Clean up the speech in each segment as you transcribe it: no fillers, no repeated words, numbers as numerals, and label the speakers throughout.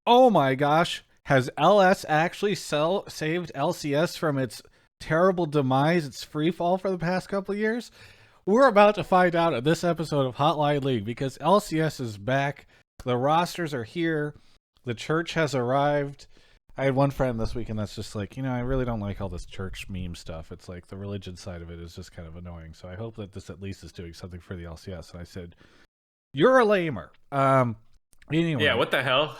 Speaker 1: Oh my gosh. Has LS actually saved LCS from its terrible demise, its free fall for the past couple of years? We're about to find out in this episode of Hotline League because LCS is back. The rosters are here. The church has arrived. I had one friend this weekend that's just like, I really don't like all this church meme stuff. It's like the religion side of it is just kind of annoying. So I hope that this at least is doing something for the LCS. And I said, you're a lamer. Anyway.
Speaker 2: Yeah, what the hell?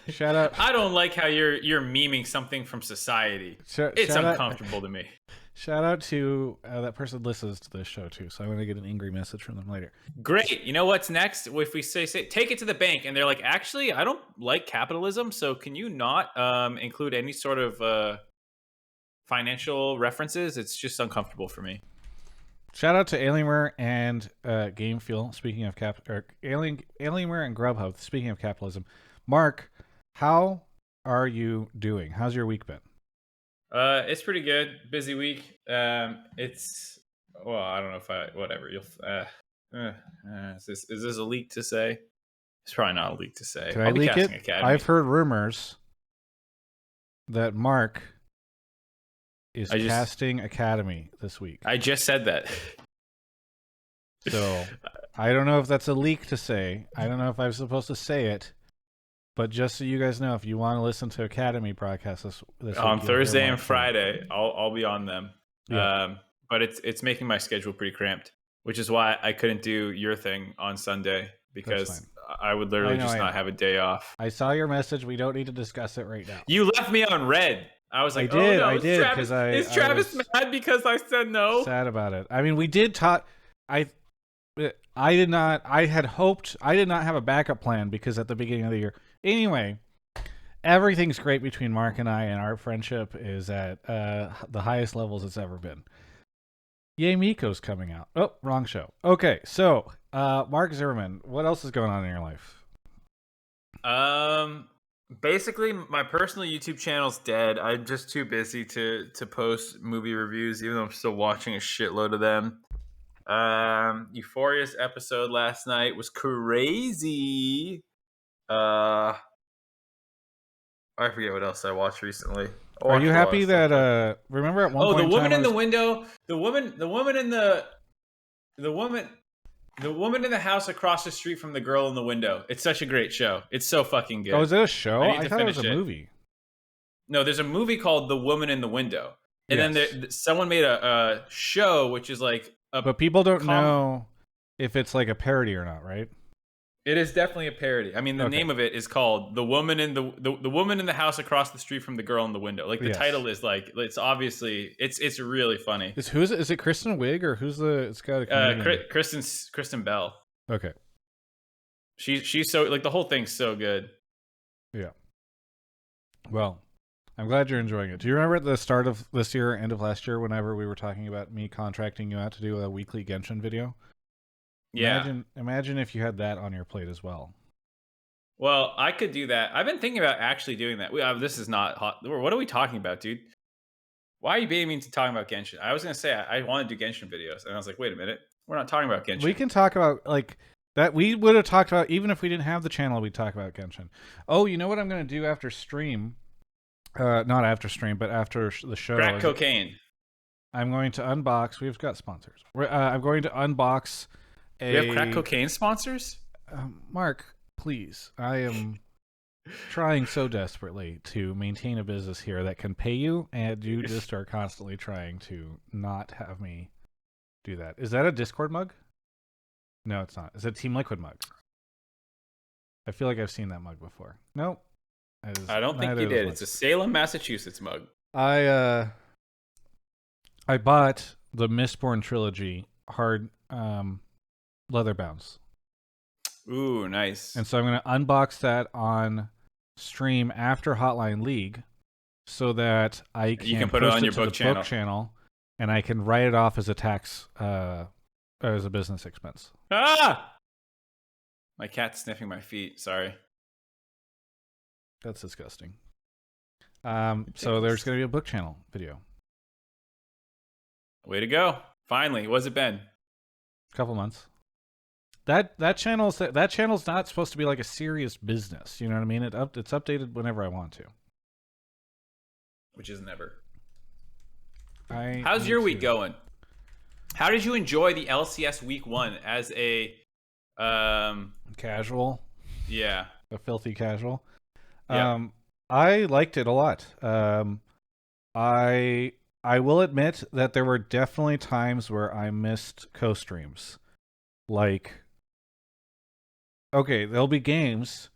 Speaker 1: Shout out.
Speaker 2: I don't like how you're memeing something from society. It's uncomfortable to me.
Speaker 1: Shout out to that person listens to this show too, so I'm gonna get an angry message from them later.
Speaker 2: Great. You know what's next? If we say take it to the bank, and they're like, actually, I don't like capitalism, so can you not include any sort of financial references? It's just uncomfortable for me.
Speaker 1: Shout out to Alienware and Game Fuel. Speaking of Alienware and GrubHub. Speaking of capitalism, Mark, how are you doing? How's your week been?
Speaker 2: It's pretty good. Busy week. I don't know if whatever. Is this a leak to say? It's probably not a leak to say.
Speaker 1: Can I leak it?
Speaker 2: Academy.
Speaker 1: I've heard rumors that Mark is casting Academy this week.
Speaker 2: I just said that.
Speaker 1: So I don't know if that's a leak to say. I don't know if I'm supposed to say it. But just so you guys know, if you want to listen to Academy broadcasts this
Speaker 2: on
Speaker 1: week,
Speaker 2: Thursday and Friday, I'll be on them.
Speaker 1: Yeah.
Speaker 2: But it's making my schedule pretty cramped, which is why I couldn't do your thing on Sunday because I would literally just not have a day off.
Speaker 1: I saw your message. We don't need to discuss it right now.
Speaker 2: You left me on red. I was like,
Speaker 1: I did because
Speaker 2: is Travis mad because I said no?
Speaker 1: Sad about it. I mean, we did talk. I did not. I had hoped. I did not have a backup plan because at the beginning of the year. Anyway, everything's great between Mark and I, and our friendship is at the highest levels it's ever been. Yay, Miko's coming out. Oh, wrong show. Okay, so Mark Zimmerman, what else is going on in your life?
Speaker 2: Basically, my personal YouTube channel's dead. I'm just too busy to post movie reviews, even though I'm still watching a shitload of them. Euphoria's episode last night was crazy. I forget what else I watched recently.
Speaker 1: Are you happy that remember at one point
Speaker 2: the woman in the window, the woman in the house across the street from the girl in the window. It's such a great show. It's so fucking good.
Speaker 1: Oh, is it a show? I thought it was a movie.
Speaker 2: No, there's a movie called The Woman in the Window. And then someone made a show which is like
Speaker 1: but people don't know if it's like a parody or not, right?
Speaker 2: It is definitely a parody. I mean, the name of it is called "The Woman in the Woman in the House Across the Street from the Girl in the Window." Like the title is like it's obviously it's really funny.
Speaker 1: Is it Kristen Wiig or who's the? It's got a
Speaker 2: Kristen Bell.
Speaker 1: Okay.
Speaker 2: She's so like the whole thing's so good.
Speaker 1: Yeah. Well, I'm glad you're enjoying it. Do you remember at the start of this year, end of last year, whenever we were talking about me contracting you out to do a weekly Genshin video?
Speaker 2: Yeah.
Speaker 1: Imagine if you had that on your plate as well.
Speaker 2: Well, I could do that. I've been thinking about actually doing that. This is not hot. What are we talking about, dude? Why are you baiting me into talking about Genshin? I was going to say I want to do Genshin videos. And I was like, wait a minute. We're not talking about Genshin.
Speaker 1: We can talk about, like, that we would have talked about, even if we didn't have the channel, we'd talk about Genshin. Oh, you know what I'm going to do after stream? Not after stream, but after the show.
Speaker 2: Crack cocaine.
Speaker 1: I'm going to unbox. We've got sponsors. I'm going to unbox...
Speaker 2: We have crack cocaine sponsors?
Speaker 1: Mark, please. I am trying so desperately to maintain a business here that can pay you, and you just are constantly trying to not have me do that. Is that a Discord mug? No, it's not. It's a Team Liquid mug. I feel like I've seen that mug before. Nope.
Speaker 2: I don't think you did. It's a Salem, Massachusetts mug.
Speaker 1: I bought the Mistborn trilogy hard leather bounds.
Speaker 2: Ooh, nice.
Speaker 1: And so I'm going to unbox that on stream after Hotline League so that I can
Speaker 2: put it on your book
Speaker 1: channel and I can write it off as a tax as a business expense.
Speaker 2: Ah! My cat's sniffing my feet. Sorry.
Speaker 1: That's disgusting. So there's going to be a book channel video.
Speaker 2: Way to go. Finally. What's it been?
Speaker 1: A couple months. that channel's not supposed to be like a serious business. You know what I mean? It's updated whenever I want to.
Speaker 2: Which is never.
Speaker 1: How's
Speaker 2: How's your week going? How did you enjoy the LCS week 1 as a
Speaker 1: casual?
Speaker 2: Yeah,
Speaker 1: a filthy casual.
Speaker 2: Yeah.
Speaker 1: I liked it a lot. I will admit that there were definitely times where I missed co-streams. Like, okay, there'll be games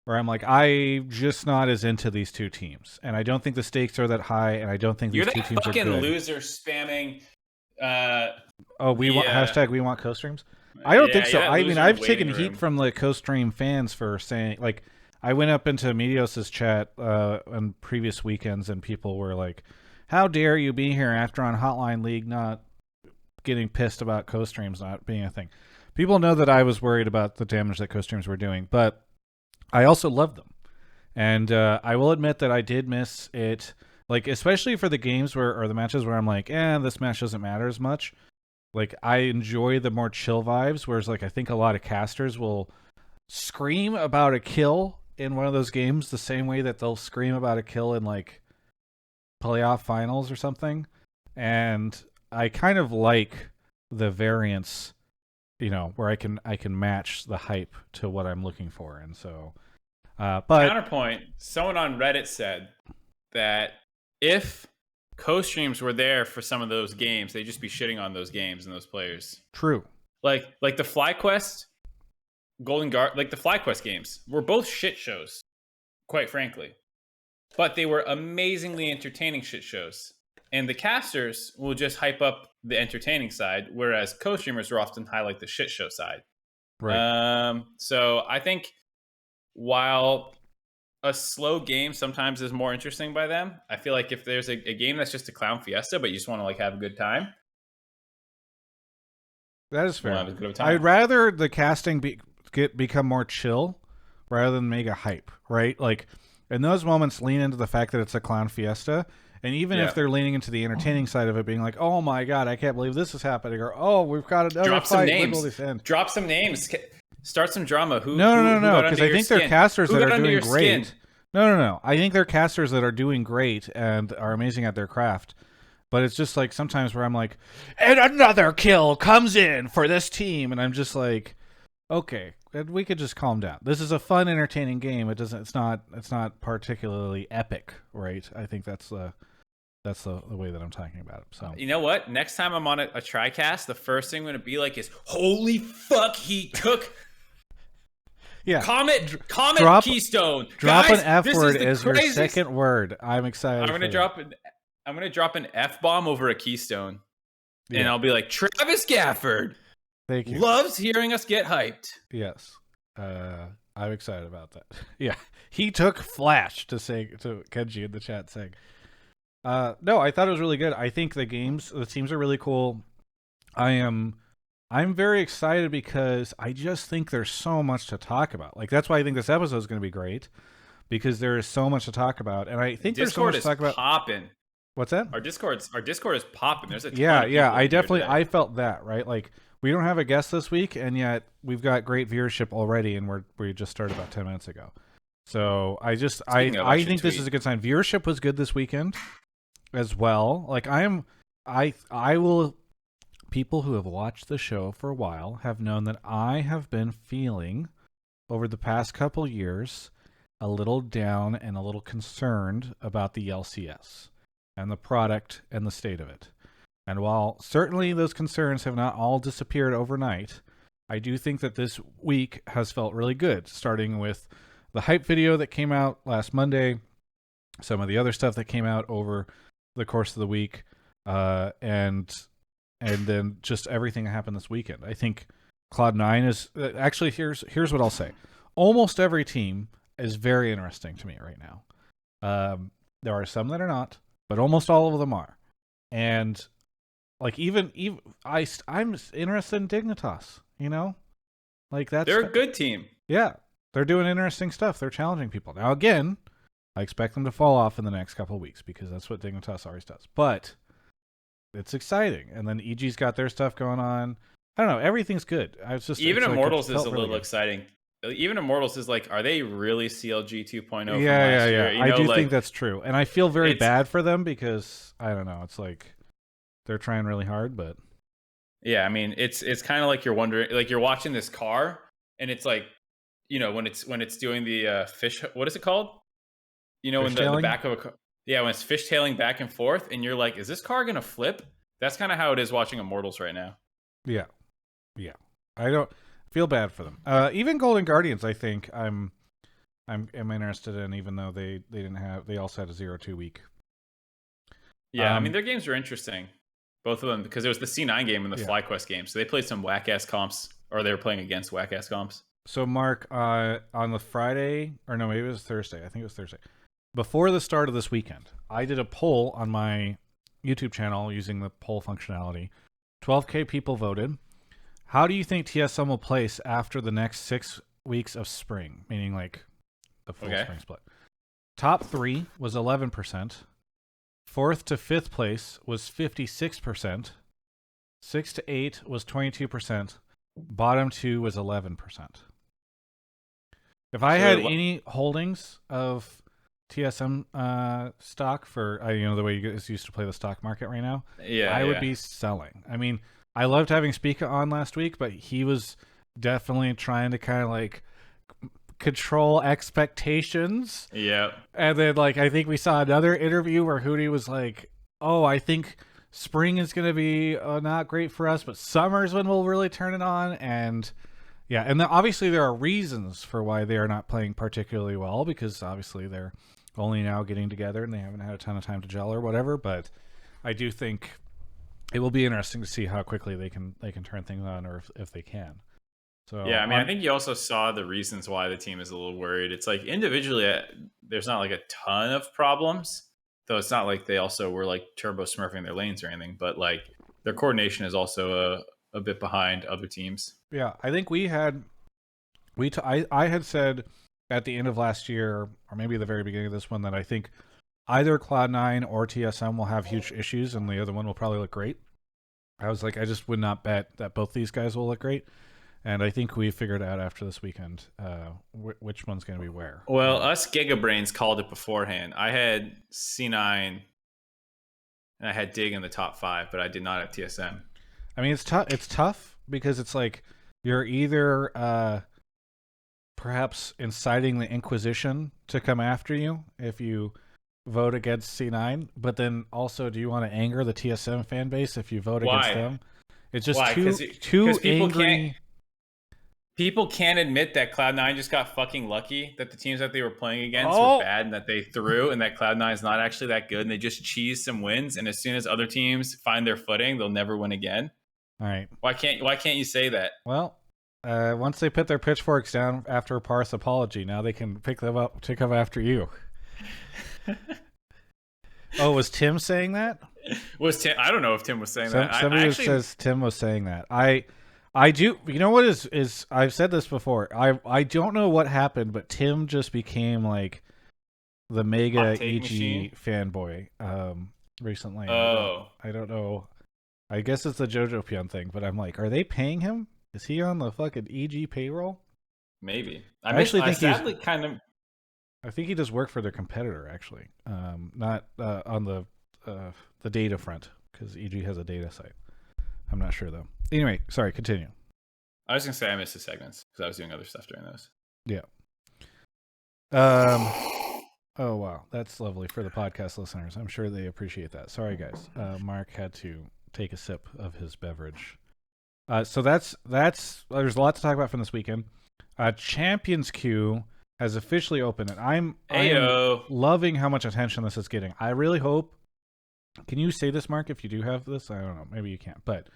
Speaker 1: where I'm like, I'm just not as into these two teams, and I don't think the stakes are that high, and I don't think these two teams are good.
Speaker 2: You're that fucking loser spamming.
Speaker 1: We want hashtag we want co-streams. I don't think so. I mean, I've taken heat from the co-stream fans for saying, like, I went up into Meteos' chat on previous weekends, and people were like, "How dare you be here after on Hotline League not getting pissed about co-streams not being a thing?" People know that I was worried about the damage that co-streams were doing, but I also love them. And I will admit that I did miss it, like, especially for the games or the matches where I'm like, this match doesn't matter as much. Like, I enjoy the more chill vibes, whereas, like, I think a lot of casters will scream about a kill in one of those games the same way that they'll scream about a kill in, like, playoff finals or something. And I kind of like the variance, where I can match the hype to what I'm looking for. And so, but
Speaker 2: counterpoint, someone on Reddit said that if co-streams were there for some of those games, they'd just be shitting on those games and those players.
Speaker 1: True.
Speaker 2: Like the FlyQuest, Golden Guard, like the FlyQuest games were both shit shows, quite frankly. But they were amazingly entertaining shit shows. And the casters will just hype up the entertaining side, whereas co-streamers will often highlight the shit show side.
Speaker 1: Right.
Speaker 2: So I think while a slow game sometimes is more interesting by them, I feel like if there's a game that's just a clown fiesta, but you just want to like have a good time,
Speaker 1: that is fair. I'd rather the casting become more chill rather than mega hype, right? Like, in those moments, lean into the fact that it's a clown fiesta. And even if they're leaning into the entertaining side of it, being like, "Oh my god, I can't believe this is happening," or "Oh, we've got another
Speaker 2: Drop
Speaker 1: fight."
Speaker 2: Some names. Drop some names. Start some drama.
Speaker 1: No, because I think they're casters that are doing great. No. I think they're casters that are doing great and are amazing at their craft. But it's just like sometimes where I'm like, and another kill comes in for this team, and I'm just like, okay, we could just calm down. This is a fun, entertaining game. It's not particularly epic, right? I think that's the way that I'm talking about it. So,
Speaker 2: you know what? Next time I'm on a TriCast, the first thing I'm going to be like is, "Holy fuck, he took."
Speaker 1: Yeah.
Speaker 2: Comet Keystone.
Speaker 1: Drop
Speaker 2: Guys,
Speaker 1: an F word as your second word. I'm excited.
Speaker 2: I'm gonna drop an F bomb over a Keystone, and I'll be like, "Travis Gafford,
Speaker 1: thank you,
Speaker 2: loves hearing us get hyped."
Speaker 1: Yes, I'm excited about that. Yeah, he took Flash to Kenji in the chat saying. No, I thought it was really good. I think the teams are really cool. I'm very excited because I just think there's so much to talk about. Like, that's why I think this episode is going to be great, because there is so much to talk about, and I think there's so much to talk about.
Speaker 2: Popping.
Speaker 1: What's that?
Speaker 2: Our Discord is popping. There's a ton
Speaker 1: yeah.
Speaker 2: Of people
Speaker 1: I felt that, right? Like, we don't have a guest this week, and yet we've got great viewership already, and we just started about 10 minutes ago. So I think this is a good sign. Viewership was good this weekend as well. Like, I will. People who have watched the show for a while have known that I have been feeling over the past couple years a little down and a little concerned about the LCS and the product and the state of it. And while certainly those concerns have not all disappeared overnight, I do think that this week has felt really good, starting with the hype video that came out last Monday, some of the other stuff that came out over the course of the week, and then just everything that happened this weekend. I think Cloud9 is actually, here's what I'll say. Almost every team is very interesting to me right now. There are some that are not, but almost all of them are. And like even I'm interested in Dignitas, like
Speaker 2: they're a good team.
Speaker 1: Yeah, they're doing interesting stuff. They're challenging people. Now again, I expect them to fall off in the next couple of weeks because that's what Dignitas always does. But it's exciting. And then EG's got their stuff going on. I don't know. Everything's good. I was just
Speaker 2: Even
Speaker 1: it's like it
Speaker 2: Immortals is
Speaker 1: felt
Speaker 2: a
Speaker 1: really
Speaker 2: little
Speaker 1: good.
Speaker 2: exciting. Even Immortals is like, are they really CLG 2.0 from
Speaker 1: Yeah, yeah,
Speaker 2: last
Speaker 1: yeah.
Speaker 2: year? You
Speaker 1: I
Speaker 2: know,
Speaker 1: do think
Speaker 2: like
Speaker 1: that's true, and I feel very
Speaker 2: it's
Speaker 1: bad for them because I don't know. It's like they're trying really hard, but
Speaker 2: yeah. I mean, it's kind of like you're wondering, like you're watching this car, and it's like, you know, when it's doing the fish. What is it called? You know, in the
Speaker 1: fishtailing.
Speaker 2: back of a car. Yeah, when it's fishtailing back and forth, and you're like, is this car gonna flip? That's kind of how it is watching Immortals right now.
Speaker 1: Yeah, yeah. I don't feel bad for them. Even Golden Guardians, I think I'm interested in, even though they didn't have they also had a 0-2 week.
Speaker 2: Yeah, I mean
Speaker 1: Um,
Speaker 2: their games are interesting, both of them, because it was the C9 game and the
Speaker 1: yeah.
Speaker 2: FlyQuest game, so they played some whack ass comps, or they were playing against whack ass comps.
Speaker 1: So Mark, on the Friday, or no, maybe it was Thursday. I think it was Thursday. Before the start of this weekend, I did a poll on my YouTube channel using the poll functionality. 12K people voted. How do you think TSM will place after the next 6 weeks of spring, meaning like the full
Speaker 2: Okay.
Speaker 1: spring split? Top 3 was 11%. Fourth to fifth place was 56%. 6 to 8 was 22%. Bottom 2 was 11%. If I had
Speaker 2: So
Speaker 1: any holdings of TSM stock for the way you guys used to play the stock market right now,
Speaker 2: yeah,
Speaker 1: I would
Speaker 2: yeah,
Speaker 1: be selling. I mean, I loved having Spica on last week, but he was definitely trying to kind of like control expectations.
Speaker 2: yeah.
Speaker 1: And then like I think we saw another interview where Hootie was like, "Oh, I think spring is going to be not great for us, but summer's when we'll really turn it on." And yeah, and obviously there are reasons for why they are not playing particularly well, because obviously they're only now getting together and they haven't had a ton of time to gel or whatever. But I do think it will be interesting to see how quickly they can turn things on, or if they can.
Speaker 2: Yeah,
Speaker 1: So
Speaker 2: I mean, I think you also saw the reasons why the team is a little worried. It's like individually, there's not like a ton of problems, though. It's not like they also were like turbo smurfing their lanes or anything. But like their coordination is also a bit behind other teams.
Speaker 1: yeah, I think I had said at the end of last year, or maybe the very beginning of this one, that I think either Cloud9 or TSM will have huge issues, and the other one will probably look great. I was like, I just would not bet that both these guys will look great. And I think we figured out after this weekend which one's going to be where.
Speaker 2: Well, us Gigabrains called it beforehand. I had C9 and I had Dig in the top 5, but I did not have TSM.
Speaker 1: I mean, it's tough. It's tough because it's like you're either perhaps inciting the Inquisition to come after you if you vote against C9, but then also, do you want to anger the TSM fan base if you vote against
Speaker 2: Why?
Speaker 1: them? It's just
Speaker 2: Why?
Speaker 1: too
Speaker 2: Because
Speaker 1: angry.
Speaker 2: people can't admit that Cloud9 just got fucking lucky, that the teams that they were playing against were
Speaker 1: Oh,
Speaker 2: bad and that they threw, and that Cloud9 is not actually that good, and they just cheese some wins, and as soon as other teams find their footing, they'll never win again.
Speaker 1: all right.
Speaker 2: Why can't you say that?
Speaker 1: Well, once they put their pitchforks down after Parth's apology, now they can pick them up to come after you. Oh, was Tim saying that?
Speaker 2: Was Tim? I don't know if Tim was saying that.
Speaker 1: Somebody
Speaker 2: I actually,
Speaker 1: says Tim was saying that. I do. You know what is I've said this before. I don't know what happened, but Tim just became like the mega
Speaker 2: Hot take
Speaker 1: EG
Speaker 2: machine?
Speaker 1: fanboy recently.
Speaker 2: Oh,
Speaker 1: I don't know. I guess it's the JoJo Pion thing, but I'm like, are they paying him? Is he on the fucking EG payroll?
Speaker 2: maybe.
Speaker 1: I
Speaker 2: Sadly kind of.
Speaker 1: I think he does work for their competitor, actually. Not on the data front, because EG has a data site. I'm not sure though. Anyway, sorry. Continue.
Speaker 2: I was gonna say I missed the segments because I was doing other stuff during those.
Speaker 1: Yeah. Oh wow, that's lovely for the podcast listeners. I'm sure they appreciate that. Sorry guys. Mark had to take a sip of his beverage. So that's there's a lot to talk about from this weekend. Champions Queue has officially opened, and I'm
Speaker 2: Ayo.
Speaker 1: loving how much attention this is getting. I really hope. Can you say this, Mark? If you do have this, I don't know. Maybe you can't. But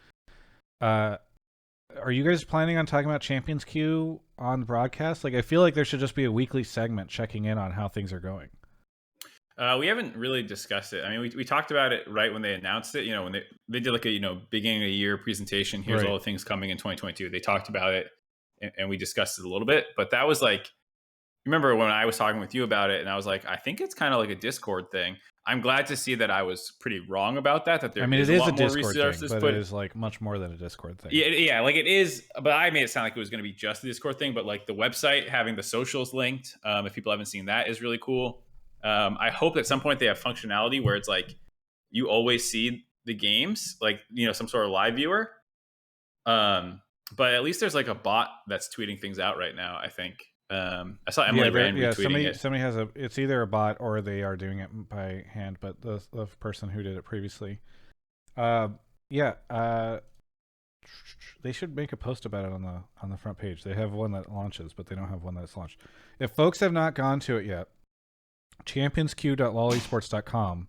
Speaker 1: are you guys planning on talking about Champions Queue on the broadcast? Like, I feel like there should just be a weekly segment checking in on how things are going.
Speaker 2: We haven't really discussed it. I mean, we talked about it right when they announced it. You know, when they did like a beginning of the year presentation. Here's
Speaker 1: Right.
Speaker 2: all the things coming in 2022. They talked about it, and we discussed it a little bit. But that was like remember when I was talking with you about it, and I was like, I think it's kind of like a Discord thing. I'm glad to see that I was pretty wrong about that. That there
Speaker 1: I mean,
Speaker 2: is
Speaker 1: it
Speaker 2: a
Speaker 1: is a
Speaker 2: lot more
Speaker 1: Discord thing,
Speaker 2: resources
Speaker 1: but it
Speaker 2: put.
Speaker 1: is like much more than a Discord thing.
Speaker 2: Yeah, like it is. But I made it sound like it was going to be just the Discord thing. But like the website having the socials linked, if people haven't seen that, is really cool. I hope at some point they have functionality where it's like you always see the games, like some sort of live viewer. But at least there's like a bot that's tweeting things out right now. I think I saw Emily Rand retweeting it.
Speaker 1: Somebody has it's either a bot or they are doing it by hand. But the person who did it previously, they should make a post about it on the front page. They have one that launches, but they don't have one that's launched. If folks have not gone to it yet, championsq.lolesports.com,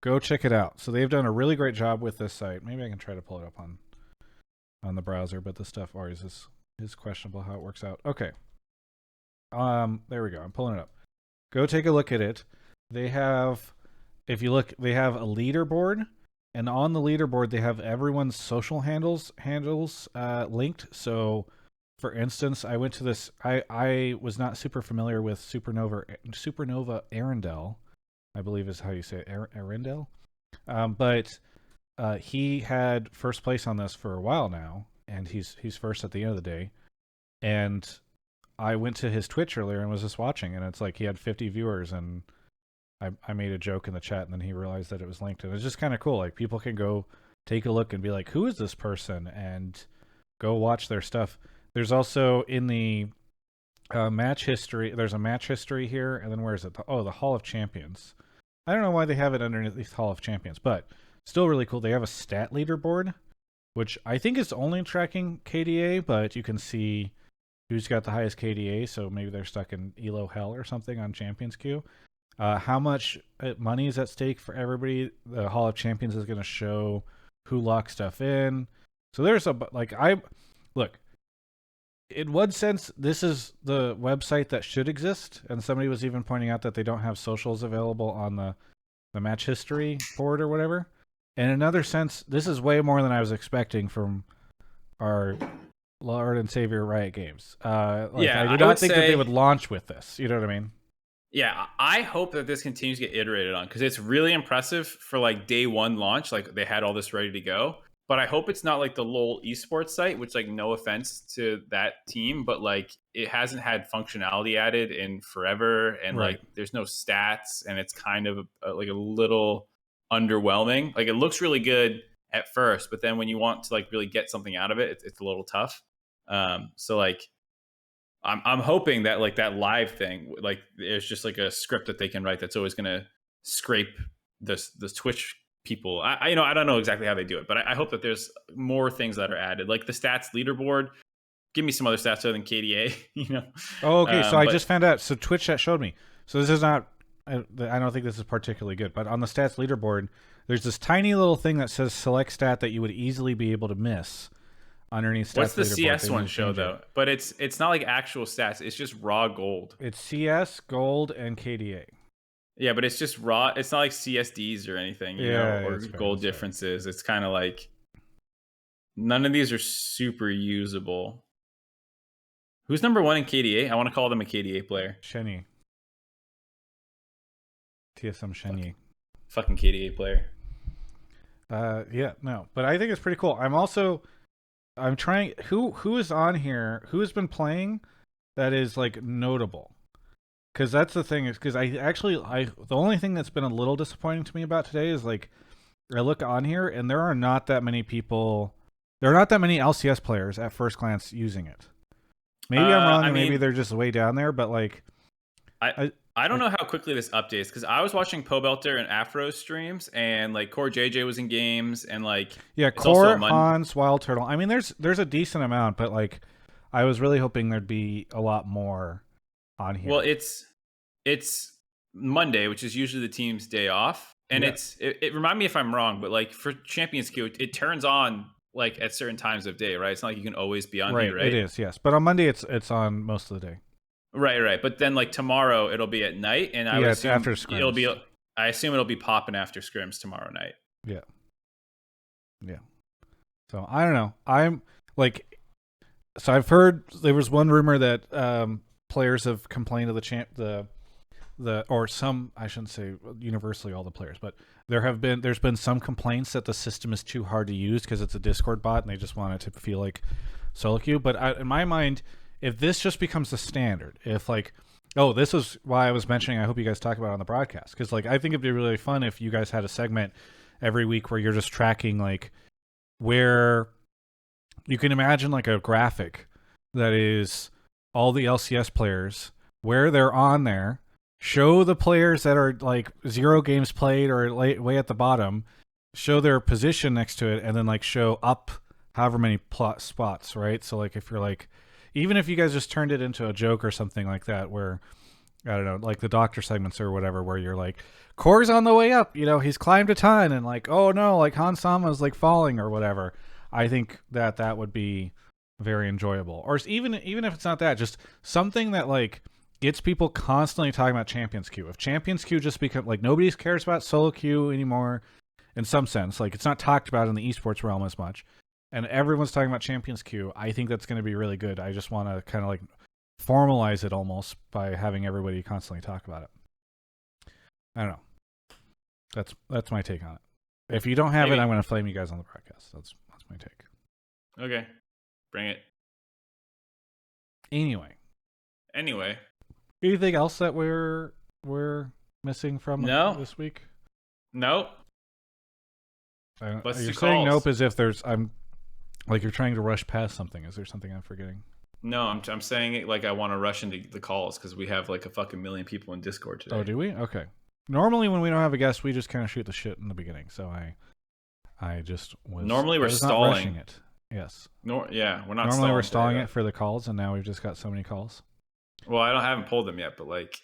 Speaker 1: go check it out. So they've done a really great job with this site. Maybe I can try to pull it up on the browser, but this stuff always is questionable how it works out. Okay. There we go. I'm pulling it up. Go take a look at it. They have, if you look, they have a leaderboard, and on the leaderboard they have everyone's social handles linked. So, for instance, I went to this. I was not super familiar with Supernova Arundel, I believe is how you say it, Arundel, but he had first place on this for a while now, and he's first at the end of the day. And I went to his Twitch earlier and was just watching, and it's like he had 50 viewers, and I made a joke in the chat, and then he realized that it was linked, and it's just kind of cool. Like, people can go take a look and be like, who is this person, and go watch their stuff. There's also in the match history, there's a match history here, and then where is it? The Hall of Champions. I don't know why they have it underneath Hall of Champions, but still really cool. They have a stat leaderboard, which I think is only tracking KDA, but you can see who's got the highest KDA, so maybe they're stuck in Elo Hell or something on Champions Queue. How much money is at stake for everybody? The Hall of Champions is going to show who locks stuff in. So there's look, in one sense, this is the website that should exist, and somebody was even pointing out that they don't have socials available on the match history board or whatever. In another sense, this is way more than I was expecting from our Lord and Savior Riot Games. I did not think that they would launch with this. You know what I mean?
Speaker 2: Yeah, I hope that this continues to get iterated on, because it's really impressive for like day one launch. Like they had all this ready to go, but I hope it's not like the LoL esports site, which, like, no offense to that team, but like it hasn't had functionality added in forever, and
Speaker 1: Right.
Speaker 2: like there's no stats, and it's kind of like a little underwhelming. Like it looks really good at first, but then when you want to like really get something out of it, it's a little tough. So like I'm hoping that like that live thing, like there's just like a script that they can write that's always going to scrape the Twitch people. I don't know exactly how they do it, but I hope that there's more things that are added, like the stats leaderboard. Give me some other stats other than KDA.
Speaker 1: Oh, okay. So I just found out. So Twitch chat showed me. So this is not. I don't think this is particularly good, but on the stats leaderboard, there's this tiny little thing that says select stat that you would easily be able to miss underneath stats.
Speaker 2: What's the CS one show though? But it's not like actual stats. It's just raw gold.
Speaker 1: It's CS, gold, and KDA.
Speaker 2: Yeah, but it's just raw. It's not like CSDs or anything, or gold differences. It's kind of like none of these are super usable. Who's number one in KDA? I want to call them a KDA player.
Speaker 1: Shenyi. TSM Shenyi.
Speaker 2: Fucking KDA player.
Speaker 1: But I think it's pretty cool. I'm trying who is on here, who has been playing that is like notable. Because that's the thing, is because the only thing that's been a little disappointing to me about today is like I look on here and there are not that many people, there are not that many LCS players at first glance using it. Maybe I'm wrong, and maybe they're just way down there, but like
Speaker 2: I don't know how quickly this updates, because I was watching Pobelter and Afro streams, and like Core JJ was in games, and like
Speaker 1: Core, Hans, Wild Turtle. I mean, there's a decent amount, but like I was really hoping there'd be a lot more on here.
Speaker 2: Well, it's Monday, which is usually the team's day off, and it remind me if I'm wrong, but like for Champions Queue, it turns on like at certain times of day, right? It's not like you can always be on here, right?
Speaker 1: It is, yes, but on Monday it's on most of the day.
Speaker 2: Right. But then like tomorrow it'll be at night, and I assume
Speaker 1: after scrims.
Speaker 2: I assume it'll be popping after scrims tomorrow night.
Speaker 1: Yeah. So I don't know. I'm like, so I've heard there was one rumor that players have complained of the or some, I shouldn't say universally all the players, but there's been some complaints that the system is too hard to use because it's a Discord bot and they just want it to feel like solo queue. But in my mind, if this just becomes the standard, if like, oh, this was why I was mentioning, I hope you guys talk about it on the broadcast, because like I think it'd be really fun if you guys had a segment every week where you're just tracking like where you can imagine like a graphic that is all the LCS players, where they're on there, show the players that are like 0 games played or way at the bottom, show their position next to it, and then like show up however many spots, right? So like if you're like, even if you guys just turned it into a joke or something like that, where I don't know, like the doctor segments or whatever, where you're like, Core's on the way up, you know, he's climbed a ton, and like, oh no, like Han Sama's like falling or whatever. I think that would be very enjoyable. Or even if it's not that, just something that like gets people constantly talking about Champions Queue. If Champions Queue just become like, nobody cares about solo queue anymore in some sense, like it's not talked about in the esports realm as much, and everyone's talking about Champions Queue, I think that's going to be really good. I just want to kind of like formalize it almost by having everybody constantly talk about it. I don't know. That's my take on it. If you don't have it, I'm going to flame you guys on the broadcast. That's my take.
Speaker 2: Okay, bring it.
Speaker 1: Anyway, anything else that we're missing from this week?
Speaker 2: Nope.
Speaker 1: You're saying nope as if I'm like you're trying to rush past something. Is there something I'm forgetting?
Speaker 2: No, I'm saying it like I want to rush into the calls because we have like a fucking million people in Discord today.
Speaker 1: Oh, do we? Okay. Normally, when we don't have a guest, we just kind of shoot the shit in the beginning. So I just was.
Speaker 2: Normally, we're stalling.
Speaker 1: Not rushing it. Yes.
Speaker 2: Yeah, we're not.
Speaker 1: Normally, we're stalling it for the calls, and now we've just got so many calls.
Speaker 2: Well, I haven't pulled them yet, but like,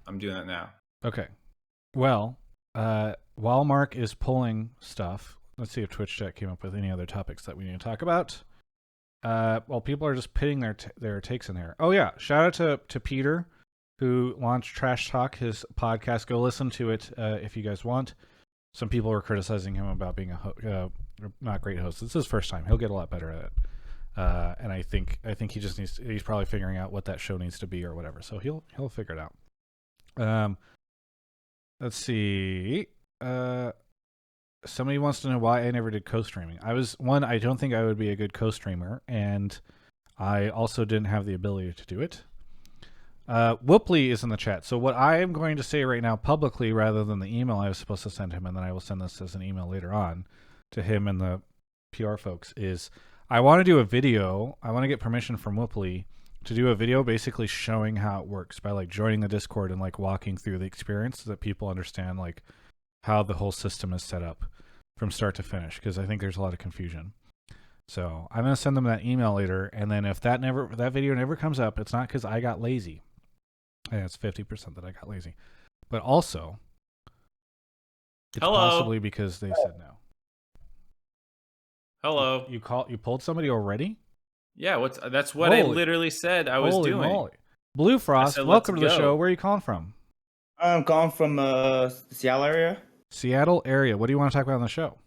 Speaker 2: I'm doing that now.
Speaker 1: Okay. Well, while Mark is pulling stuff, let's see if Twitch chat came up with any other topics that we need to talk about. Well, people are just pitting their takes in there. Oh yeah, shout out to Peter, who launched Trash Talk, his podcast. Go listen to it if you guys want. Some people were criticizing him about being a not great host. It's his first time. He'll get a lot better at it. And I think he just he's probably figuring out what that show needs to be or whatever. So he'll figure it out. Let's see. Somebody wants to know why I never did co-streaming. I don't think I would be a good co-streamer, and I also didn't have the ability to do it. Whoopley is in the chat. So what I am going to say right now publicly, rather than the email I was supposed to send him, and then I will send this as an email later on to him and the PR folks, is I want to do a video. I want to get permission from Whoopley to do a video basically showing how it works by like joining the Discord and like walking through the experience so that people understand like how the whole system is set up from start to finish, because I think there's a lot of confusion. So I'm going to send them that email later, and then if that video never comes up, it's not because I got lazy. And it's 50% that I got lazy. But also, it's possibly because they said no.
Speaker 2: Hello.
Speaker 1: You pulled somebody already?
Speaker 2: Yeah, that's what I literally said I was doing.
Speaker 1: Moly. Bluefrost, welcome to the show. Where are you calling from?
Speaker 3: I'm calling from Seattle area.
Speaker 1: Seattle area. What do you want to talk about on the show?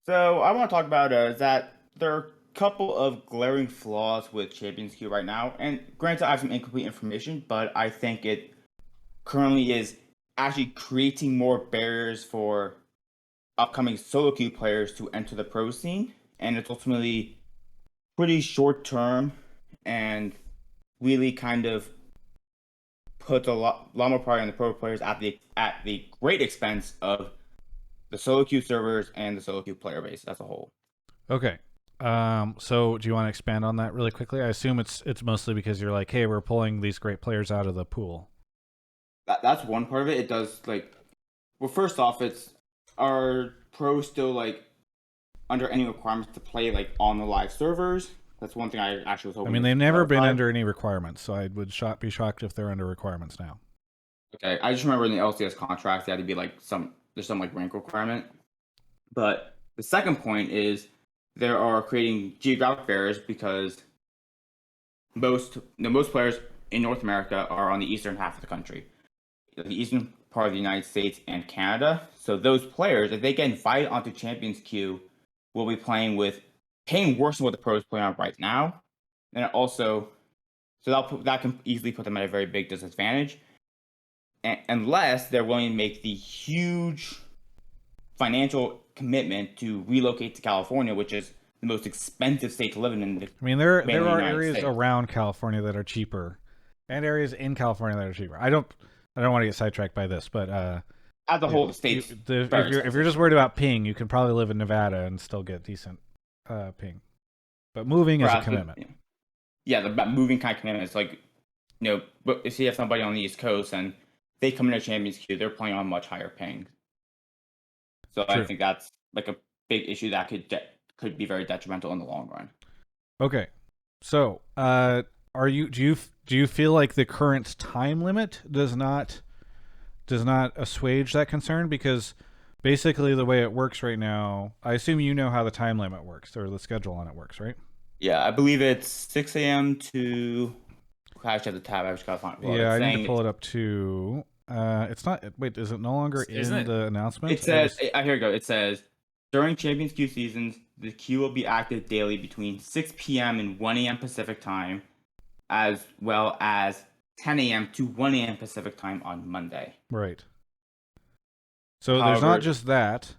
Speaker 3: So I want to talk about that there are a couple of glaring flaws with Champions Queue right now. And granted, I have some incomplete information, but I think it currently is actually creating more barriers for upcoming solo queue players to enter the pro scene. And it's ultimately pretty short term and really kind of puts a lot more priority on the pro players at the great expense of the solo queue servers and the solo queue player base as a whole.
Speaker 1: Okay. So do you want to expand on that really quickly? I assume it's mostly because you're like, hey, we're pulling these great players out of the pool.
Speaker 3: That's one part of it. It does well, first off, are pros still like under any requirements to play like on the live servers? That's one thing I actually was hoping.
Speaker 1: I mean, they've never been under any requirements, so I would be shocked if they're under requirements now.
Speaker 3: Okay, I just remember in the LCS contracts they had to be like there's some like rank requirement. But the second point is there are creating geographic barriers because most players in North America are on the eastern half of the country, the eastern part of the United States and Canada. So those players, if they get invited onto Champions Queue, will be paying worse than what the pros play on right now. And also, So that can easily put them at a very big disadvantage, unless they're willing to make the huge financial commitment to relocate to California, which is the most expensive state to live in.
Speaker 1: I mean, there
Speaker 3: mainland
Speaker 1: are
Speaker 3: United
Speaker 1: areas
Speaker 3: States.
Speaker 1: around California that are cheaper, and areas in California that are cheaper. I don't want to get sidetracked by this, but
Speaker 3: As a whole, the state's
Speaker 1: if you're just worried about ping, you can probably live in Nevada and still get decent ping. But moving is a commitment.
Speaker 3: Yeah, the moving kind of commitment is like, but if you have somebody on the East Coast and they come into Champions Queue, they're playing on much higher ping. So true. I think that's like a big issue that could be very detrimental in the long run.
Speaker 1: Okay, so do you feel like the current time limit does not assuage that concern? Because basically the way it works right now, I assume you know how the time limit works or the schedule on it works, right?
Speaker 3: Yeah, I believe it's 6 a.m. to. I actually have the tab. I just gotta find it.
Speaker 1: Yeah, I need to pull it up too. It's not. Wait, is it no longer in the announcement?
Speaker 3: It says. Here we go. It says during Champions Queue seasons, the queue will be active daily between 6 p.m. and 1 a.m. Pacific time, as well as 10 a.m. to 1 a.m. Pacific time on Monday.
Speaker 1: Right. So there's not just that,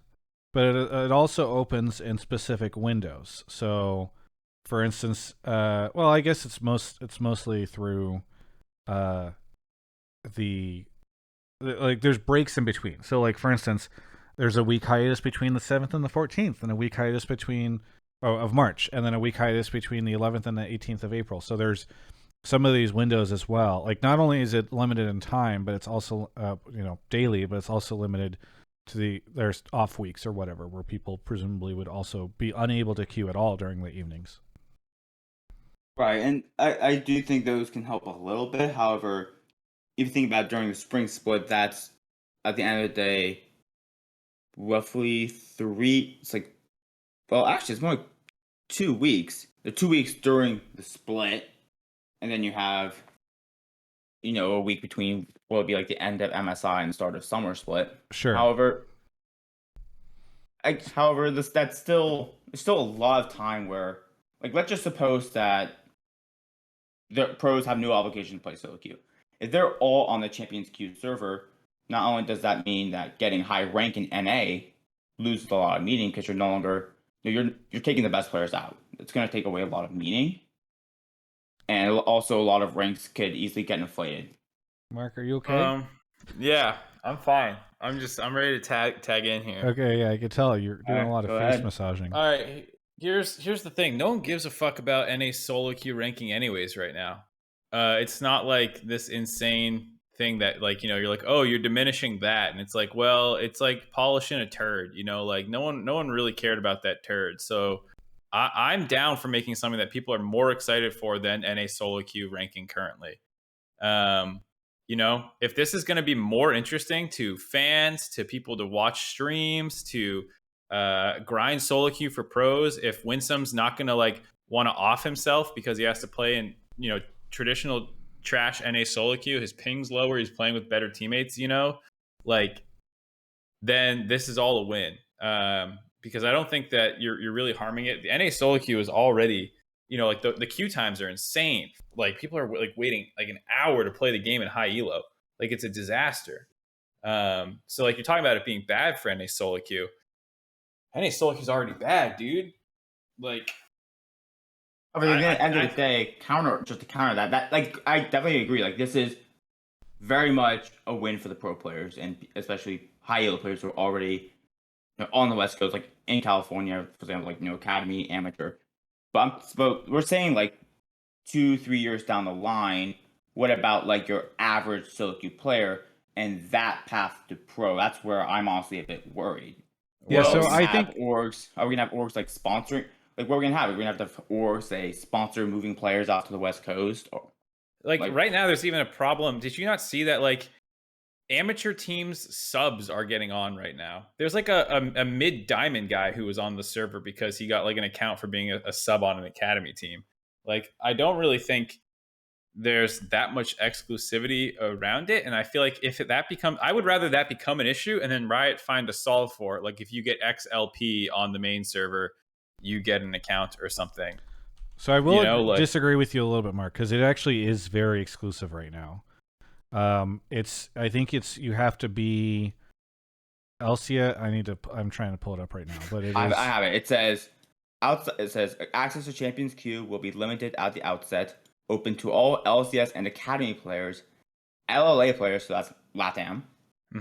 Speaker 1: but it also opens in specific windows. So, for instance, well, I guess it's mostly through there's breaks in between. So, like, for instance, there's a week hiatus between the 7th and the 14th, and a week hiatus of March, and then a week hiatus between the 11th and the 18th of April. So there's some of these windows as well. Like, not only is it limited in time, but it's also daily, but it's also limited to there's off weeks or whatever, where people presumably would also be unable to queue at all during the evenings.
Speaker 3: Right, and I do think those can help a little bit. However, if you think about during the spring split, that's at the end of the day roughly 3. It's like, well, actually, it's more like 2 weeks. The 2 weeks during the split, and then you have, a week between what would be like the end of MSI and the start of summer split.
Speaker 1: Sure.
Speaker 3: However, that's still a lot of time where, like, let's just suppose that the pros have no obligation to play solo queue. If they're all on the Champions Queue server, not only does that mean that getting high rank in NA loses a lot of meaning because you're no longer you're taking the best players out. It's going to take away a lot of meaning, and also a lot of ranks could easily get inflated.
Speaker 1: Mark, are you okay?
Speaker 2: Yeah, I'm fine. I'm ready to tag in here.
Speaker 1: Okay, yeah, I can tell you're doing a lot of face massaging.
Speaker 2: All right, here's the thing. No one gives a fuck about NA solo queue ranking anyways right now. It's not like this insane thing that, like, you're like, oh, you're diminishing that, and it's like, well, it's like polishing a turd, like no one really cared about that turd. So I'm down for making something that people are more excited for than NA solo queue ranking currently. If this is going to be more interesting to fans, to people to watch streams, to grind solo queue for pros, if Winsome's not going to like want to off himself because he has to play in traditional trash NA solo queue, his ping's lower, he's playing with better teammates, then this is all a win. Because I don't think that you're really harming it. The NA solo queue is already, like the queue times are insane. Like, people are like waiting like an hour to play the game in high elo. Like, it's a disaster. So like, you're talking about it being bad for NA solo queue. NA solo queue is already bad, dude. Like,
Speaker 3: I mean, at the end of the day, to counter that, like, I definitely agree. Like, this is very much a win for the pro players, and especially high elo players who are already on the West Coast, like in California, for example, like academy, amateur. But we're saying, like, 2-3 years down the line, what about like your average solo queue player and that path to pro? That's where I'm honestly a bit worried.
Speaker 1: Yeah, so I think
Speaker 3: orgs are we gonna have orgs like sponsoring? Like, what are we gonna have? We're gonna have orgs say sponsor moving players out to the West Coast, or
Speaker 2: like right now there's even a problem. Did you not see that, like, amateur teams subs are getting on right now? There's like a mid diamond guy who was on the server because he got like an account for being a sub on an academy team. Like, I don't really think there's that much exclusivity around it, and I feel like if that becomes, I would rather that become an issue and then Riot find a solve for it. Like, if you get XLP on the main server, you get an account or something.
Speaker 1: So I will
Speaker 2: like,
Speaker 1: disagree with you a little bit, Mark, because it actually is very exclusive right now. I think you have to be LCS. I'm trying to pull it up right now, but I
Speaker 3: have it. It says access to Champions Queue will be limited at the outset, open to all LCS and Academy players, LLA players, so that's LATAM,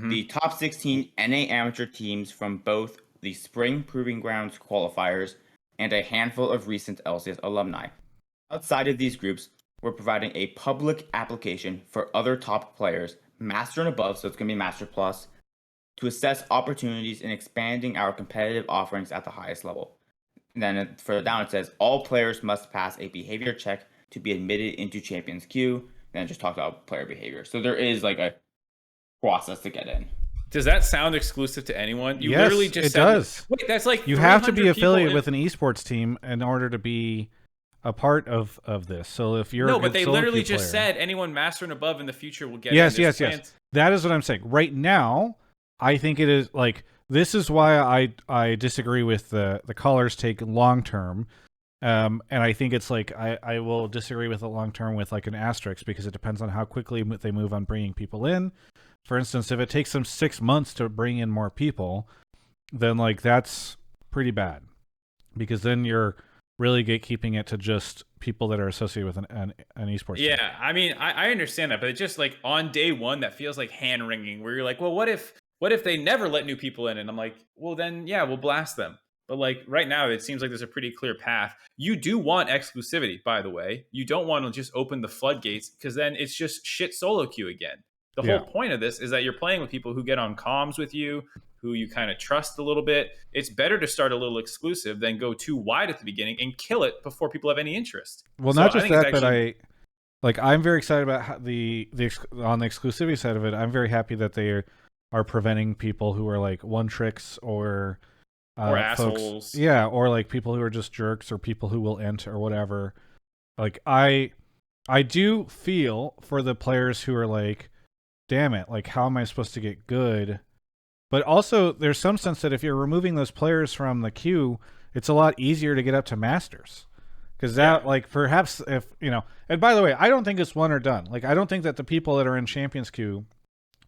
Speaker 3: the top 16 NA amateur teams from both the Spring Proving Grounds qualifiers and a handful of recent LCS alumni. Outside of these groups, we're providing a public application for other top players, Master and above, so it's going to be Master Plus, to assess opportunities in expanding our competitive offerings at the highest level. And then further down it says, all players must pass a behavior check to be admitted into Champions Queue. And it just talks about player behavior. So there is like a process to get in.
Speaker 2: Does that sound exclusive to anyone?
Speaker 1: Yes, literally just it does.
Speaker 2: Wait, that's like
Speaker 1: you have to be affiliated with an esports team in order to be a part of this. So if you're
Speaker 2: but they literally just said anyone Master and above in the future will get
Speaker 1: yes. That is what I'm saying. Right now, I think it is like this is why I disagree with the callers take long term. And I think it's like I will disagree with it long term with like an asterisk because it depends on how quickly they move on bringing people in. For instance, if it takes them 6 months to bring in more people, then like that's pretty bad because then you're really gatekeeping it to just people that are associated with an esports team.
Speaker 2: Yeah, I mean, I understand that, but it's just like on day one that feels like hand wringing where you're like, well, what if they never let new people in? And I'm like, well, then yeah, we'll blast them. But like right now, it seems like there's a pretty clear path. You do want exclusivity, by the way. You don't want to just open the floodgates because then it's just shit solo queue again. The whole point of this is that you're playing with people who get on comms with you, who you kind of trust a little bit. It's better to start a little exclusive than go too wide at the beginning and kill it before people have any interest.
Speaker 1: Well, so not just that, but I'm very excited about how on the exclusivity side of it. I'm very happy that they are preventing people who are like one tricks or
Speaker 2: assholes.
Speaker 1: Yeah, or like people who are just jerks or people who will ent or whatever. Like I do feel for the players who are like, damn it, like how am I supposed to get good? But also there's some sense that if you're removing those players from the queue, it's a lot easier to get up to Masters. Because that, like, perhaps if, and by the way, I don't think it's one or done. Like, I don't think that the people that are in Champions Queue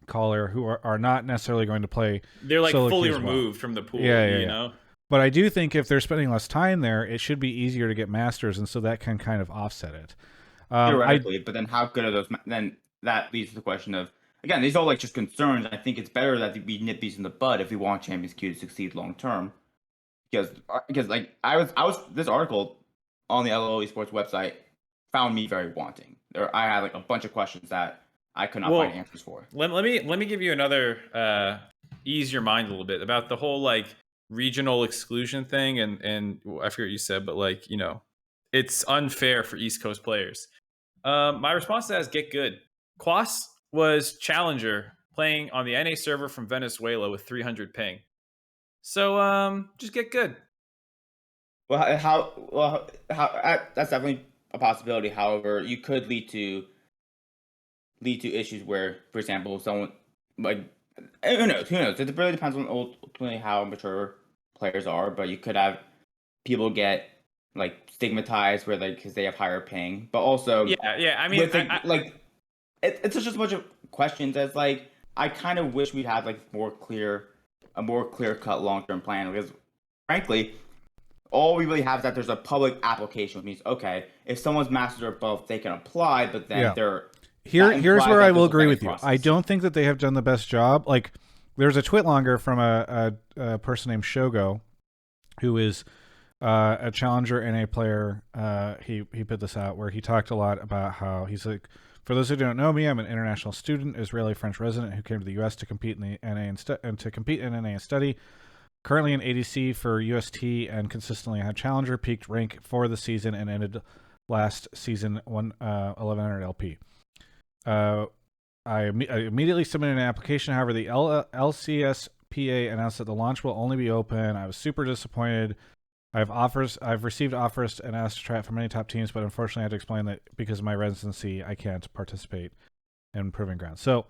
Speaker 1: caller who are not necessarily going to play.
Speaker 2: They're like fully removed from the pool, you know?
Speaker 1: But I do think if they're spending less time there, it should be easier to get Masters, and so that can kind of offset it.
Speaker 3: Theoretically, but then how good are those? Then that leads to the question of, again, these are all like just concerns. I think it's better that we nip these in the bud if we want Champions Queue to succeed long term. Because like I was this article on the LOL Esports website found me very wanting. I had like a bunch of questions that I could not find answers for.
Speaker 2: Let me give you another ease your mind a little bit about the whole like regional exclusion thing and I forget what you said, but like, it's unfair for East Coast players. My response to that is get good. Quas was challenger playing on the NA server from Venezuela with 300 ping. So just get good.
Speaker 3: Well, how that's definitely a possibility. However, you could lead to issues where, for example, someone like who knows? It really depends on ultimately how mature players are. But you could have people get like stigmatized where because they have higher ping, but also
Speaker 2: I mean,
Speaker 3: it's just a bunch of questions. As like I kind of wish we'd had like a more clear cut long term plan because frankly. All we really have is that there's a public application, which means, okay, if someone's master or above, they can apply, but then
Speaker 1: here's where I will agree with you. I don't think that they have done the best job. Like, there's a tweet longer from a person named Shogo, who is a challenger and a player. He put this out where he talked a lot about how he's like, for those who don't know me, I'm an international student, Israeli-French resident who came to the U.S. to compete in the NA and to compete in NA and study. Currently an ADC for UST and consistently had challenger, peaked rank for the season and ended last season 1100 LP. I immediately submitted an application. However, the LCSPA announced that the launch will only be open. I was super disappointed. I've received offers and asked to try it for many top teams, but unfortunately I had to explain that because of my residency, I can't participate in Proving Ground. So,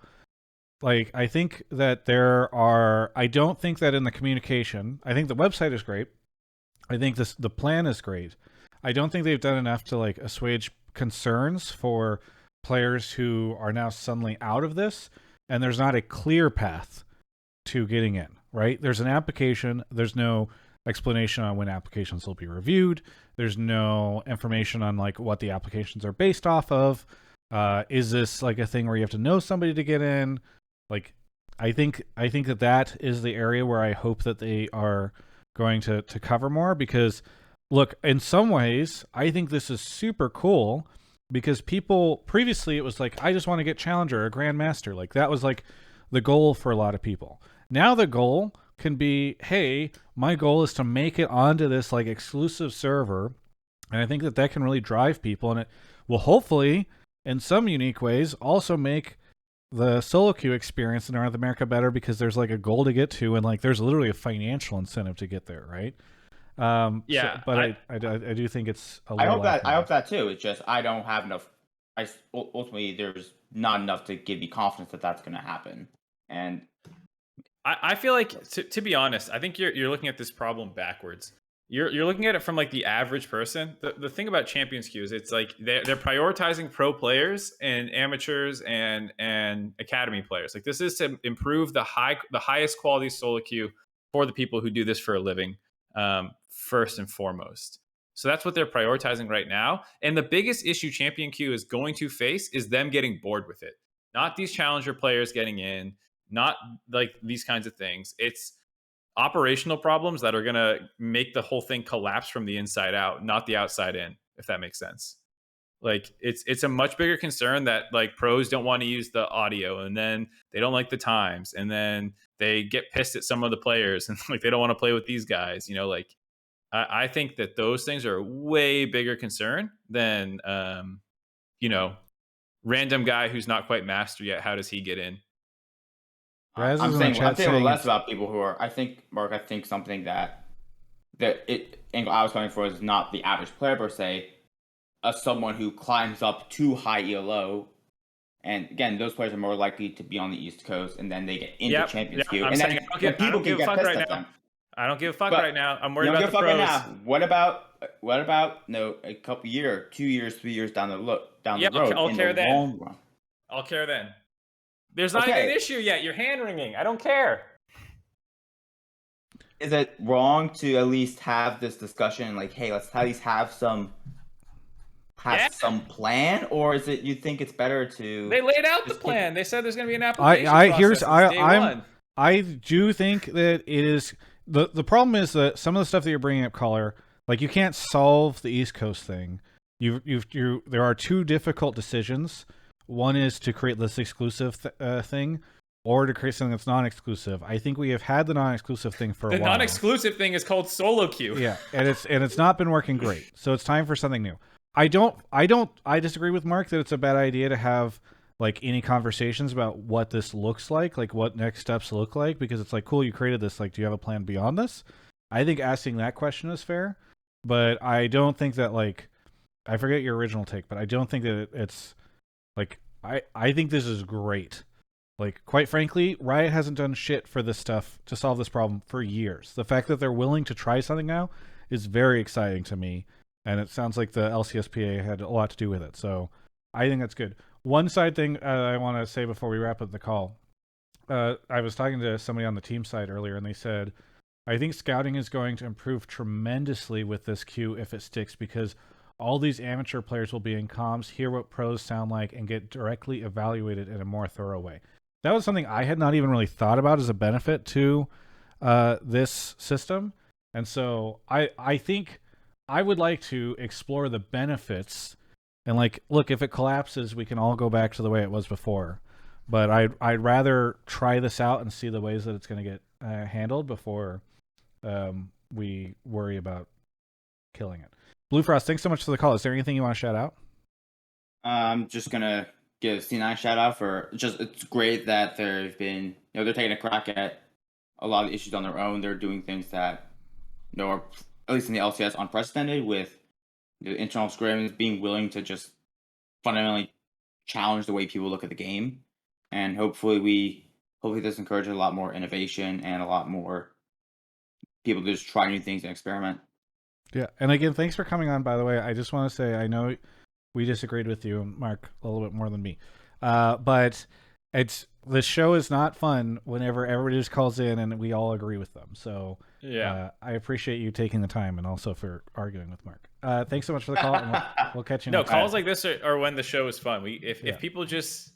Speaker 1: like, I think that I don't think that in the communication, I think the website is great. I think the plan is great. I don't think they've done enough to like assuage concerns for players who are now suddenly out of this, and there's not a clear path to getting in, right? There's an application, there's no explanation on when applications will be reviewed, there's no information on like what the applications are based off of. Is this like a thing where you have to know somebody to get in? Like, I think that is the area where I hope that they are going to cover more, because look, in some ways, I think this is super cool, because people previously, it was like, I just want to get Challenger or Grandmaster. Like, that was like the goal for a lot of people. Now the goal can be, hey, my goal is to make it onto this like exclusive server. And I think that can really drive people, and it will hopefully, in some unique ways, also make the solo queue experience in North America better, because there's like a goal to get to, and like there's literally a financial incentive to get there, right?
Speaker 2: Yeah,
Speaker 1: but I do think it's a
Speaker 3: I
Speaker 1: little
Speaker 3: hope that too. It's just I don't have enough. Ultimately there's not enough to give me confidence that that's going to happen. And
Speaker 2: I feel like, to be honest, I think you're looking at this problem backwards. You're looking at it from like the average person. The thing about Champions Queue is it's like they're prioritizing pro players and amateurs and academy players. Like, this is to improve the highest quality solo queue for the people who do this for a living, first and foremost. So that's what they're prioritizing right now. And the biggest issue Champion Queue is going to face is them getting bored with it. Not these challenger players getting in, not like these kinds of things. It's operational problems that are going to make the whole thing collapse from the inside out, not the outside in, if that makes sense. Like, it's a much bigger concern that like pros don't want to use the audio, and then they don't like the times, and then they get pissed at some of the players, and like they don't want to play with these guys, like I think that those things are a way bigger concern than random guy who's not quite master yet, how does he get in?
Speaker 3: I'm saying less about people who are. I think, Mark. I think something that angle I was coming for is not the average player per se, someone who climbs up too high ELO, and again, those players are more likely to be on the East Coast, and then they get into Champions Queue, and then
Speaker 2: I don't give a fuck right now. I don't give a fuck right now. I'm worried about the pros. Right now.
Speaker 3: What about a couple 2 years, 3 years down the road?
Speaker 2: I'll care then. Long run. I'll care then. There's not even an issue yet. You're hand wringing. I don't care.
Speaker 3: Is it wrong to at least have this discussion? Like, hey, let's at least have some plan, or is it you think it's better to?
Speaker 2: They laid out the plan. They said there's going to be an application.
Speaker 1: I do think that it is the problem is that some of the stuff that you're bringing up, caller, like you can't solve the East Coast thing. There are two difficult decisions. One is to create this exclusive thing, or to create something that's non-exclusive. I think we have had the non-exclusive thing for a while. The
Speaker 2: non-exclusive thing is called solo queue.
Speaker 1: Yeah, and it's not been working great. So it's time for something new. I disagree with Mark that it's a bad idea to have like any conversations about what this looks like what next steps look like, because it's like, cool, you created this, like, do you have a plan beyond this? I think asking that question is fair, but I don't think that, like, I forget your original take, but I don't think that it's like, I think this is great. Like, quite frankly, Riot hasn't done shit for this stuff to solve this problem for years. The fact that they're willing to try something now is very exciting to me, and it sounds like the LCSPA had a lot to do with it. So I think that's good. One side thing I want to say before we wrap up the call. I was talking to somebody on the team side earlier, and they said, I think scouting is going to improve tremendously with this queue if it sticks, because all these amateur players will be in comms, hear what pros sound like, and get directly evaluated in a more thorough way. That was something I had not even really thought about as a benefit to this system. And so I think I would like to explore the benefits, and like, look, if it collapses, we can all go back to the way it was before. But I'd rather try this out and see the ways that it's going to get handled before we worry about killing it. Bluefrost, thanks so much for the call. Is there anything you want to shout out?
Speaker 3: I'm just gonna give C9 a shout out for it's great that they've been, they're taking a crack at a lot of the issues on their own. They're doing things that are, at least in the LCS, unprecedented, with the internal scrims being willing to just fundamentally challenge the way people look at the game. And hopefully this encourages a lot more innovation and a lot more people to just try new things and experiment.
Speaker 1: Yeah, and again, thanks for coming on. By the way, I just want to say I know we disagreed with you, Mark, a little bit more than me, but the show is not fun whenever everybody just calls in and we all agree with them. So
Speaker 2: Yeah.
Speaker 1: I appreciate you taking the time and also for arguing with Mark. Thanks so much for the call, and we'll catch you
Speaker 2: No,
Speaker 1: next
Speaker 2: calls
Speaker 1: time.
Speaker 2: like this are when the show is fun. If people just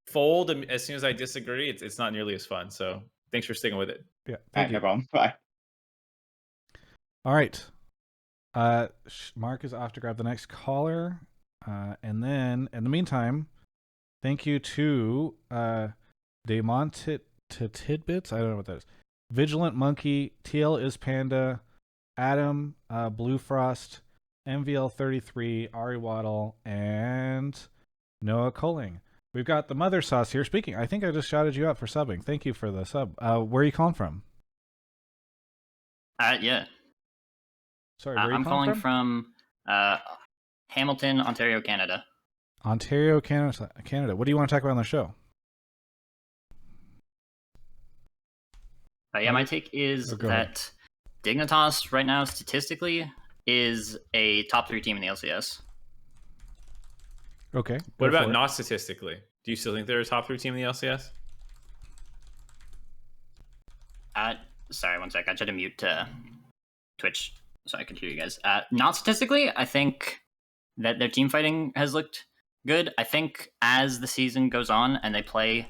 Speaker 2: fold as soon as I disagree, it's not nearly as fun. So thanks for sticking with it.
Speaker 1: Yeah,
Speaker 3: All
Speaker 1: thank
Speaker 3: right,
Speaker 1: you.
Speaker 3: no problem. Bye.
Speaker 1: All right. Mark is off to grab the next caller. And then, in the meantime, thank you to Demontit to Tidbits. I don't know what that is. Vigilant Monkey, TL is Panda, Adam, Bluefrost, MVL33, Ari Waddle, and Noah Colling. We've got the Themothersauce here speaking. I think I just shouted you out for subbing. Thank you for the sub. Where are you calling from?
Speaker 4: Yeah.
Speaker 1: Sorry, where are you
Speaker 4: I'm
Speaker 1: calling
Speaker 4: from Hamilton, Ontario, Canada.
Speaker 1: Ontario, Canada. What do you want to talk about on the show?
Speaker 4: Yeah, my take is
Speaker 1: go ahead.
Speaker 4: that Dignitas right now, statistically, is a top 3 team in the LCS.
Speaker 1: Okay.
Speaker 2: What
Speaker 1: go
Speaker 2: about
Speaker 1: for it.
Speaker 2: not statistically? Do you still think they're a top 3 team in the LCS?
Speaker 4: Sorry, one sec. I tried to mute Twitch so I could hear you guys. Not statistically, I think that their team fighting has looked good. I think as the season goes on and they play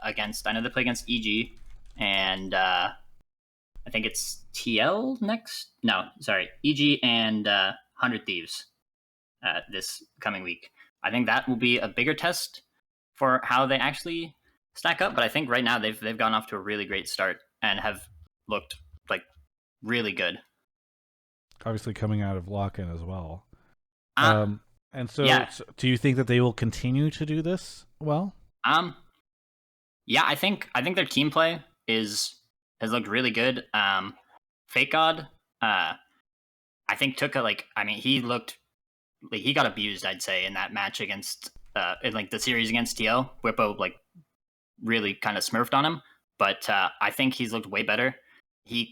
Speaker 4: against, I know they play against EG, and I think it's TL next. No, sorry, EG and 100 Thieves this coming week. I think that will be a bigger test for how they actually stack up. But I think right now they've gone off to a really great start and have looked like really good.
Speaker 1: Obviously, coming out of lock-in as well.
Speaker 4: Yeah.
Speaker 1: So do you think that they will continue to do this well?
Speaker 4: Yeah, I think their team play has looked really good. Fake God, I think took he looked like he got abused, I'd say, in that match against in like the series against TL. Whippo like really kind of smurfed on him, but I think he's looked way better. He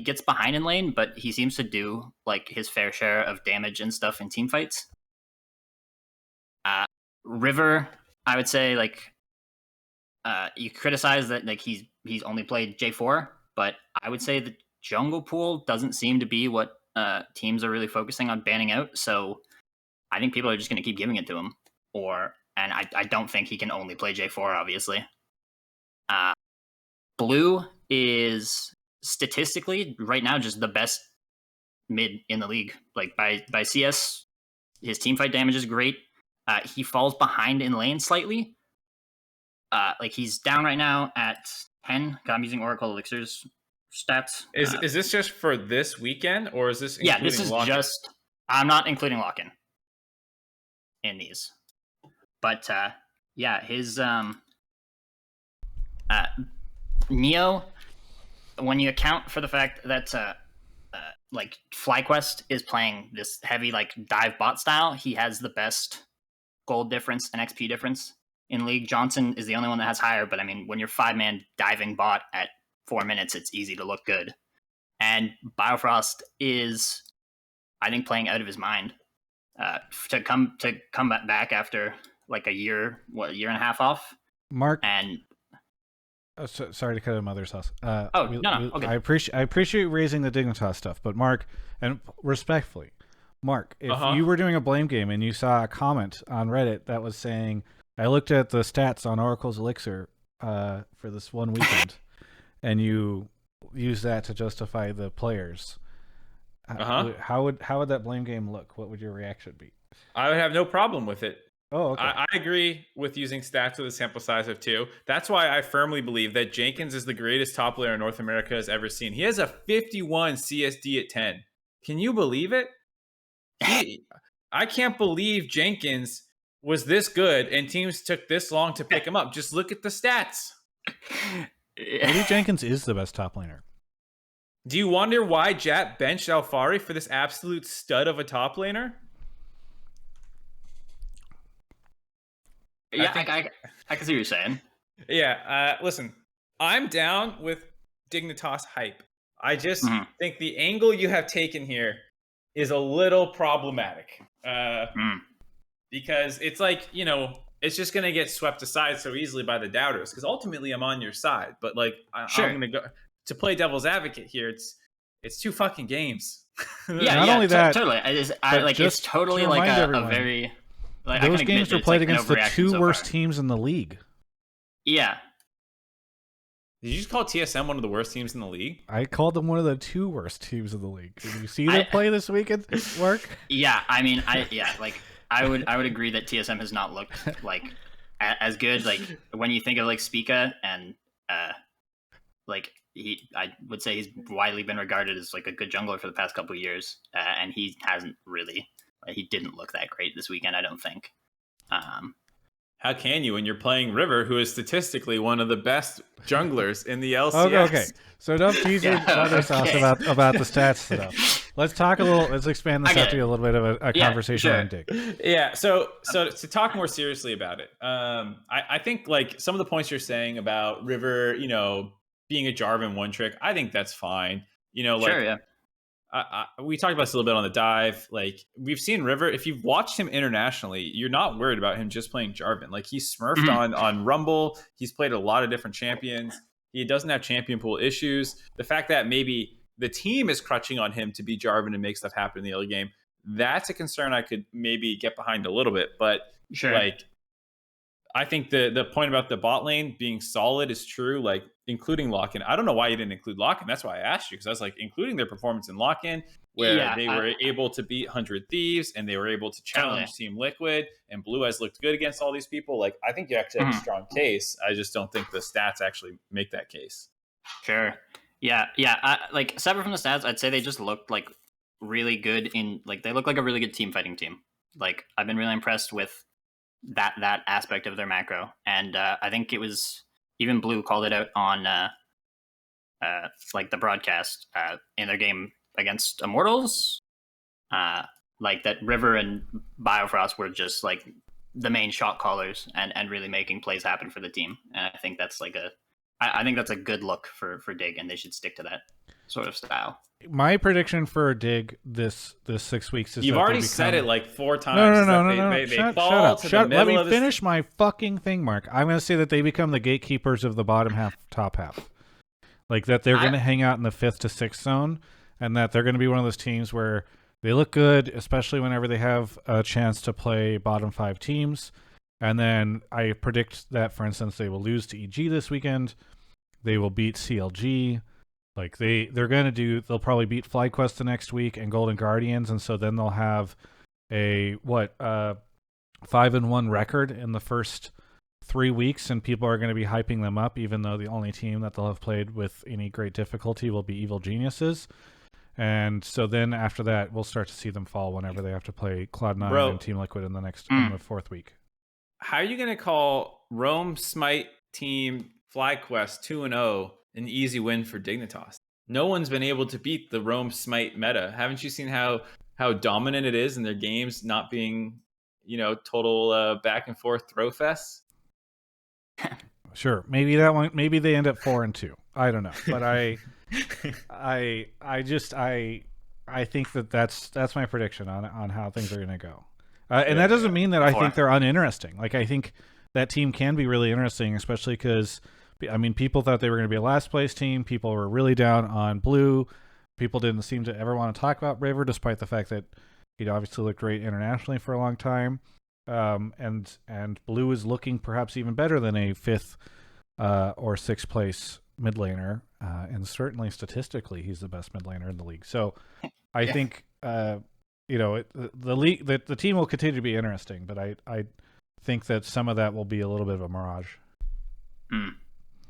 Speaker 4: gets behind in lane, but he seems to do like his fair share of damage and stuff in team fights. River, I would say, like you criticize that like he's only played J4, but I would say the jungle pool doesn't seem to be what teams are really focusing on banning out. So I think people are just going to keep giving it to him. And I don't think he can only play J4, obviously. Blue is statistically right now just the best mid in the league. Like by CS, his team fight damage is great. He falls behind in lane slightly. Like he's down right now at 10. I'm using Oracle Elixir's stats.
Speaker 2: Is this just for this weekend, or is this
Speaker 4: Yeah, this is
Speaker 2: lock-in?
Speaker 4: just. I'm not including lock-in in these, but yeah, his Neo. When you account for the fact that like FlyQuest is playing this heavy like dive bot style, he has the best gold difference and XP difference in league. Johnson is the only one that has higher, but I mean, when you're 5-man diving bot at 4 minutes, it's easy to look good. And Biofrost is, I think, playing out of his mind to come back after like a year and a half off.
Speaker 1: Mark,
Speaker 4: and
Speaker 1: sorry to cut in Themothersauce.
Speaker 4: Okay.
Speaker 1: I appreciate you raising the Dignitas stuff, but Mark, and respectfully, Mark, if you were doing a blame game and you saw a comment on Reddit that was saying, I looked at the stats on Oracle's Elixir for this one weekend, and you use that to justify the players, how would that blame game look? What would your reaction be?
Speaker 2: I would have no problem with it.
Speaker 1: Oh, okay.
Speaker 2: I agree with using stats with a sample size of 2. That's why I firmly believe that Jenkins is the greatest top player North America has ever seen. He has a 51 CSD at 10. Can you believe it? I can't believe Jenkins was this good and teams took this long to pick him up. Just look at the stats.
Speaker 1: Maybe Jenkins is the best top laner.
Speaker 2: Do you wonder why Jat benched Alfari for this absolute stud of a top laner?
Speaker 4: Yeah, I can see what you're saying.
Speaker 2: Yeah, listen, I'm down with Dignitas hype. I just think the angle you have taken here is a little problematic. Because it's like, it's just going to get swept aside so easily by the doubters. Because ultimately, I'm on your side. But like, I'm going to go to play devil's advocate here. It's 2 fucking games.
Speaker 1: Not only that,
Speaker 4: totally. It's totally like a very. Like,
Speaker 1: those games were played against the 2 worst teams in the league.
Speaker 4: Yeah.
Speaker 2: Did you just call TSM one of the worst teams in the league?
Speaker 1: I called them one of the 2 worst teams in the league. Did you see them play this weekend work?
Speaker 4: Yeah, I mean, I would agree that TSM has not looked like as good. Like when you think of like Spica and I would say he's widely been regarded as like a good jungler for the past couple of years, and he hasn't really. He didn't look that great this weekend, I don't think.
Speaker 2: How can you when you're playing River, who is statistically one of the best junglers in the LCS?
Speaker 1: Okay. So don't tease Themothersauce about the stats stuff. Let's talk a little. Let's expand this out to a little bit of a conversation on Dig.
Speaker 2: Yeah. So to talk more seriously about it, I think like some of the points you're saying about River, being a Jarvan one trick, I think that's fine. We talked about this a little bit on the dive. Like we've seen River, if you've watched him internationally, you're not worried about him just playing Jarvan. Like he's smurfed on Rumble. He's played a lot of different champions. He doesn't have champion pool issues. The fact that maybe the team is crutching on him to be Jarvan and make stuff happen in the early game, that's a concern I could maybe get behind a little bit. But like, I think the point about the bot lane being solid is true, like including Lock-in. I don't know why you didn't include Lock-in. That's why I asked you, because I was like, including their performance in Lock-in, where they were able to beat 100 Thieves and they were able to challenge Team Liquid, and Blue has looked good against all these people. Like, I think you actually have a strong case. I just don't think the stats actually make that case.
Speaker 4: Sure. Yeah. Like, separate from the stats, I'd say they just looked like really good they look like a really good team fighting team. Like, I've been really impressed with that aspect of their macro, and I think it was even Blue called it out on the broadcast in their game against Immortals, like that River and Biofrost were just like the main shot callers and really making plays happen for the team. And I think that's I think that's a good look for Dig, and they should stick to that sort of style.
Speaker 1: My prediction for Dig this 6 weeks is
Speaker 2: you've already said it like 4 times.
Speaker 1: No. Shut up. Let me finish my fucking thing, Mark. I'm going to say that they become the gatekeepers of the bottom half, top half. Like that they're going to hang out in the 5th to 6th zone, and that they're going to be one of those teams where they look good, especially whenever they have a chance to play bottom 5 teams. And then I predict that, for instance, they will lose to EG this weekend. They will beat CLG. Like they'll probably beat FlyQuest the next week and Golden Guardians, and so then they'll have a 5-1 record in the first 3 weeks, and people are going to be hyping them up, even though the only team that they'll have played with any great difficulty will be Evil Geniuses. And so then after that, we'll start to see them fall whenever they have to play Cloud9 and Team Liquid in the in the 4th week.
Speaker 2: How are you going to call Rome Smite Team FlyQuest 2-0 an easy win for Dignitas? No one's been able to beat the Rome Smite meta. Haven't you seen how dominant it is in their games, not being, total back and forth throw fests?
Speaker 1: Sure, maybe that one. Maybe they end up 4-2. I don't know, but I think that's my prediction on how things are going to go. And that doesn't mean that I think they're uninteresting. Like, I think that team can be really interesting, especially because, I mean, people thought they were going to be a last place team. People were really down on Blue. People didn't seem to ever want to talk about River, despite the fact that he'd obviously looked great internationally for a long time. And Blue is looking perhaps even better than a 5th or 6th place mid laner. And certainly statistically, he's the best mid laner in the league. So I think, the league, the team will continue to be interesting, but I think that some of that will be a little bit of a mirage.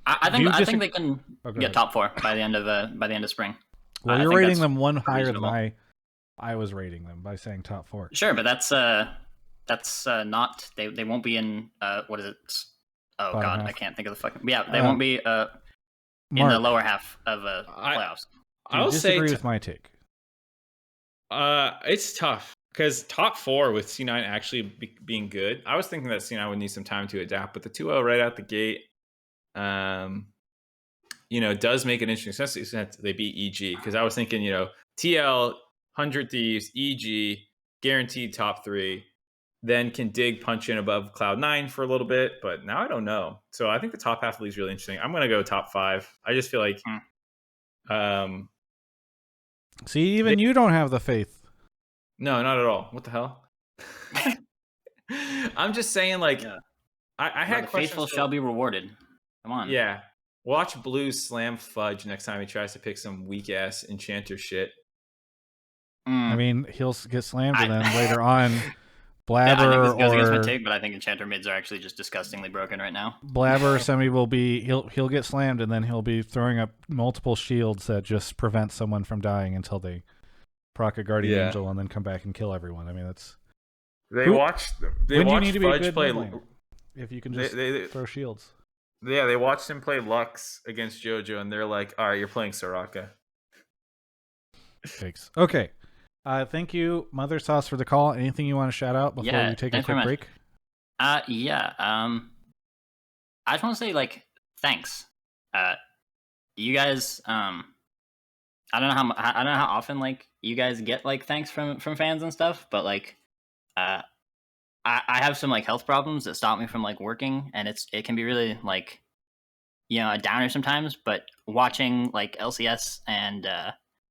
Speaker 4: I think they can get top 4 by the end of spring.
Speaker 1: Well, you're rating them one higher than I was rating them by saying top 4.
Speaker 4: Sure, but that's not they won't be in what is it? Oh bottom god, half. I can't think of the fucking they won't be in the lower half of playoffs.
Speaker 1: I will disagree with my take.
Speaker 2: It's tough because top 4 with C9 actually being good. I was thinking that C9 would need some time to adapt, but the 2-0 right out the gate, does make it interesting, especially since they beat EG. Because I was thinking, TL 100 Thieves, EG, guaranteed top 3, then can dig punch in above Cloud9 for a little bit, but now I don't know. So I think the top half of the league is really interesting. I'm going to go top 5. I just feel like
Speaker 1: See, even you don't have the faith.
Speaker 2: no, not at all. What the hell? I'm just saying, like,
Speaker 4: Yeah.
Speaker 2: I had
Speaker 4: the
Speaker 2: questions.
Speaker 4: faithful shall be rewarded. Come on.
Speaker 2: Yeah. Watch Blue slam Fudge next time he tries to pick some weak ass enchanter shit.
Speaker 1: I mean, he'll get slammed, and then later on,
Speaker 4: I think
Speaker 1: Blabber
Speaker 4: this goes against my
Speaker 1: or
Speaker 4: take, but I think enchanter mids are actually just disgustingly broken right now.
Speaker 1: Blabber or somebody will be he'll get slammed, and then he'll be throwing up multiple shields that just prevent someone from dying until they proc a Guardian Angel and then come back and kill everyone. I mean, that's
Speaker 2: They watched
Speaker 1: when do you need to be a
Speaker 2: Fudge
Speaker 1: good
Speaker 2: play.
Speaker 1: mid laner? If you can just throw shields.
Speaker 2: Yeah, they watched him play Lux against JoJo, and they're like, "All right, you're playing Soraka."
Speaker 1: Thanks. Okay. Thank you, Mother Sauce, for the call. Anything you want to shout out before we take a quick break?
Speaker 4: Yeah. I just want to say, like, thanks. You guys. I don't know how often, like, you guys get, like, thanks from fans and stuff, but, like, I have some, like, health problems that stop me from, like, working, and it can be really, like, you know, a downer sometimes, but watching, like, LCS and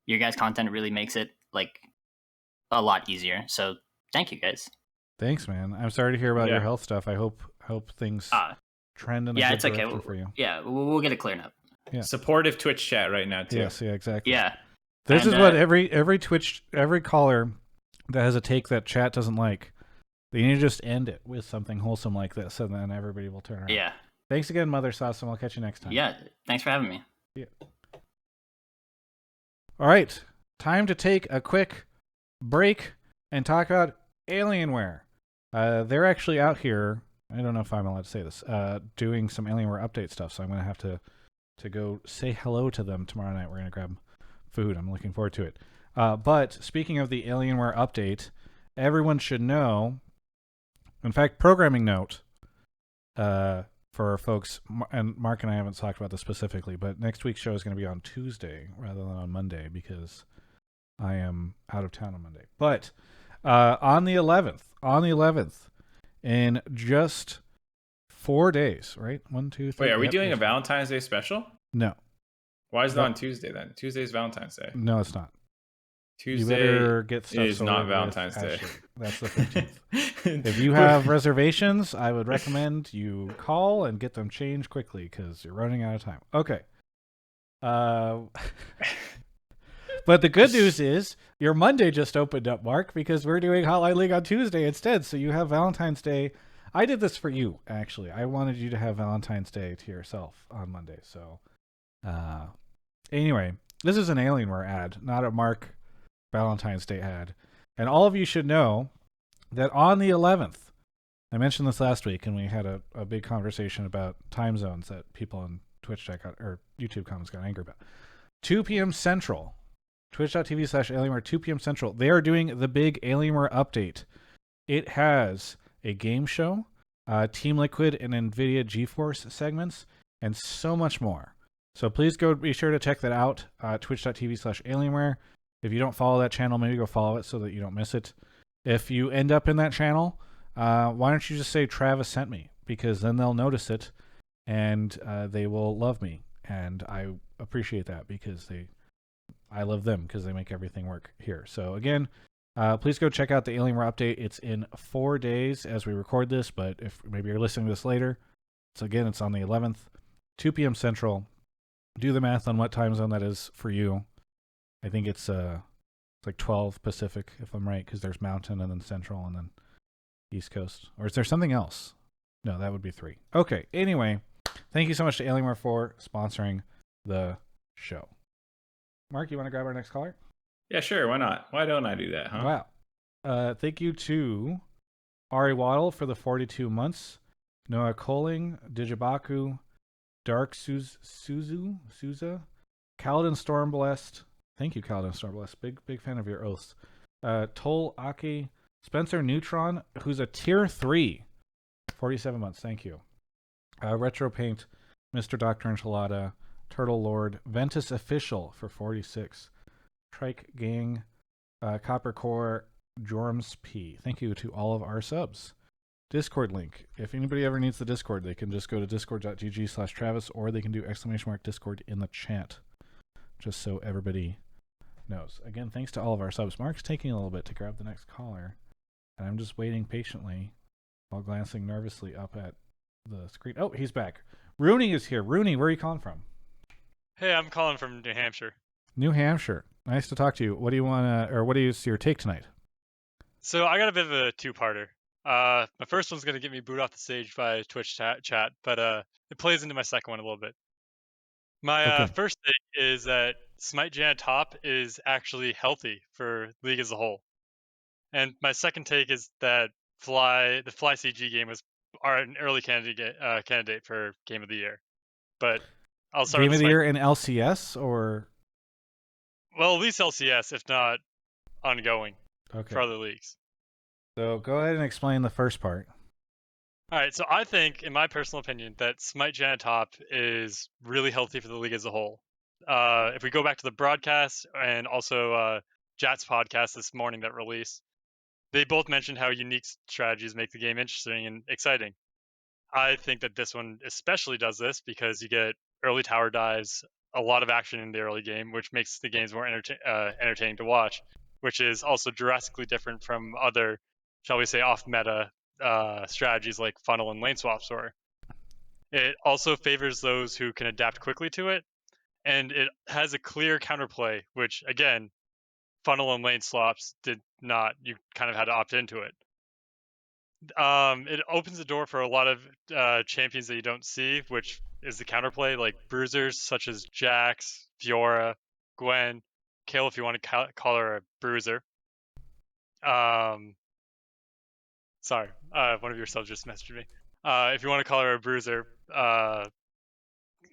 Speaker 4: your guys' content really makes it, like, a lot easier. So thank you guys.
Speaker 1: Thanks, man. I'm sorry to hear about your health stuff. I hope things trend in a good direction for you.
Speaker 4: Yeah, we'll get it cleared up.
Speaker 1: Yeah.
Speaker 2: Supportive Twitch chat right now too.
Speaker 1: Yes, yeah, exactly.
Speaker 4: Yeah.
Speaker 1: This is what every Twitch, every caller that has a take that chat doesn't like, they need to just end it with something wholesome like this, and then everybody will turn around.
Speaker 4: Yeah.
Speaker 1: Thanks again, Mother Sauce, and we'll catch you next time.
Speaker 4: Yeah, thanks for having me.
Speaker 1: Yeah. All right, time to take a quick break and talk about Alienware. They're actually out here, I don't know if I'm allowed to say this, doing some Alienware update stuff, so I'm going to have to go say hello to them tomorrow night. We're going to grab food. I'm looking forward to it. But speaking of the Alienware update, everyone should know, in fact, programming note for folks, and Mark and I haven't talked about this specifically, but next week's show is going to be on Tuesday rather than on Monday because I am out of town on Monday. But on the 11th, in just 4 days, right? 1, 2, 3.
Speaker 2: Wait, are we doing a Valentine's Day special?
Speaker 1: No.
Speaker 2: Why is it on Tuesday then? Tuesday's Valentine's Day.
Speaker 1: No, it's not.
Speaker 2: Tuesday
Speaker 1: you better get stuff
Speaker 2: is not Valentine's Day.
Speaker 1: That's the 15th. If you have reservations, I would recommend you call and get them changed quickly because you're running out of time. Okay. But the good news is your Monday just opened up, Mark, because we're doing Hotline League on Tuesday instead. So you have Valentine's Day. I did this for you, actually. I wanted you to have Valentine's Day to yourself on Monday. So anyway, this is an Alienware ad, not a Mark Valentine's Day ad. And all of you should know that on the 11th, I mentioned this last week, and we had a big conversation about time zones that people on Twitch or YouTube comments got angry about. 2 p.m. Central, twitch.tv/Alienware, 2 p.m. Central. They are doing the big Alienware update. It has a game show, Team Liquid and NVIDIA GeForce segments, and so much more. So please go be sure to check that out, twitch.tv/Alienware. If you don't follow that channel, maybe go follow it so that you don't miss it. If you end up in that channel, why don't you just say Travis sent me? Because then they'll notice it, and they will love me. And I appreciate that because I love them because they make everything work here. So again, please go check out the Alienware update. It's in 4 days as we record this, but if maybe you're listening to this later, so again, it's on the 11th, 2 p.m. Central. Do the math on what time zone that is for you. I think it's like 12 Pacific, if I'm right, because there's Mountain and then Central and then East Coast. Or is there something else? No, that would be 3. Okay, anyway, thank you so much to Alienware for sponsoring the show. Mark, you want to grab our next caller?
Speaker 2: Yeah, sure. Why not? Why don't I do that, huh?
Speaker 1: Wow. Thank you to Ari Waddle for the 42 months, Noah Coling, Digibaku, Dark Souza, Kaladin Stormblessed. Thank you, Kaladin Stormblessed. Big fan of your oaths. Tol Aki, Spencer Neutron, who's a tier 3, 47 months. Thank you. Retro Paint, Mr. Dr. Enchilada, Turtle Lord, Ventus Official for 46, Trike Gang, Coppercore, Jorms P. Thank you to all of our subs. Discord link. If anybody ever needs the Discord, they can just go to discord.gg/Travis, or they can do !Discord in the chat, just so everybody knows. Again, thanks to all of our subs. Mark's taking a little bit to grab the next caller, and I'm just waiting patiently while glancing nervously up at the screen. Oh, he's back. Rooney is here. Rooney, where are you calling from?
Speaker 5: Hey, I'm calling from New Hampshire.
Speaker 1: New Hampshire. Nice to talk to you. What do you want to, or what is your take tonight?
Speaker 5: So I got a bit of a two-parter. My first one's going to get me booed off the stage by Twitch chat, but it plays into my second one a little bit. My first take is that Smite Janna top is actually healthy for League as a whole. And my second take is that the Fly CG game was an early candidate for Game of the Year. But I'll start
Speaker 1: Game
Speaker 5: with
Speaker 1: of the Year in LCS, or?
Speaker 5: Well, at least LCS, if not ongoing
Speaker 1: Okay.
Speaker 5: for other leagues.
Speaker 1: So go ahead and explain the first part.
Speaker 5: All right, so I think, in my personal opinion, that Smite Janna top is really healthy for the league as a whole. If we go back to the broadcast and also Jat's podcast this morning that released, they both mentioned how unique strategies make the game interesting and exciting. I think that this one especially does this because you get early tower dives, a lot of action in the early game, which makes the games more entertaining to watch, which is also drastically different from other, shall we say, off-meta strategies like funnel and lane swaps were. It also favors those who can adapt quickly to it, and it has a clear counterplay, which, again, funnel and lane swaps did not. You kind of had to opt into it. It opens the door for a lot of champions that you don't see, which is the counterplay, like bruisers such as Jax, Fiora, Gwen, Kayle if you want to call her a bruiser. Sorry, one of your subs just messaged me. If you want to call her a bruiser,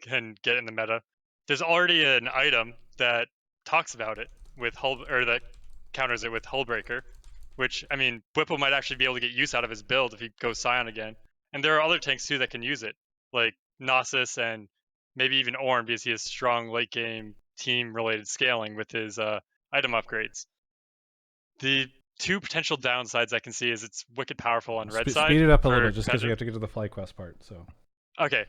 Speaker 5: can get in the meta. There's already an item that talks about it with that counters it with Hullbreaker, which, I mean, Whipple might actually be able to get use out of his build if he goes Scion again. And there are other tanks too that can use it, like Gnosis and maybe even Ornn, because he has strong late game team related scaling with his item upgrades. The two potential downsides I can see is it's wicked powerful on red side.
Speaker 1: Speed it up a little bit, just because we have to get to the FlyQuest part. So.
Speaker 5: Okay,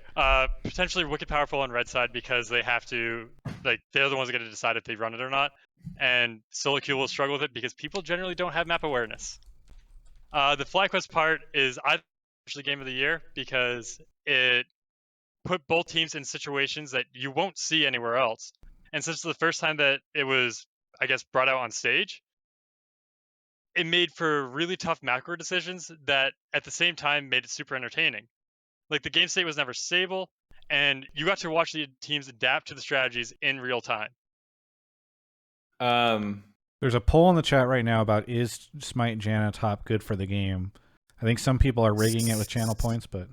Speaker 5: potentially wicked powerful on red side because they have to, they're the ones that get to decide if they run it or not. And solo queue will struggle with it because people generally don't have map awareness. The FlyQuest part is actually Game of the Year because it put both teams in situations that you won't see anywhere else. And since it's the first time that it was, I guess, brought out on stage, it made for really tough macro decisions that at the same time made it super entertaining. Like, the game state was never stable, and you got to watch the teams adapt to the strategies in real time.
Speaker 1: There's a poll in the chat right now about, is Smite Janna top good for the game? I think some people are rigging it with channel points, but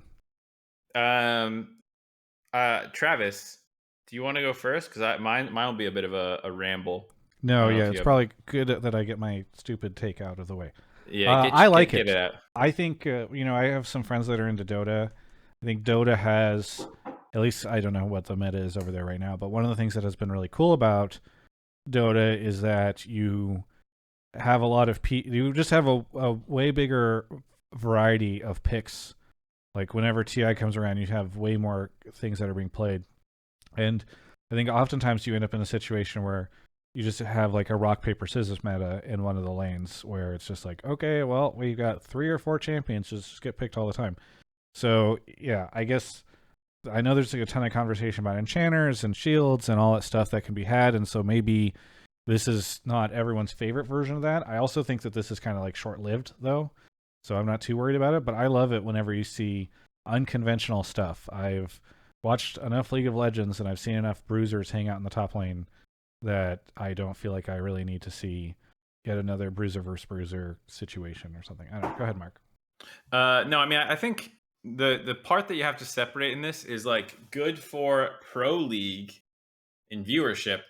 Speaker 2: Travis, do you want to go first? Because mine will be a bit of a ramble.
Speaker 1: No, yeah, it's probably good that I get my stupid take out of the way.
Speaker 2: Yeah,
Speaker 1: I like
Speaker 2: it.
Speaker 1: I think I have some friends that are into Dota. I think Dota has, at least I don't know what the meta is over there right now, but one of the things that has been really cool about Dota is that you have a lot of you just have a way bigger variety of picks. Like, whenever TI comes around, you have way more things that are being played. And I think oftentimes you end up in a situation where you just have like a rock, paper, scissors meta in one of the lanes where it's just like, okay, well, we've got 3 or 4 champions just get picked all the time. So, yeah, I guess I know there's like a ton of conversation about enchanters and shields and all that stuff that can be had. And so maybe this is not everyone's favorite version of that. I also think that this is kind of like short-lived, though. So I'm not too worried about it. But I love it whenever you see unconventional stuff. I've watched enough League of Legends and I've seen enough bruisers hang out in the top lane that I don't feel like I really need to see yet another bruiser versus bruiser situation or something. I don't know. Go ahead, Mark.
Speaker 2: No, I mean, I think the part that you have to separate in this is like good for pro league in viewership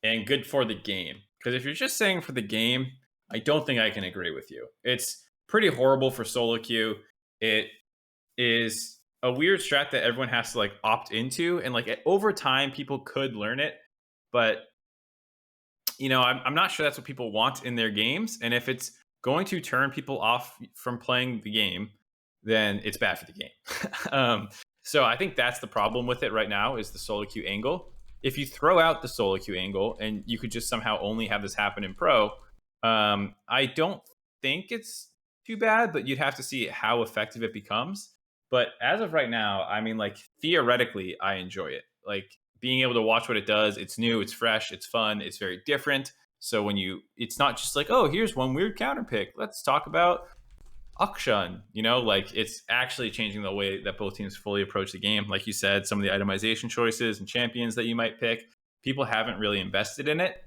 Speaker 2: and good for the game. Because if you're just saying for the game, I don't think I can agree with you. It's pretty horrible for solo queue. It is a weird strat that everyone has to like opt into, and like over time people could learn it, but I'm not sure that's what people want in their games. And if it's going to turn people off from playing the game, then it's bad for the game. So I think that's the problem with it right now is the solo queue angle. If you throw out the solo queue angle and you could just somehow only have this happen in pro, I don't think it's too bad, but you'd have to see how effective it becomes. But as of right now, I mean, like, theoretically, I enjoy it. Like, being able to watch what it does, it's new, it's fresh, it's fun, it's very different. So it's not just like, oh, here's one weird counter pick. Let's talk about Akshan. Like, it's actually changing the way that both teams fully approach the game. Like you said, some of the itemization choices and champions that you might pick, people haven't really invested in it.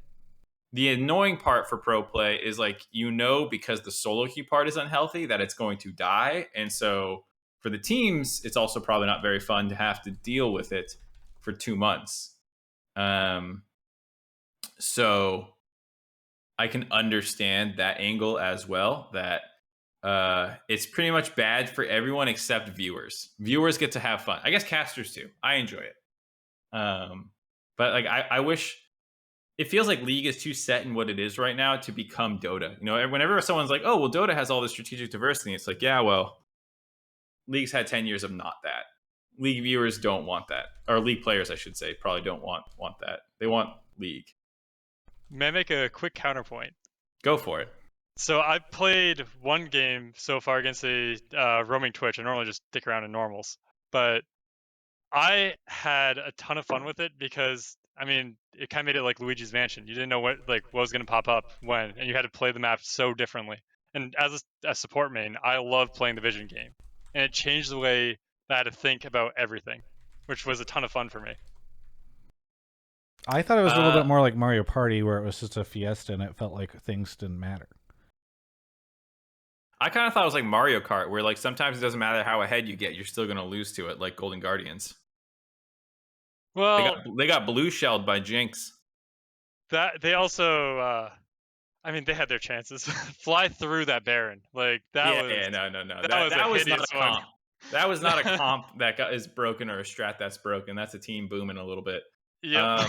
Speaker 2: The annoying part for pro play is, like, because the solo queue part is unhealthy, that it's going to die. And so for the teams, it's also probably not very fun to have to deal with it for 2 months. So I can understand that angle as well, that it's pretty much bad for everyone except viewers. Viewers get to have fun. I guess casters too. I enjoy it. But like, I wish, it feels like League is too set in what it is right now to become Dota. Whenever someone's like, oh, well, Dota has all this strategic diversity, it's like, yeah, well, League's had 10 years of not that. League viewers don't want that. Or League players, I should say, probably don't want that. They want League.
Speaker 5: May I make a quick counterpoint?
Speaker 2: Go for it.
Speaker 5: So I've played one game so far against a roaming Twitch. I normally just stick around in normals, but I had a ton of fun with it because, I mean, it kind of made it like Luigi's Mansion. You didn't know what was going to pop up when, and you had to play the map so differently. And as a support main, I love playing the Vision game, and it changed the way that I had to think about everything, which was a ton of fun for me.
Speaker 1: I thought it was a little bit more like Mario Party, where it was just a fiesta and it felt like things didn't matter.
Speaker 2: I kind of thought it was like Mario Kart, where like sometimes it doesn't matter how ahead you get, you're still going to lose to it, like Golden Guardians.
Speaker 5: Well,
Speaker 2: they got blue shelled by Jinx.
Speaker 5: That they also, I mean, they had their chances. Fly through that Baron, like that was.
Speaker 2: Yeah, no.
Speaker 5: That was
Speaker 2: not a comp.
Speaker 5: one.
Speaker 2: That was not a comp that is broken or a strat that's broken. That's a team booming a little bit.
Speaker 5: Yeah.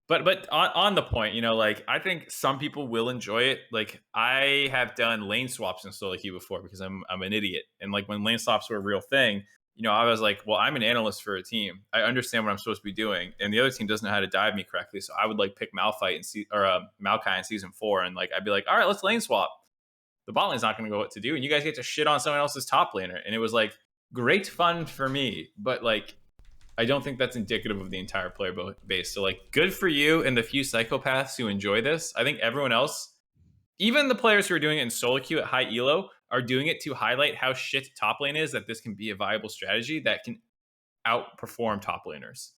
Speaker 2: But on the point, like, I think some people will enjoy it. Like, I have done lane swaps in solo queue before because I'm an idiot. And like, when lane swaps were a real thing, I was like, well, I'm an analyst for a team. I understand what I'm supposed to be doing, and the other team doesn't know how to dive me correctly. So I would like pick Malphite Maokai in season 4, and like, I'd be like, all right, let's lane swap. The bot lane's not going to know what to do, and you guys get to shit on someone else's top laner. And it was like great fun for me, but like, I don't think that's indicative of the entire player base. So like, good for you and the few psychopaths who enjoy this. I think everyone else, even the players who are doing it in solo queue at high elo, are doing it to highlight how shit top lane is, that this can be a viable strategy that can outperform top laners.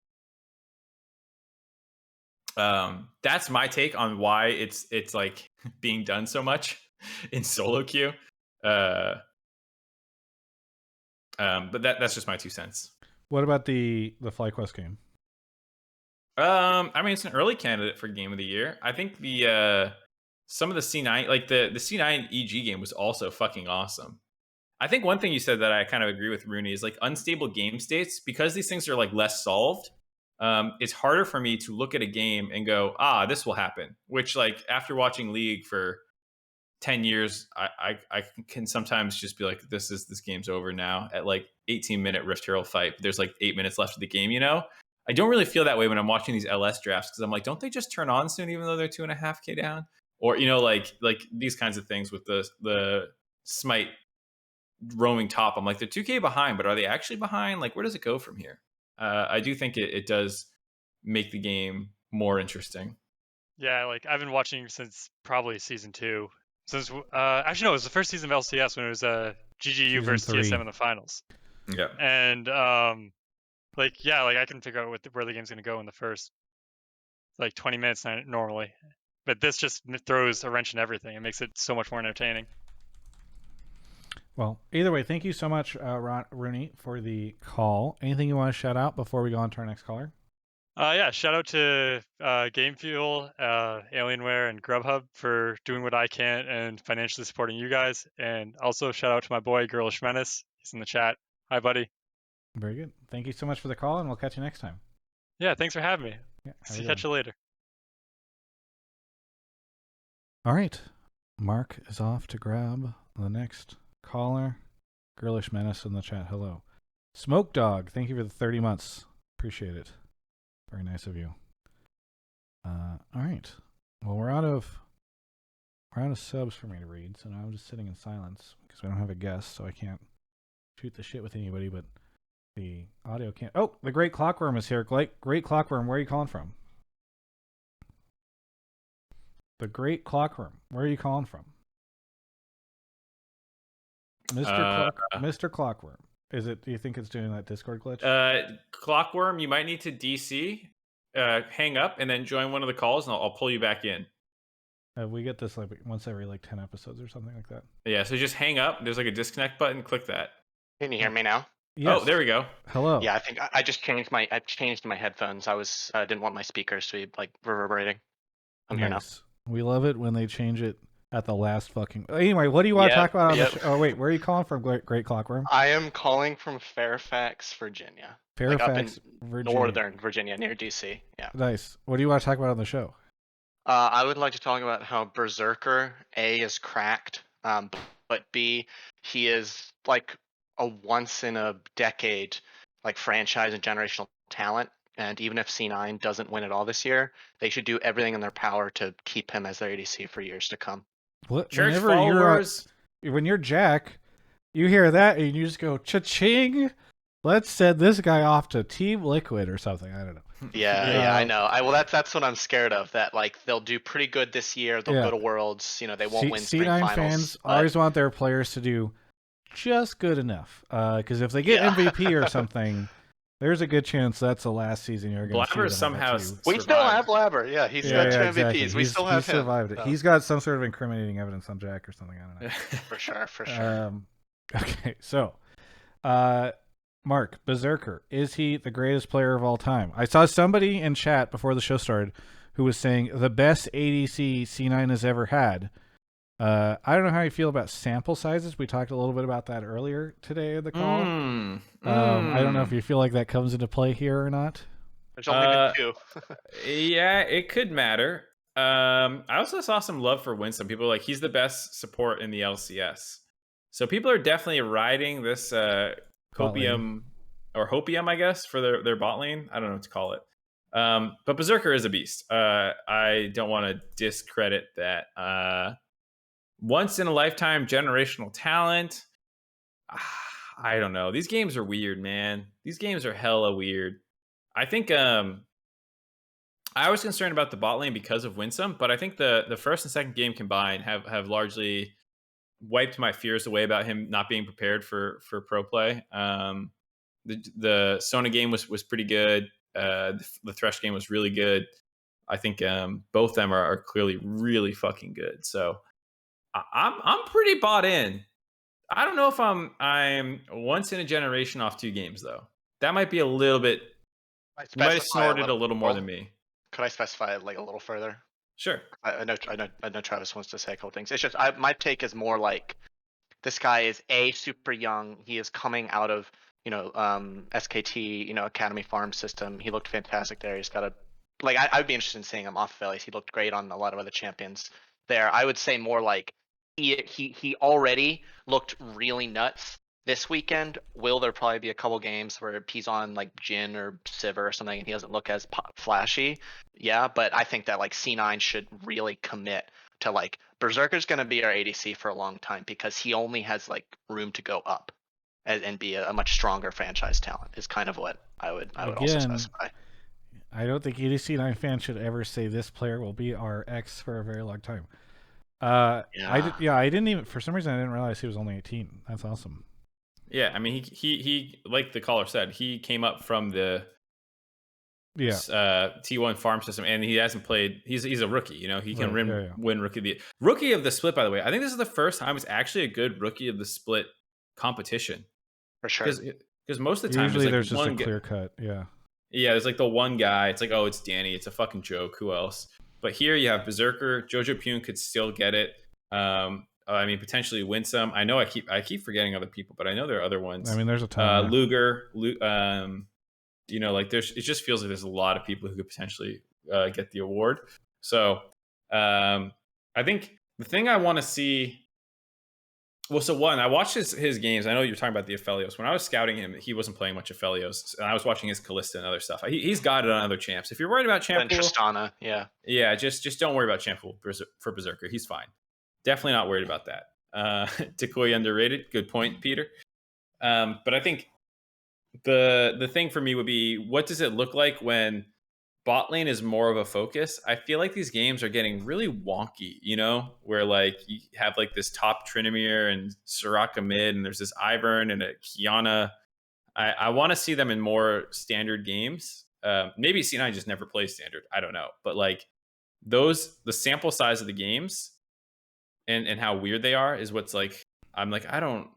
Speaker 2: That's my take on why it's like being done so much in solo queue. But that's just my 2 cents.
Speaker 1: What about the FlyQuest game?
Speaker 2: I mean, it's an early candidate for game of the year. I think the some of the C9, like the C9 EG game, was also fucking awesome. I think one thing you said that I kind of agree with, Rooney, is like unstable game states, because these things are like less solved. It's harder for me to look at a game and go, this will happen. Which, like, after watching League for 10 years, I can sometimes just be like, this game's over now at like 18-minute Rift Herald fight. There's like 8 minutes left of the game, I don't really feel that way when I'm watching these LS drafts, because I'm like, don't they just turn on soon, even though they're 2.5K down? Or, like these kinds of things with the Smite roaming top. I'm like, they're 2K behind, but are they actually behind? Like, where does it go from here? I do think it does make the game more interesting.
Speaker 5: Yeah, like, I've been watching since probably season 2. Since actually no, it was the first season of LCS when it was GGU versus
Speaker 1: 3.
Speaker 5: TSM in the finals.
Speaker 2: Yeah.
Speaker 5: And like I can figure out where the game's gonna go in the first like 20 minutes normally, but this just throws a wrench in everything. It makes it so much more entertaining.
Speaker 1: Well, either way, thank you so much, Rooney, for the call. Anything you want to shout out before we go on to our next caller?
Speaker 5: Yeah, shout out to Game Fuel, Alienware, and GrubHub for doing what I can and financially supporting you guys. And also shout out to my boy, Girlish Menace. He's in the chat. Hi, buddy.
Speaker 1: Very good. Thank you so much for the call, and we'll catch you next time.
Speaker 5: Yeah, thanks for having me.
Speaker 1: Yeah,
Speaker 5: Catch you later.
Speaker 1: All right. Mark is off to grab the next caller. Girlish Menace in the chat. Hello. Smoke Dog, thank you for the 30 months. Appreciate it. Very nice of you. All right. Well, we're out of subs for me to read, so now I'm just sitting in silence because we don't have a guest, so I can't shoot the shit with anybody, but the audio can't. Oh, the Great Clockwyrm is here. Great Clockwyrm, where are you calling from? The Great Clockwyrm, where are you calling from? Mr. Clockwyrm. Is it? Do you think it's doing that Discord glitch?
Speaker 2: Clockwyrm, you might need to DC, hang up, and then join one of the calls, and I'll pull you back in.
Speaker 1: We get this like once every 10 episodes or something like that.
Speaker 2: Yeah, so just hang up. There's like a disconnect button. Click that.
Speaker 6: Can you hear me now?
Speaker 1: Yes.
Speaker 2: Oh, there we go.
Speaker 1: Hello.
Speaker 6: Yeah, I think I just changed my headphones. I didn't want my speakers to be reverberating. I'm here now.
Speaker 1: We love it when they change it at the last fucking. Anyway, what do you want to talk about on the show? Oh wait, where are you calling from, Great Clockwyrm?
Speaker 6: I am calling from Fairfax, Virginia.
Speaker 1: Fairfax,
Speaker 6: Virginia. Northern Virginia, near DC. Yeah.
Speaker 1: Nice. What do you want to talk about on the show?
Speaker 6: I would like to talk about how Berserker A is cracked, but B, he is like a once in a decade franchise and generational talent. And even if C9 doesn't win it all this year, they should do everything in their power to keep him as their ADC for years to come.
Speaker 1: What?
Speaker 2: Church
Speaker 1: Whenever
Speaker 2: followers.
Speaker 1: when you're Jack, you hear that and you just go cha-ching. Let's send this guy off to Team Liquid or something. I don't know.
Speaker 6: Yeah, I know. Well, that's what I'm scared of. That they'll do pretty good this year. They'll go to Worlds. They won't win spring
Speaker 1: C9
Speaker 6: finals.
Speaker 1: fans always want their players to do just good enough. Because if they get MVP or something, there's a good chance that's the last season you're going to see.
Speaker 2: Blabber somehow.
Speaker 6: We still have Blabber. Yeah, he's got 2 MVPs.
Speaker 1: Exactly.
Speaker 6: We still have
Speaker 1: him. He survived it. He's got some sort of incriminating evidence on Jack or something. I don't know.
Speaker 6: For sure.
Speaker 1: Okay, so Mark, Berserker, is he the greatest player of all time? I saw somebody in chat before the show started who was saying the best ADC C9 has ever had. I don't know how you feel about sample sizes. We talked a little bit about that earlier today in the call. I don't know if you feel like that comes into play here or not.
Speaker 6: There's only been 2.
Speaker 2: Yeah, it could matter. I also saw some love for Winston. People are like, he's the best support in the LCS. So people are definitely riding this Hopium, I guess, for their bot lane. I don't know what to call it. But Berserker is a beast. I don't want to discredit that. Once in a lifetime generational talent. I don't know. These games are weird, man. These games are hella weird. I think I was concerned about the bot lane because of Winsome, but I think the first and second game combined have largely wiped my fears away about him not being prepared for pro play. The Sona game was pretty good. The Thresh game was really good. I think both of them are clearly really fucking good. So I'm pretty bought in. I don't know if I'm once in a generation off 2 games though. That might be a little bit. You might have snorted a little more than me.
Speaker 6: Could I specify it a little further?
Speaker 2: Sure.
Speaker 6: I know Travis wants to say a couple things. It's just my take is more like this guy is super young. He is coming out of SKT Academy farm system. He looked fantastic there. He's got a I'd be interested in seeing him off of Phillies. He looked great on a lot of other champions there. I would say more like he already looked really nuts this weekend. Will there probably be a couple games where he's on Jhin or Sivir or something and he doesn't look as flashy? Yeah, but I think that C9 should really commit to Berserker's going to be our ADC for a long time because he only has room to go up and be a much stronger franchise talent is kind of what I would also specify.
Speaker 1: I don't think any C9 fan should ever say this player will be our X for a very long time. I didn't even, for some reason I didn't realize he was only 18. That's awesome.
Speaker 2: Yeah, I mean he like the caller said, he came up from the T1 farm system and he hasn't played. He's a rookie, he can win rookie of the split. By the way, I think this is the first time it's actually a good rookie of the split competition
Speaker 6: for sure.
Speaker 2: Because most of the time
Speaker 1: usually there's just a clear cut. Yeah,
Speaker 2: there's the one guy. It's it's Danny. It's a fucking joke. Who else? But here you have Berserker. Jojo Pune could still get it. I mean, potentially Winsome. I know I keep forgetting other people, but I know there are other ones.
Speaker 1: I mean, there's a ton.
Speaker 2: Luger. It just feels like there's a lot of people who could potentially get the award. So I I think the thing I want to see. Well, so one, I watched his games. I know you're talking about the Aphelios. When I was scouting him, he wasn't playing much Aphelios, and I was watching his Callista and other stuff. He's got it on other champs. If you're worried about champ
Speaker 6: And
Speaker 2: pool,
Speaker 6: Tristana, yeah.
Speaker 2: yeah, just don't worry about champ pool for Berserker. He's fine. Definitely not worried about that. Takoi underrated. Good point, Peter. But I think the thing for me would be, what does it look like when bot lane is more of a focus? I feel like these games are getting really wonky, where like you have like this top Tryndamere and Soraka mid, and there's this Ivern and a Kiana. I want to see them in more standard games. Maybe C9 just never plays standard. I don't know. But like the sample size of the games and how weird they are is what's like, I'm like, I don't,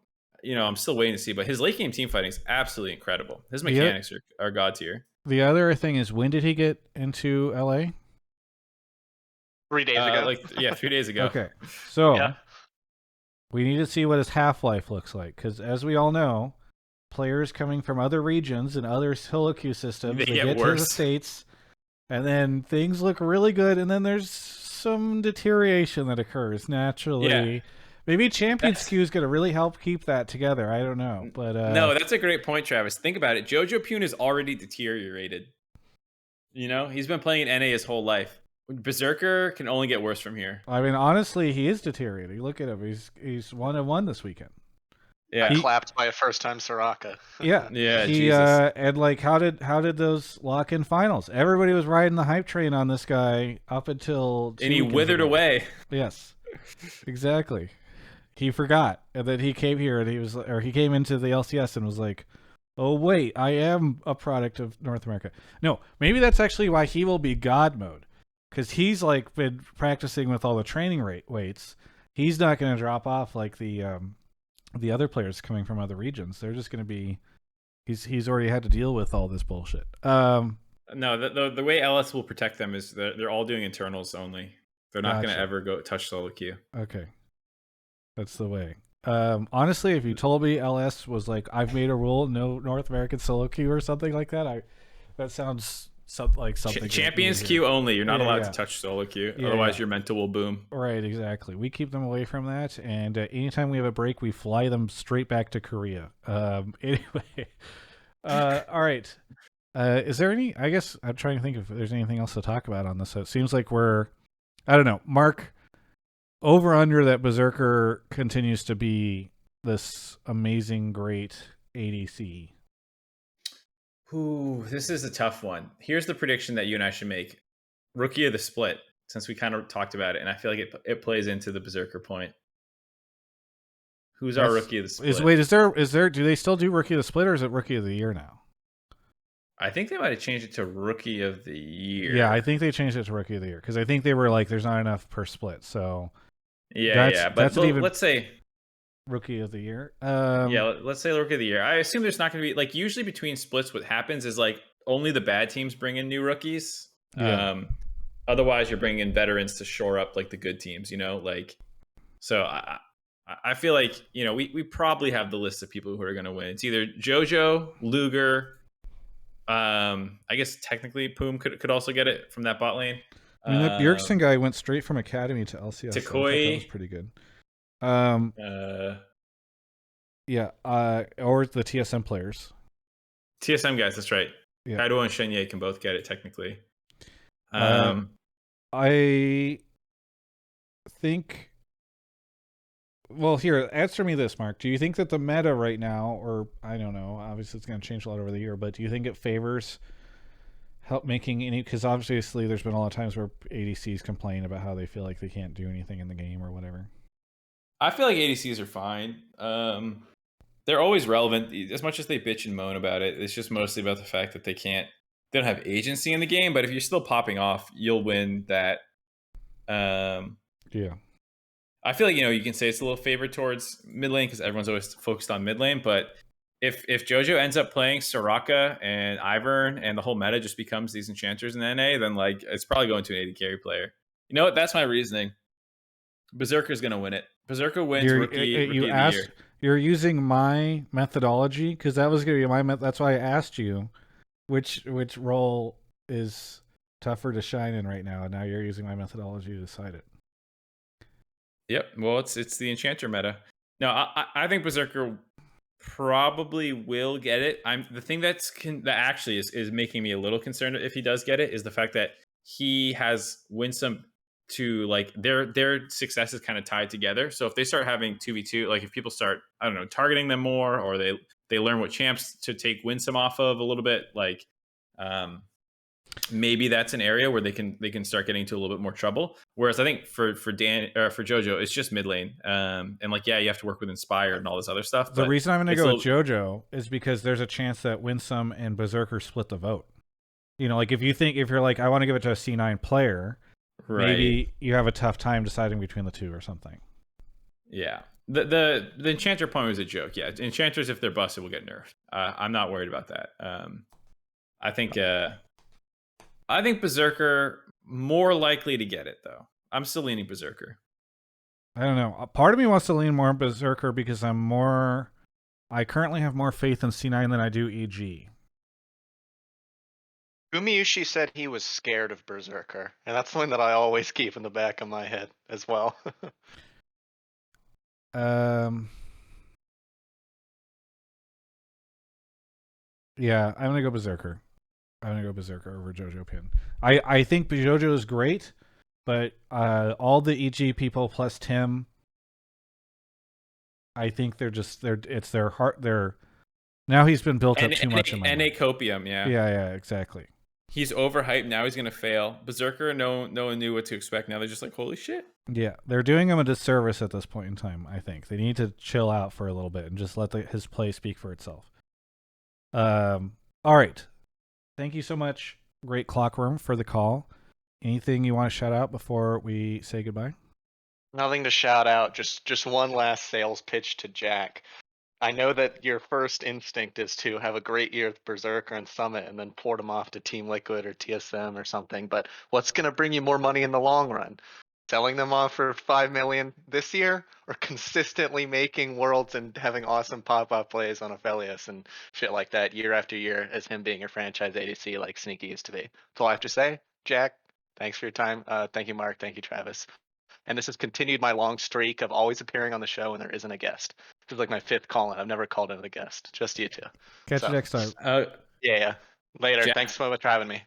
Speaker 2: I'm still waiting to see. But his late game team fighting is absolutely incredible. His mechanics are god tier.
Speaker 1: The other thing is, when did he get into LA?
Speaker 6: 3 days ago.
Speaker 2: 3 days ago.
Speaker 1: Okay, so
Speaker 6: Yeah.
Speaker 1: we need to see what his half-life looks like, because as we all know, players coming from other regions and other solo queue systems,
Speaker 2: They
Speaker 1: they
Speaker 2: get
Speaker 1: get to
Speaker 2: worse.
Speaker 1: the States, and then things look really good, and then there's some deterioration that occurs naturally.
Speaker 2: Yeah.
Speaker 1: Maybe Champions
Speaker 2: That's-
Speaker 1: Queue is going to really help keep that together. I don't know, but
Speaker 2: No, that's a great point, Travis. Think about it. Jojo Pune is already deteriorated. He's been playing in NA his whole life. Berserker can only get worse from here.
Speaker 1: I mean, honestly, he is deteriorating. Look at him; he's 1-1 this weekend.
Speaker 2: Yeah.
Speaker 6: Clapped by a first-time Soraka.
Speaker 1: Yeah,
Speaker 2: Yeah,
Speaker 1: He
Speaker 2: Jesus.
Speaker 1: and like, how did those lock-in finals? Everybody was riding the hype train on this guy up until
Speaker 2: And he
Speaker 1: 2 weekends
Speaker 2: withered
Speaker 1: ago.
Speaker 2: away.
Speaker 1: Yes, exactly. He forgot, and then he came here, and he came into the LCS and was like, "Oh wait, I am a product of North America." No, maybe that's actually why he will be God mode, because he's like been practicing with all the training weights. He's not going to drop off like the other players coming from other regions. They're just going to be. He's already had to deal with all this bullshit.
Speaker 2: No, the way LS will protect them is they're all doing internals only. They're not going
Speaker 1: Gotcha.
Speaker 2: to ever go touch solo queue.
Speaker 1: Okay, that's the way. Honestly, if you told me LS was like, I've made a rule, no North American solo queue or something like that, that sounds like something. good
Speaker 2: Champions
Speaker 1: to
Speaker 2: queue
Speaker 1: hear.
Speaker 2: only. You're not
Speaker 1: Yeah,
Speaker 2: allowed
Speaker 1: yeah.
Speaker 2: to touch solo queue.
Speaker 1: Yeah,
Speaker 2: Otherwise,
Speaker 1: yeah.
Speaker 2: your mental will boom.
Speaker 1: Right, exactly. We keep them away from that, and anytime we have a break, we fly them straight back to Korea. Anyway, all right. Is there any? I guess I'm trying to think if there's anything else to talk about on this. So it seems like I don't know, Mark. Over under that Berserker continues to be this amazing, great ADC.
Speaker 2: Ooh, this is a tough one. Here's the prediction that you and I should make. Rookie of the split, since we kind of talked about it, and I feel like it plays into the Berserker point. Who's our rookie of the split?
Speaker 1: Is there? Do they still do Rookie of the Split, or is it Rookie of the Year now?
Speaker 2: I think they might have changed it to Rookie of the Year.
Speaker 1: Yeah, I think they changed it to Rookie of the Year because I think they were like, there's not enough per split, so
Speaker 2: Yeah. But let's say
Speaker 1: Rookie of the Year.
Speaker 2: let's say Rookie of the Year. I assume there's not going to be, like, usually between splits, what happens is like only the bad teams bring in new rookies.
Speaker 1: Yeah.
Speaker 2: Otherwise, you're bringing in veterans to shore up like the good teams. So I feel like we probably have the list of people who are going to win. It's either JoJo, Luger. I guess technically Poom could also get it from that bot lane.
Speaker 1: I mean, that Bjergsen guy went straight from Academy to LCS. So I thought
Speaker 2: Takoi.
Speaker 1: that was pretty good. Yeah, or the TSM players.
Speaker 2: TSM guys, that's right.
Speaker 1: Yeah.
Speaker 2: Kaido and Shenye can both get it technically.
Speaker 1: I think. Well, here, answer me this, Mark. Do you think that the meta right now, or I don't know, obviously it's going to change a lot over the year, but do you think it favors help making any? Because obviously there's been a lot of times where ADCs complain about how they feel like they can't do anything in the game or whatever.
Speaker 2: I feel like ADCs are fine. They're always relevant. As much as they bitch and moan about it, it's just mostly about the fact that they don't have agency in the game. But if you're still popping off, you'll win that.
Speaker 1: Yeah.
Speaker 2: I feel like you can say it's a little favored towards mid lane because everyone's always focused on mid lane. But if JoJo ends up playing Soraka and Ivern and the whole meta just becomes these enchanters in NA, then like it's probably going to an AD carry player. You know what? That's my reasoning. Berserker's gonna win it. Berserker wins rookie of the year.
Speaker 1: You're using my methodology because that was going to be that's why I asked you which role is tougher to shine in right now, and now you're using my methodology to decide it.
Speaker 2: Yep. Well, it's the Enchanter meta. No, I think Berserker probably will get it. The thing that actually is making me a little concerned if he does get it is the fact that he has Winsome to like their success is kind of tied together. So if they start having 2v2, like if people start, I don't know, targeting them more, or they learn what champs to take Winsome off of a little bit, like maybe that's an area where they can start getting into a little bit more trouble. Whereas I think for Dan or for JoJo, it's just mid lane, and like you have to work with Inspired and all this other stuff.
Speaker 1: The reason I'm going to go with JoJo is because there's a chance that Winsome and Berserker split the vote. Like if you're like, I want to give it to a C9 player, right, maybe you have a tough time deciding between the two or something. Yeah.
Speaker 2: The Enchanter point was a joke. Yeah, Enchanters, if they're busted, will get nerfed. I'm not worried about that. I think Berserker more likely to get it though. I'm still leaning Berserker.
Speaker 1: I don't know. Part of me wants to lean more Berserker because I currently have more faith in C9 than I do EG.
Speaker 6: Umiyushi said he was scared of Berserker, and that's something that I always keep in the back of my head as well.
Speaker 1: Yeah, I'm gonna go Berserker. I'm gonna go Berserker over JoJo Pin. I think JoJo is great, but all the EG people plus Tim, I think it's their heart. Now he's been built up too much in my mind.
Speaker 2: Copium, yeah.
Speaker 1: Yeah, exactly.
Speaker 2: He's overhyped. Now he's gonna fail. Berserker, no one knew what to expect. Now they're just like, holy shit.
Speaker 1: Yeah, they're doing him a disservice at this point in time. I think they need to chill out for a little bit and just let his play speak for itself. All right. Thank you so much, GrubHub, for the call. Anything you want to shout out before we say goodbye?
Speaker 6: Nothing to shout out. Just one last sales pitch to Jack. I know that your first instinct is to have a great year with Berserker and Summit and then port them off to Team Liquid or TSM or something, but what's going to bring you more money in the long run? Selling them off for 5 million this year, or consistently making worlds and having awesome pop-up plays on Aphelios and shit like that year after year as him being your franchise ADC like Sneaky used to be? That's all I have to say. Jack, thanks for your time. Thank you, Mark. Thank you, Travis. And this has continued my long streak of always appearing on the show when there isn't a guest. This is like my 5th call-in. I've never called in a guest. Just you two.
Speaker 1: Catch you next time.
Speaker 6: Yeah. Later.
Speaker 2: Jack,
Speaker 6: thanks so much for having me.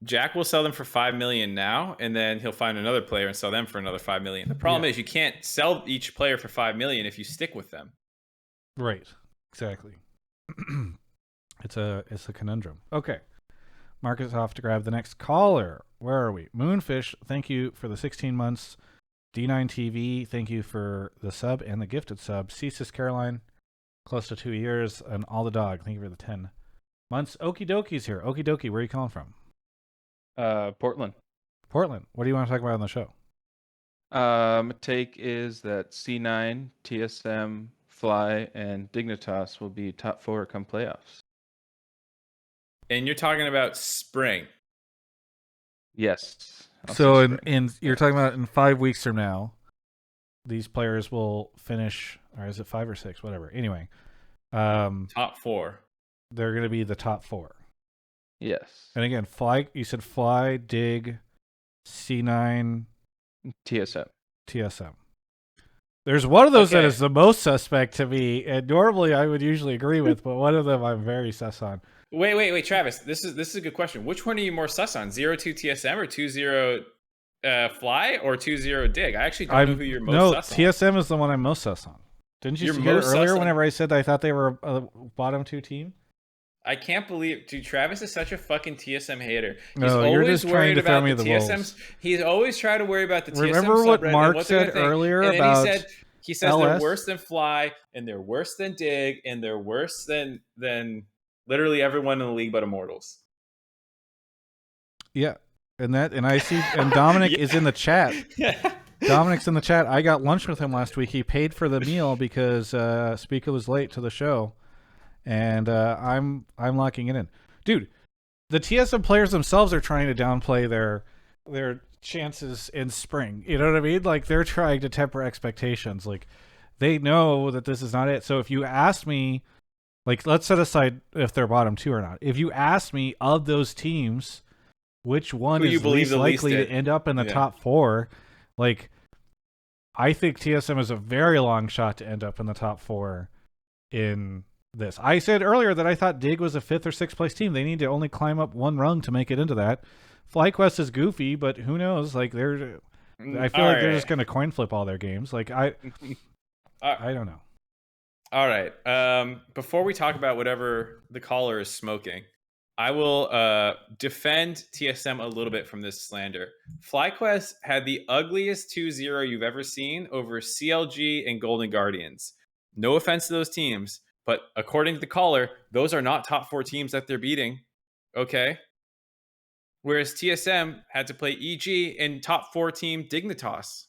Speaker 2: Jack will sell them for 5 million now, and then he'll find another player and sell them for another 5 million. The problem is you can't sell each player for 5 million if you stick with them.
Speaker 1: Right. Exactly. It's a conundrum. Okay. Mark is off to grab the next caller. Where are we? Moonfish, thank you for the 16 months. D9 TV, thank you for the sub and the gifted sub. Ceases Caroline, close to 2 years. And All the Dog, thank you for the 10 months. OkeyDokie's here. OkeyDokie, where are you calling from?
Speaker 7: Portland.
Speaker 1: Portland. What do you want to talk about on the show?
Speaker 7: Take is that C9, TSM, Fly, and Dignitas will be top 4 come playoffs.
Speaker 2: And you're talking about spring.
Speaker 7: Yes.
Speaker 1: So you're talking about in 5 weeks from now, these players will finish, or is it 5 or 6? Whatever. Anyway,
Speaker 2: top 4.
Speaker 1: They're going to be the top 4.
Speaker 7: Yes.
Speaker 1: And again, Fly. You said Fly, Dig, C9, TSM. There's one of those that is the most suspect to me, and normally I would usually agree with, but one of them I'm very sus on.
Speaker 2: Wait, Travis. This is a good question. Which one are you more sus on? 0-2 TSM or 2-0 Fly or 2-0 Dig? I actually don't know who you're most sus on.
Speaker 1: No, TSM is the one I'm most sus on. Didn't you hear earlier whenever I said I thought they were a bottom 2 team?
Speaker 2: I can't believe, dude. Travis is such a fucking TSM hater.
Speaker 1: No, you're just trying to throw me the wolves.
Speaker 2: He's always trying to worry about the TSM.
Speaker 1: Remember what Mark said earlier about?
Speaker 2: He says
Speaker 1: LS?
Speaker 2: They're worse than Fly, and they're worse than Dig, and they're worse than literally everyone in the league but Immortals.
Speaker 1: Yeah, and I see, and Dominic is in the chat. Dominic's in the chat. I got lunch with him last week. He paid for the meal because Speaker was late to the show. And I'm locking it in, dude. The TSM players themselves are trying to downplay their chances in spring. You know what I mean? Like they're trying to temper expectations. Like they know that this is not it. So if you ask me, like let's set aside if they're bottom 2 or not. If you ask me of those teams, which one is least likely to end up in the top 4? Like I think TSM is a very long shot to end up in the top 4 in this. I said earlier that I thought Dig was a 5th or 6th place team. They need to only climb up one rung to make it into that. FlyQuest is goofy, but who knows? Like I feel like they're just going to coin flip all their games. Like I don't know.
Speaker 2: All right. Before we talk about whatever the caller is smoking, I will defend TSM a little bit from this slander. FlyQuest had the ugliest 2-0 you've ever seen over CLG and Golden Guardians. No offense to those teams, but according to the caller, those are not top 4 teams that they're beating. Okay. Whereas TSM had to play EG and top 4 team Dignitas.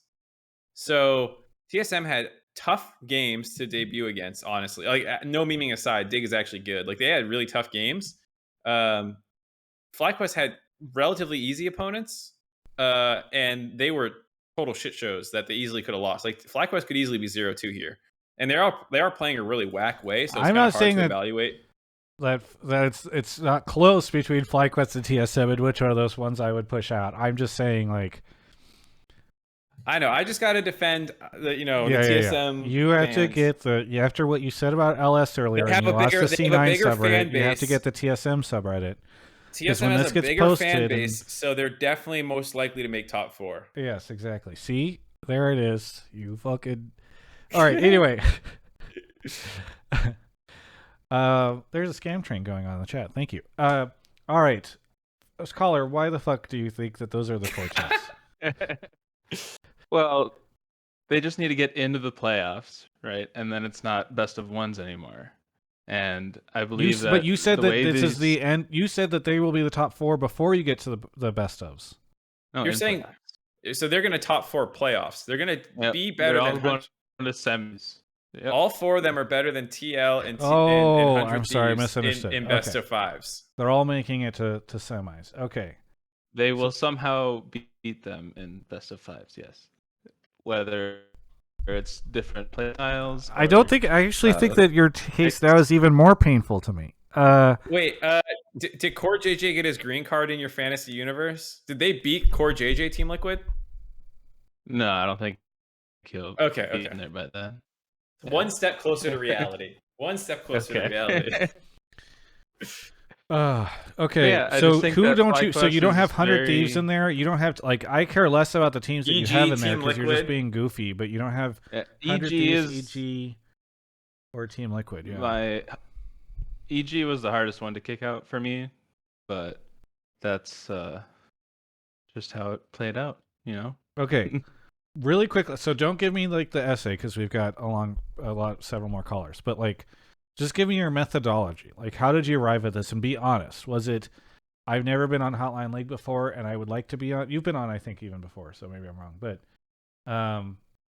Speaker 2: So TSM had tough games to debut against, honestly. Like, no memeing aside, Dig is actually good. Like, they had really tough games. FlyQuest had relatively easy opponents, and they were total shit shows that they easily could have lost. Like, FlyQuest could easily be 0-2 here. And they are playing a really whack way, so it's kind of hard to evaluate.
Speaker 1: That it's not close between FlyQuest and TSM, and which are those ones I would push out. I'm just saying, like,
Speaker 2: I know. I just got to defend the TSM.
Speaker 1: Yeah. You have to get after what you said about LS earlier, and you lost the C9 subreddit. You have to get the TSM subreddit.
Speaker 2: TSM has a bigger fan base, so they're definitely most likely to make top 4.
Speaker 1: Yes, exactly. See, there it is. You fucking. All right. Anyway, there's a scam train going on in the chat. Thank you. All right, caller, why the fuck do you think that those are the 4 teams?
Speaker 7: Well, they just need to get into the playoffs, right? And then it's not best of ones anymore. And I believe that.
Speaker 1: But you said that this is the end. You said that they will be the top 4 before you get to the best ofs.
Speaker 2: No, you're saying so they're going to top 4 playoffs. They're going to be better than
Speaker 7: going to semis. Yep.
Speaker 2: All 4 of them are better than TL and
Speaker 1: and I'm sorry, I misunderstood.
Speaker 2: In best of 5s.
Speaker 1: They're all making it to semis. Okay.
Speaker 7: They will somehow beat them in best of 5s, yes. Whether it's different play styles.
Speaker 1: I actually think that your case that was even more painful to me.
Speaker 2: Wait, did Core JJ get his green card in your fantasy universe? Did they beat Core JJ Team Liquid?
Speaker 7: No, I don't think he'll be in there by then.
Speaker 2: One step closer to reality. One step closer to reality.
Speaker 1: Okay.
Speaker 7: Yeah,
Speaker 1: so who don't you? So you don't have 100 Thieves in there. You don't have to, like. I care less about the teams that you have in there because you're just being goofy. But you don't have 100 Thieves, EG, or Team Liquid. Yeah.
Speaker 7: My EG was the hardest one to kick out for me, but that's just how it played out.
Speaker 1: Okay. Really quick. So don't give me like the essay because we've got several more callers. But like. Just give me your methodology. Like, how did you arrive at this? And be honest. Was it, I've never been on Hotline League before, and I would like to be on. You've been on, I think, even before, so maybe I'm wrong. But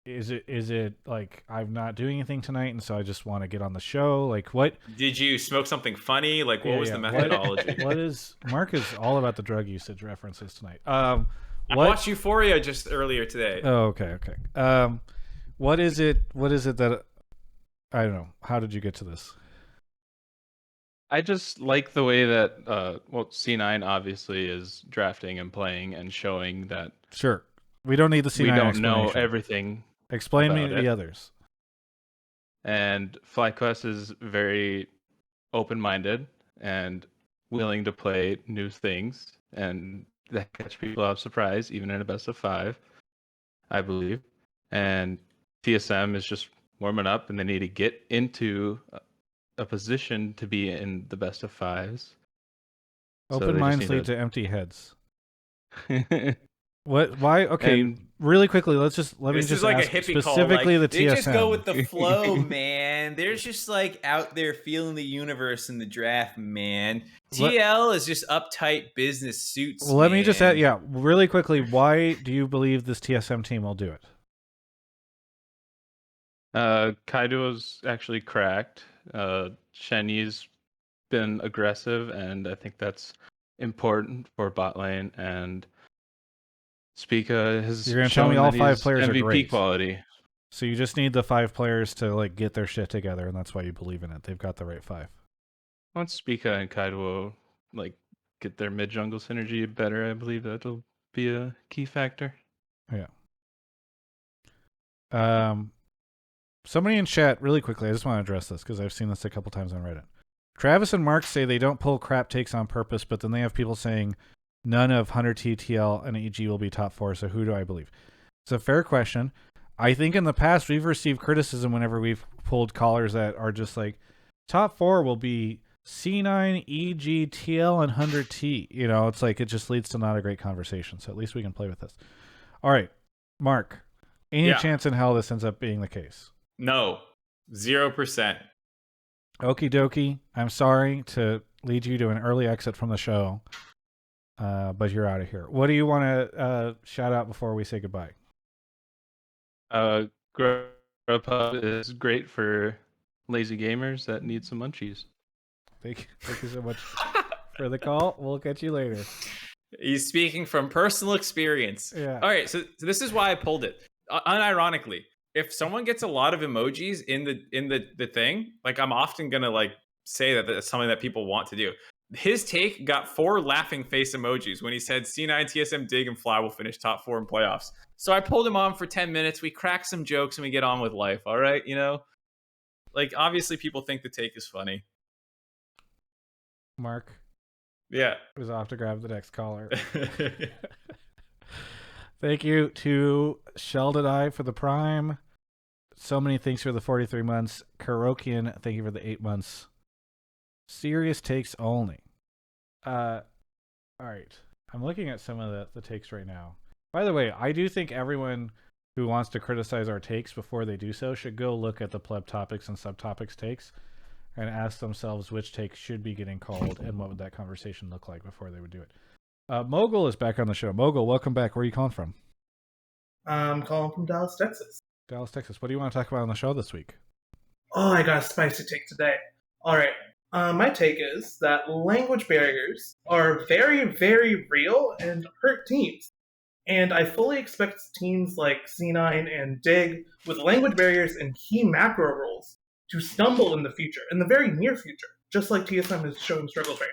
Speaker 1: is it like I'm not doing anything tonight, and so I just want to get on the show? Like, what?
Speaker 2: Did you smoke something funny? Like, what was the methodology?
Speaker 1: What is Mark is all about the drug usage references tonight.
Speaker 2: I watched Euphoria just earlier today.
Speaker 1: Oh, okay. What is it that I don't know. How did you get to this?
Speaker 7: I just like the way that C9 obviously is drafting and playing and showing that.
Speaker 1: Sure. We don't need the C9
Speaker 7: We don't know everything.
Speaker 1: Explain me the others.
Speaker 7: And FlyQuest is very open-minded and willing to play new things and that catch people off surprise, even in a best of 5, I believe. And TSM is just warming up, and they need to get into a position to be in the best of 5s.
Speaker 1: Open minds lead to empty heads. What? Why? Okay, really quickly. Let me just
Speaker 2: like
Speaker 1: ask
Speaker 2: a hippie
Speaker 1: specifically
Speaker 2: call. Like,
Speaker 1: the TSM.
Speaker 2: They just go with the flow, man. They're just like out there feeling the universe in the draft, man. TL is just uptight business suits.
Speaker 1: Well, let me just add, really quickly. Why do you believe this TSM team will do it?
Speaker 7: Kaido's actually cracked. Shenyi's been aggressive, and I think that's important for bot lane. And Spica has
Speaker 1: You're gonna tell me all 5 players
Speaker 7: MVP
Speaker 1: are great.
Speaker 7: quality.
Speaker 1: So you just need the 5 players to like get their shit together, and that's why you believe in it. They've got the right 5.
Speaker 7: Once Spica and Kaido like get their mid jungle synergy better, I believe that'll be a key factor.
Speaker 1: Yeah. Somebody in chat, really quickly, I just want to address this because I've seen this a couple times on Reddit. Travis and Mark say they don't pull crap takes on purpose, but then they have people saying none of Hunter TTL and EG will be top 4, so who do I believe? It's a fair question. I think in the past we've received criticism whenever we've pulled callers that are just like, top 4 will be C9, EG, TL, and Hunter T. You know, it's like it just leads to not a great conversation, so at least we can play with this. All right, Mark, any chance in hell this ends up being the case?
Speaker 2: No, 0%.
Speaker 1: OkeyDokie, I'm sorry to lead you to an early exit from the show, but you're out of here. What do you want to shout out before we say goodbye?
Speaker 7: GrubHub is great for lazy gamers that need some munchies.
Speaker 1: Thank you so much for the call. We'll catch you later.
Speaker 2: He's speaking from personal experience.
Speaker 1: Yeah.
Speaker 2: All right, so this is why I pulled it. Unironically, if someone gets a lot of emojis in the thing, like I'm often gonna like say that that's something that people want to do. His take got 4 laughing face emojis when he said C9, TSM, Dig, and Fly will finish top 4 in playoffs. So I pulled him on for 10 minutes. We crack some jokes and we get on with life. All right, you know, like obviously people think the take is funny.
Speaker 1: Mark, was off to grab the next caller. Thank you to Sheldon I for the Prime. So many thanks for the 43 months. Karokian, thank you for the 8 months. Serious takes only. All right. I'm looking at some of the takes right now. By the way, I do think everyone who wants to criticize our takes before they do so should go look at the pleb topics and subtopics takes and ask themselves which take should be getting called and what would that conversation look like before they would do it. Mogul is back on the show. Mogul, welcome back. Where are you calling from?
Speaker 8: I'm calling from Dallas, Texas.
Speaker 1: Dallas, Texas. What do you want to talk about on the show this week?
Speaker 8: Oh, I got a spicy take today. All right. My take is that language barriers are very, very real and hurt teams. And I fully expect teams like C9 and Dig with language barriers and key macro roles to stumble in the future, in the very near future, just like TSM is showing struggles right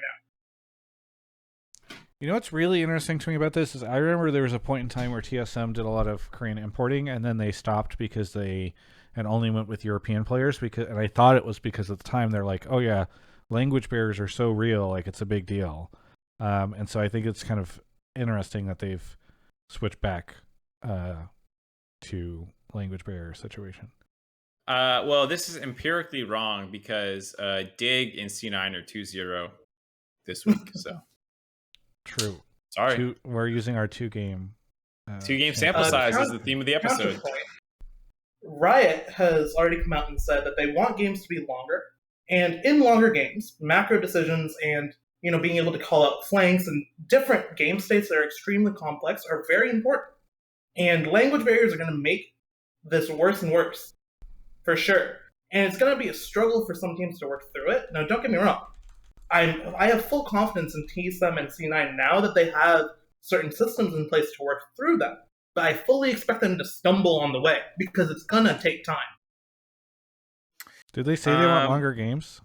Speaker 8: now.
Speaker 1: You know what's really interesting to me about this is I remember there was a point in time where TSM did a lot of Korean importing, and then they stopped because they and only went with European players. And I thought it was because at the time they're like, oh yeah, language barriers are so real, like it's a big deal. And so I think it's kind of interesting that they've switched back to language barrier situation.
Speaker 2: Well, this is empirically wrong because Dig and C9 are 2-0 this week. So
Speaker 1: true.
Speaker 2: Sorry,
Speaker 1: we're using our 2-game
Speaker 2: sample size as the theme of the episode.
Speaker 8: Riot has already come out and said that they want games to be longer, and in longer games, macro decisions and being able to call out flanks and different game states that are extremely complex are very important. And language barriers are going to make this worse and worse, for sure. And it's going to be a struggle for some teams to work through it. Now, don't get me wrong. I have full confidence in TSM and C9 now that they have certain systems in place to work through them. But I fully expect them to stumble on the way because it's going to take time.
Speaker 1: Did they say they want longer games?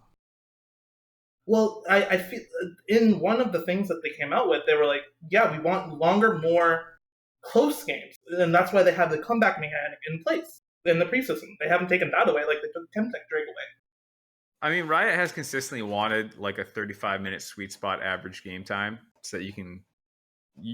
Speaker 8: Well, I feel in one of the things that they came out with, they were like, yeah, we want longer, more close games. And that's why they have the comeback mechanic in place in the pre-system. They haven't taken that away like they took Chemtech Drake away.
Speaker 2: I mean, Riot has consistently wanted like a 35-minute sweet spot average game time so that you can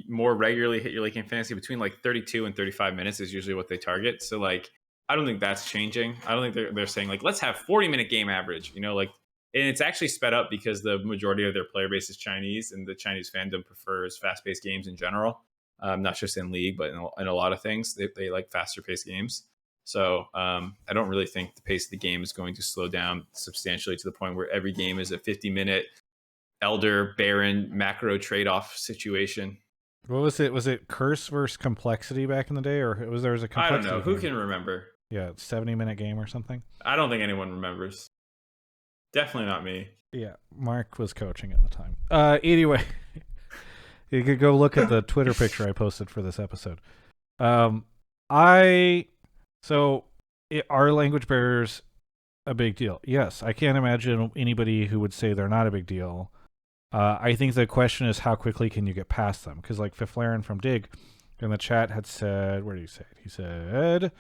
Speaker 2: more regularly hit your late game fantasy. Between like 32 and 35 minutes is usually what they target. So like, I don't think that's changing. I don't think they're saying like, let's have 40-minute game average, like, and it's actually sped up because the majority of their player base is Chinese and the Chinese fandom prefers fast-paced games in general. Not just in League, but in a lot of things, they like faster-paced games. So I don't really think the pace of the game is going to slow down substantially to the point where every game is a 50-minute Elder, Baron, macro trade-off situation.
Speaker 1: What was it? Was it Curse versus Complexity back in the day, or there was a Complexity?
Speaker 2: I don't know. Who can remember?
Speaker 1: Yeah, 70-minute game or something.
Speaker 2: I don't think anyone remembers. Definitely not me.
Speaker 1: Yeah, Mark was coaching at the time. Anyway, you could go look at the Twitter picture I posted for this episode. Are language barriers a big deal? Yes, I can't imagine anybody who would say they're not a big deal. I think the question is how quickly can you get past them? Because like Fiflaren from Dig in the chat had said, where did he say it? He said,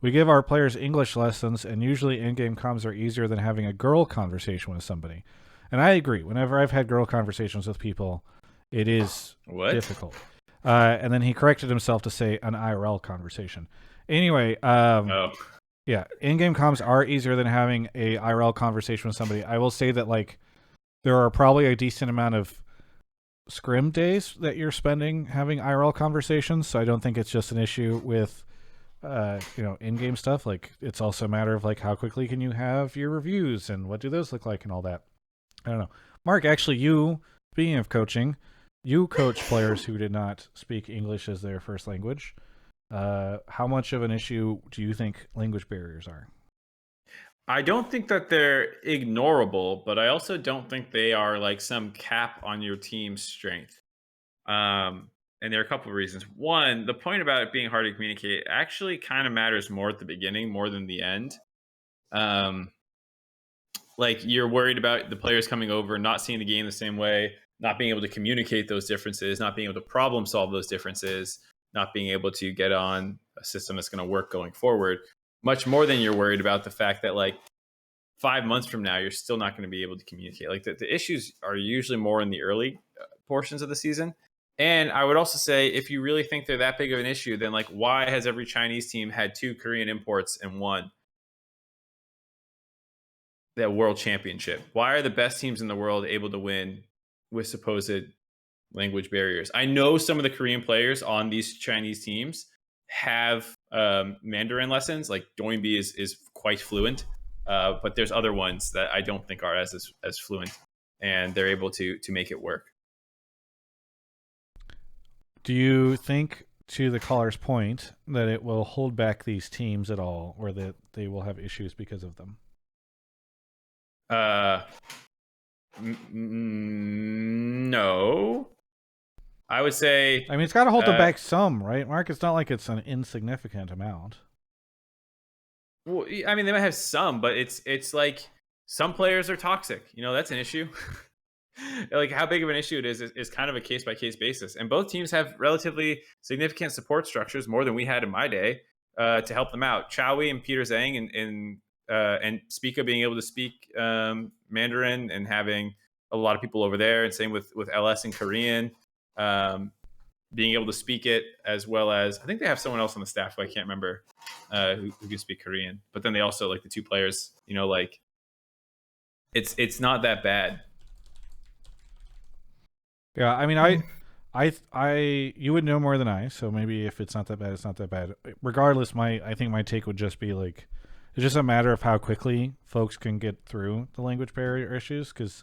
Speaker 1: We give our players English lessons, and usually in-game comms are easier than having a girl conversation with somebody. And I agree. Whenever I've had girl conversations with people, it is difficult. And then he corrected himself to say an IRL conversation. Anyway, yeah, in-game comms are easier than having a IRL conversation with somebody. I will say that like there are probably a decent amount of scrim days that you're spending having IRL conversations, so I don't think it's just an issue with in-game stuff. Like it's also a matter of like how quickly can you have your reviews and what do those look like and all that. I don't know. Mark, actually, you, speaking of coaching, you coach players who did not speak English as their first language. How much of an issue do you think language barriers are?
Speaker 2: I don't think that they're ignorable, but I also don't think they are like some cap on your team's strength. And there are a couple of reasons. One, the point about it being hard to communicate actually kind of matters more at the beginning more than the end. Like you're worried about the players coming over, not seeing the game the same way, not being able to communicate those differences, not being able to problem solve those differences, not being able to get on a system that's going to work going forward, much more than you're worried about the fact that like 5 months from now, you're still not going to be able to communicate. Like the issues are usually more in the early portions of the season. And I would also say, if you really think they're that big of an issue, then like, why has every Chinese team had 2 Korean imports and won that world championship? Why are the best teams in the world able to win with supposed language barriers? I know some of the Korean players on these Chinese teams have Mandarin lessons. Like Doinby is quite fluent, but there's other ones that I don't think are as fluent, and they're able to make it work.
Speaker 1: Do you think, to the caller's point, that it will hold back these teams at all, or that they will have issues because of them?
Speaker 2: No. I would say...
Speaker 1: I mean, it's got to hold them back some, right, Mark? It's not like it's an insignificant amount.
Speaker 2: Well, I mean, they might have some, but it's like some players are toxic. You know, that's an issue. Like how big of an issue it is kind of a case-by-case basis. And both teams have relatively significant support structures, more than we had in my day, to help them out. Chowie and Peter Zhang and Spica being able to speak Mandarin and having a lot of people over there, and same with LS and Korean, being able to speak it, as well as I think they have someone else on the staff who I can't remember who can speak Korean. But then they also like the 2 players, you know, like it's not that bad.
Speaker 1: Yeah, I mean, I you would know more than I, so maybe if it's not that bad, it's not that bad. Regardless, I think my take would just be like, it's just a matter of how quickly folks can get through the language barrier issues, because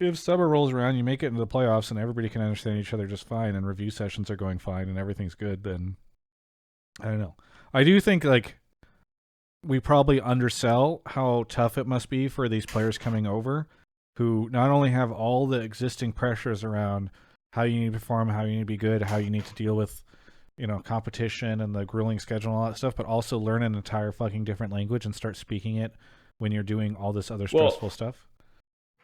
Speaker 1: if summer rolls around, you make it into the playoffs, and everybody can understand each other just fine, and review sessions are going fine, and everything's good, then I don't know. I do think like we probably undersell how tough it must be for these players coming over, who not only have all the existing pressures around how you need to perform, how you need to be good, how you need to deal with, you know, competition and the grueling schedule and all that stuff, but also learn an entire fucking different language and start speaking it when you're doing all this other stressful stuff.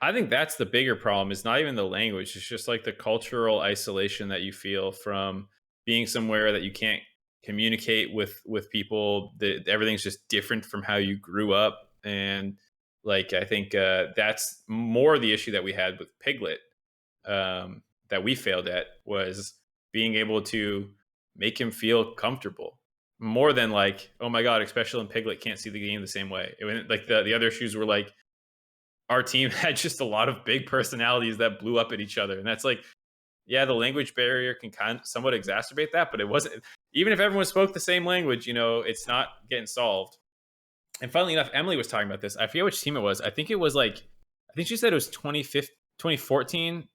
Speaker 2: I think that's the bigger problem. It's not even the language. It's just like the cultural isolation that you feel from being somewhere that you can't communicate with people. Everything's just different from how you grew up. And like, I think that's more the issue that we had with Piglet, that we failed at, was being able to make him feel comfortable more than like, oh my God, Especial and Piglet can't see the game the same way. Like the other issues were like, our team had just a lot of big personalities that blew up at each other. And that's like, yeah, the language barrier can kind of somewhat exacerbate that, but it wasn't, even if everyone spoke the same language, you know, it's not getting solved. And funnily enough, Emily was talking about this. I forget which team it was. I think she said it was 2014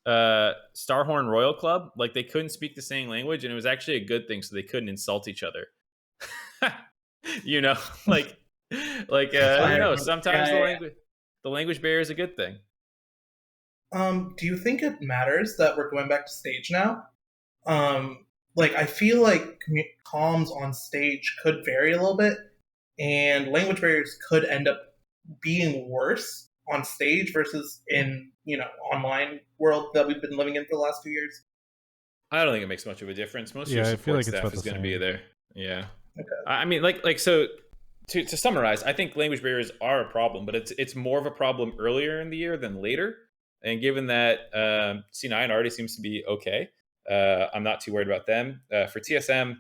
Speaker 2: Starhorn Royal Club. Like they couldn't speak the same language, and it was actually a good thing, so they couldn't insult each other. You know, like you know, sometimes the language barrier is a good thing.
Speaker 8: Do you think it matters that we're going back to stage now? Like I feel like comms on stage could vary a little bit, and language barriers could end up being worse on stage versus in, you know, online world that we've been living in for the last 2 years.
Speaker 2: I don't think it makes much of a difference. Most of your support staff is going to be there. Yeah. I mean, like so. To summarize, I think language barriers are a problem, but it's more of a problem earlier in the year than later. And given that C9 already seems to be okay, I'm not too worried about them. For TSM,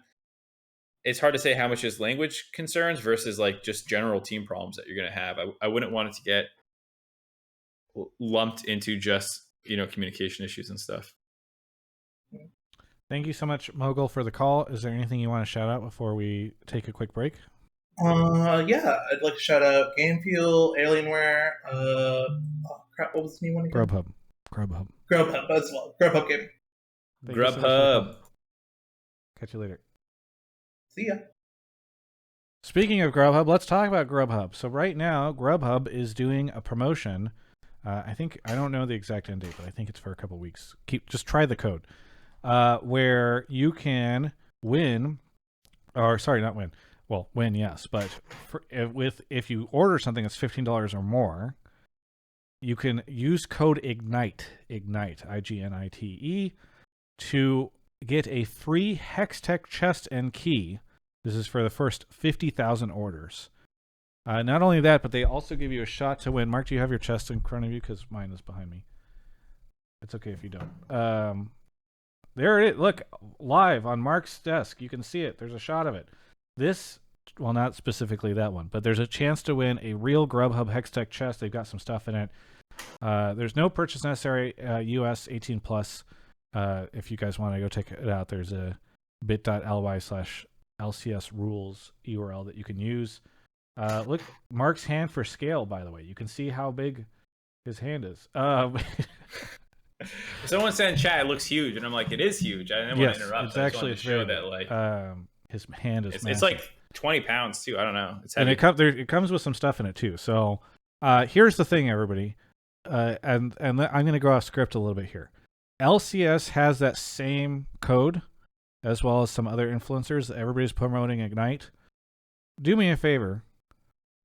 Speaker 2: it's hard to say how much is language concerns versus like just general team problems that you're going to have. I wouldn't want it to get lumped into just communication issues and stuff.
Speaker 1: Thank you so much, Mogul, for the call. Is there anything you want to shout out before we take a quick break?
Speaker 8: Yeah, I'd like to shout out Game Fuel, Alienware, crap, what was the new one again?
Speaker 1: GrubHub
Speaker 8: as well. GrubHub Gaming.
Speaker 1: Thank you so much for the call.
Speaker 2: GrubHub.
Speaker 1: Catch you later.
Speaker 8: See ya.
Speaker 1: Speaking of GrubHub, let's talk about GrubHub. So right now, GrubHub is doing a promotion. I don't know the exact end date, but I think it's for a couple weeks. Just try the code, where you can win, or sorry, not win. Well, win, yes, but if you order something that's $15 or more, you can use code IGNITE, IGNITE, to get a free Hextech chest and key. This is for the first 50,000 orders. Not only that, but they also give you a shot to win. Mark, do you have your chest in front of you? Because mine is behind me. It's okay if you don't. There it is. Look, live on Mark's desk. You can see it. There's a shot of it. Well, not specifically that one, but there's a chance to win a real GrubHub Hextech chest. They've got some stuff in it. There's no purchase necessary. US 18 plus. If you guys want to go check it out, there's a bit.ly/LCS rules URL that you can use. Look, Mark's hand for scale, by the way. You can see how big his hand is.
Speaker 2: Someone said in chat it looks huge, and I'm like, it is huge. I didn't want to interrupt.
Speaker 1: It's actually
Speaker 2: show that like
Speaker 1: his hand is.
Speaker 2: It's like 20 pounds too. I don't know. It's heavy.
Speaker 1: And it comes with some stuff in it too. So here's the thing, everybody, and I'm going to go off script a little bit here. LCS has that same code, as well as some other influencers that everybody's promoting Ignite. Do me a favor,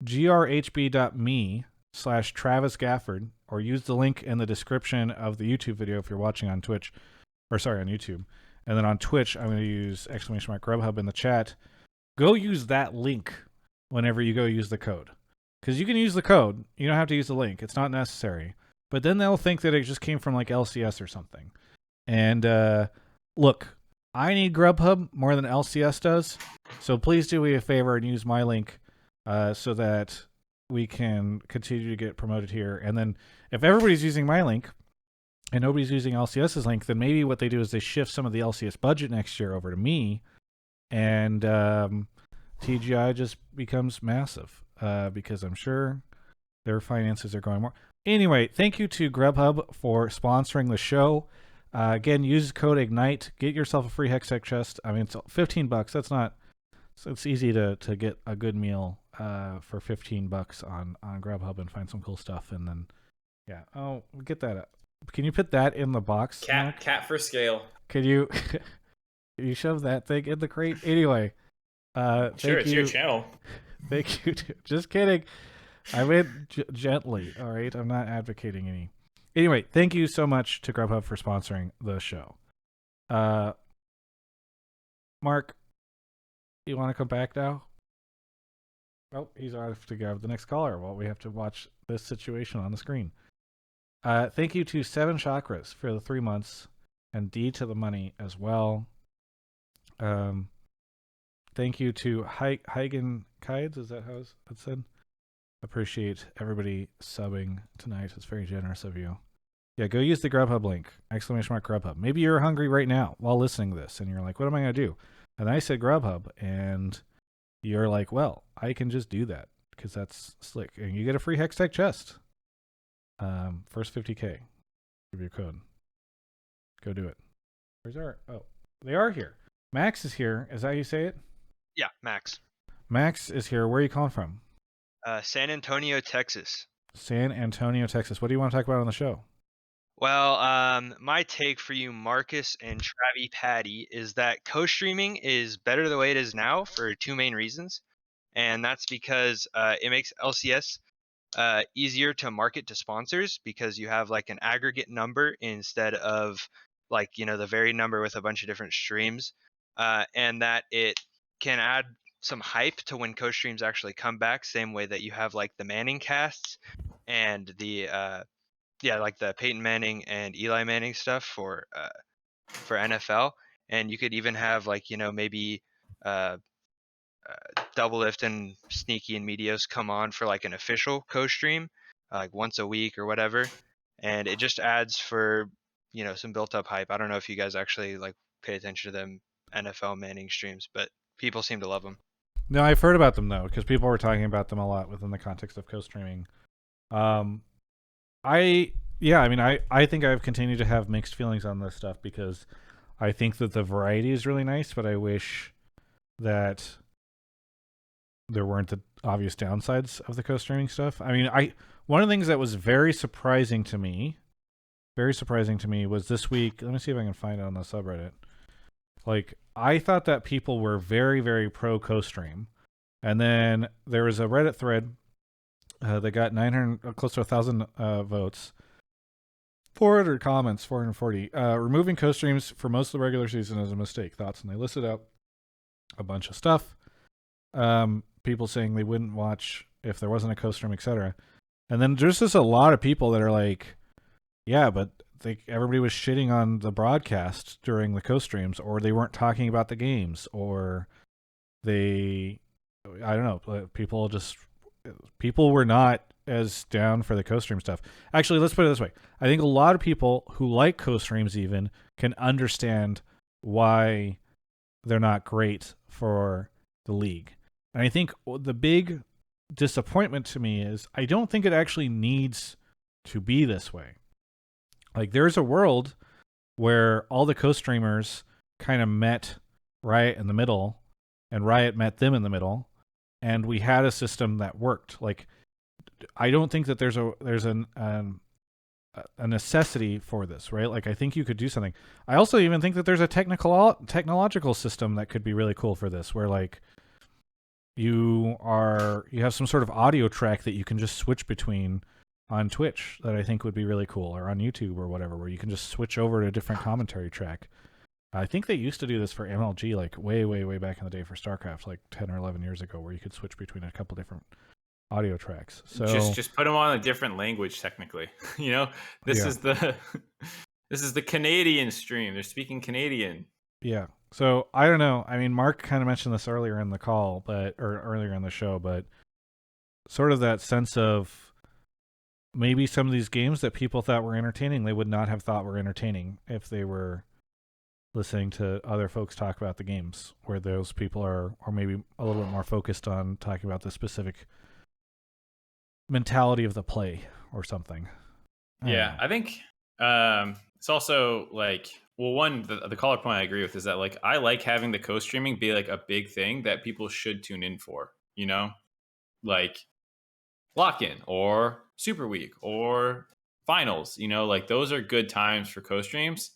Speaker 1: grhb.me/Travis Gafford, or use the link in the description of the YouTube video if you're watching on Twitch, on YouTube. And then on Twitch, I'm going to use !GrubHub in the chat. Go use that link whenever you go use the code. Because you can use the code. You don't have to use the link. It's not necessary. But then they'll think that it just came from like LCS or something. And look, I need GrubHub more than LCS does. So please do me a favor and use my link so that we can continue to get promoted here. And then if everybody's using my link and nobody's using LCS's link, then maybe what they do is they shift some of the LCS budget next year over to me, and TGI just becomes massive because I'm sure their finances are going more. Anyway, thank you to GrubHub for sponsoring the show. Again, use code IGNITE. Get yourself a free Hextech chest. I mean, it's $15. That's not... So it's easy to get a good meal for $15 on GrubHub and find some cool stuff. And then, yeah. Oh, get that up. Can you put that in the box?
Speaker 2: Cat for scale.
Speaker 1: Can you shove that thing in the crate? Anyway.
Speaker 2: Sure, it's your channel.
Speaker 1: Thank you. Just kidding. I went gently. All right. I'm not advocating any. Anyway, thank you so much to GrubHub for sponsoring the show. Mark, you want to come back now? Oh, he's off to grab the next caller while we have to watch this situation on the screen. Thank you to 7 Chakras for the 3 months, and D to the money as well. Thank you to Heigen Kides, is that how it's said? Appreciate everybody subbing tonight. It's very generous of you. Yeah, go use the GrubHub link, !GrubHub. Maybe you're hungry right now while listening to this, and you're like, what am I going to do? And I said GrubHub, and you're like, well, I can just do that, because that's slick. And you get a free Hextech chest. First 50K. Give your code. Go do it. Where's our... Oh, they are here. Mahcks is here. Is that how you say it?
Speaker 9: Yeah, Max.
Speaker 1: Mahcks is here. Where are you calling from?
Speaker 9: San Antonio, Texas.
Speaker 1: San Antonio, Texas. What do you want to talk about on the show?
Speaker 9: Well, my take for you, Marcus and Travi Patty, is that co-streaming is better the way it is now for 2 main reasons. And that's because it makes LCS easier to market to sponsors, because you have like an aggregate number instead of like, the varied number with a bunch of different streams. And that it can add some hype to when co-streams actually come back, same way that you have like the Manning casts and the like the Peyton Manning and Eli Manning stuff for NFL, and you could even have like maybe Double Lift and Sneaky and Meteos come on for like an official co-stream, like once a week or whatever, and it just adds for some built-up hype. I don't know if you guys actually like pay attention to them NFL Manning streams, but people seem to love them.
Speaker 1: No, I've heard about them though, because people were talking about them a lot within the context of co-streaming. I think I've continued to have mixed feelings on this stuff because I think that the variety is really nice, but I wish that there weren't the obvious downsides of the co-streaming stuff. I mean, one of the things that was very surprising to me was this week. Let me see if I can find it on the subreddit. Like, I thought that people were very, very pro co-stream, and then there was a Reddit thread that got 900, close to 1,000 votes, 400 comments, 440. Removing co-streams for most of the regular season is a mistake. Thoughts? And they listed out a bunch of stuff. People saying they wouldn't watch if there wasn't a co-stream, etc. And then there's just a lot of people that are like, yeah, but everybody was shitting on the broadcast during the co-streams, or they weren't talking about the games, or I don't know, people were not as down for the co-stream stuff. Actually, let's put it this way. I think a lot of people who like co-streams even can understand why they're not great for the league. And I think the big disappointment to me is I don't think it actually needs to be this way. Like, there's a world where all the co-streamers kind of met Riot in the middle, and Riot met them in the middle, and we had a system that worked. Like, I don't think that there's a necessity for this, right? Like, I think you could do something. I also even think that there's a technological system that could be really cool for this, where like you have some sort of audio track that you can just switch between on Twitch that I think would be really cool, or on YouTube or whatever, where you can just switch over to a different commentary track. I think they used to do this for MLG like way, way, way back in the day for StarCraft, like 10 or 11 years ago, where you could switch between a couple different audio tracks. So
Speaker 2: just put them on a different language technically. This is the Canadian stream. They're speaking Canadian.
Speaker 1: Yeah. So I don't know. I mean, Mark kind of mentioned this earlier in the call, or earlier in the show, but sort of that sense of maybe some of these games that people thought were entertaining, they would not have thought were entertaining if they were listening to other folks talk about the games, where those people are maybe a little bit more focused on talking about the specific mentality of the play or something.
Speaker 2: I think it's also like, well, one, the caller point I agree with is that like I like having the co-streaming be like a big thing that people should tune in for, like lock-in or Super Week or finals, like those are good times for co-streams,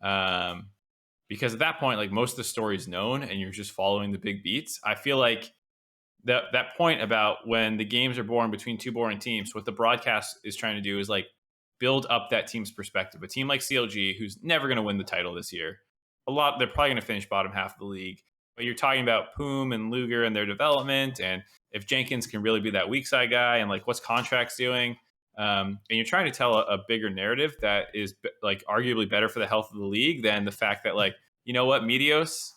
Speaker 2: because at that point, like most of the story is known and you're just following the big beats. I feel like that point about when the games are born between two boring teams, what the broadcast is trying to do is like build up that team's perspective. A team like CLG, who's never going to win the title this year, they're probably going to finish bottom half of the league. But you're talking about Poom and Luger and their development, and if Jenkins can really be that weak side guy, and like what's Contracts doing, and you're trying to tell a bigger narrative that is like arguably better for the health of the league than the fact that like, you know what, Meteos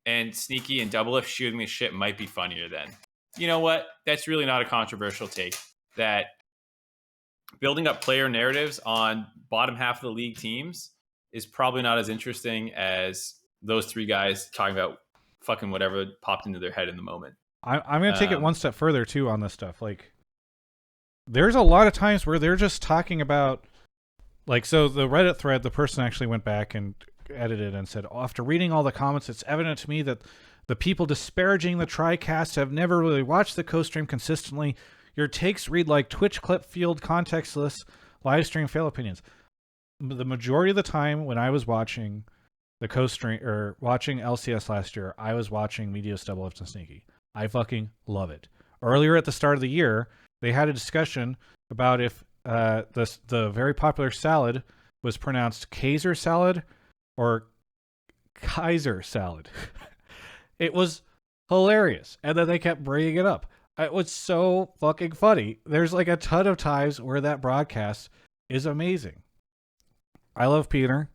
Speaker 2: and Sneaky and Double Lift shooting this shit might be funnier then. You know what? That's really not a controversial take. That building up player narratives on bottom half of the league teams is probably not as interesting as those three guys talking about fucking whatever popped into their head in the moment.
Speaker 1: I'm going to take it one step further too on this stuff. Like, there's a lot of times where they're just talking about, like, so the Reddit thread, the person actually went back and edited and said, after reading all the comments, it's evident to me that the people disparaging the TriCast have never really watched the co-stream consistently. Your takes read like Twitch clip field contextless live stream fail opinions. The majority of the time when I was watching the co-stream or watching LCS last year, I was watching Meteos, Double Lift, and Sneaky. I fucking love it. Earlier at the start of the year, they had a discussion about if the very popular salad was pronounced Kaiser salad or Kaiser salad. It was hilarious. And then they kept bringing it up. It was so fucking funny. There's like a ton of times where that broadcast is amazing. I love Peter.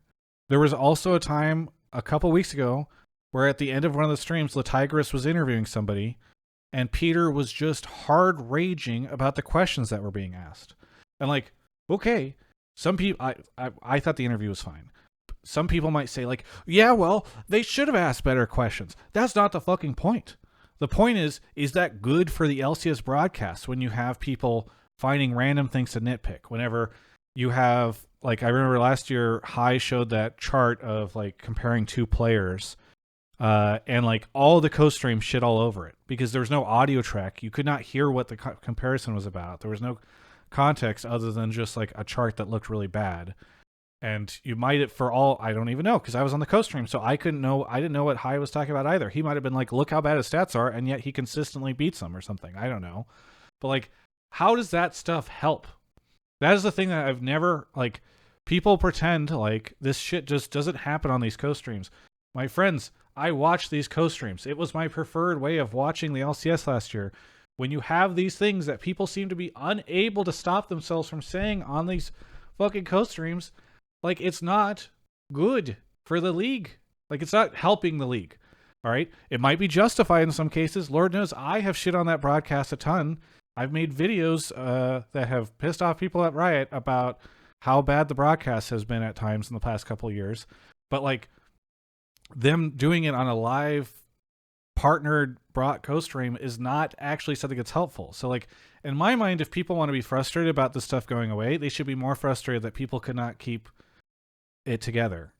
Speaker 1: There was also a time a couple weeks ago where at the end of one of the streams, the Tigress was interviewing somebody, and Peter was just hard raging about the questions that were being asked. And like, okay, some people, I thought the interview was fine. Some people might say like, yeah, well, they should have asked better questions. That's not the fucking point. The point is that good for the LCS broadcast when you have people finding random things to nitpick? Whenever you have, like, I remember last year, High showed that chart of like comparing two players, and like all the co-stream shit all over it because there was no audio track. You could not hear what the comparison was about. There was no context other than just like a chart that looked really bad. And you might, for all, I don't even know, because I was on the co-stream, so I couldn't know. I didn't know what High was talking about either. He might have been like, look how bad his stats are, and yet he consistently beats them or something. I don't know. But like, how does that stuff help? That is the thing that I've never, like, people pretend like this shit just doesn't happen on these co-streams. My friends, I watch these co-streams. It was my preferred way of watching the LCS last year. When you have these things that people seem to be unable to stop themselves from saying on these fucking co-streams, like, it's not good for the league. Like, it's not helping the league. All right? It might be justified in some cases. Lord knows I have shit on that broadcast a ton. I've made videos that have pissed off people at Riot about how bad the broadcast has been at times in the past couple of years. But, like, them doing it on a live partnered co-stream is not actually something that's helpful. So, like, in my mind, if people want to be frustrated about this stuff going away, they should be more frustrated that people could not keep it together,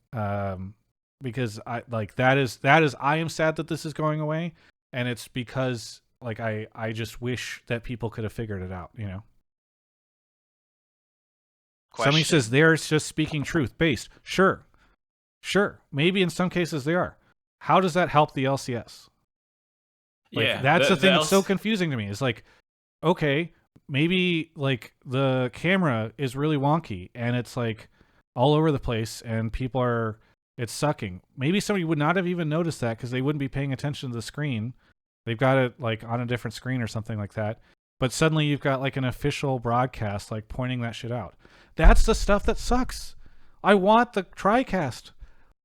Speaker 1: because I like that is I am sad that this is going away, and it's because like I just wish that people could have figured it out, you know. Somebody says they're just speaking truth based. Sure, maybe in some cases they are. How does that help the LCS? Like,
Speaker 2: yeah,
Speaker 1: that's the thing that's so confusing to me. Is like, okay, maybe like the camera is really wonky and it's like all over the place and people are, it's sucking. Maybe somebody would not have even noticed that because they wouldn't be paying attention to the screen. They've got it like on a different screen or something like that. But suddenly you've got like an official broadcast like pointing that shit out. That's the stuff that sucks. I want the TriCast.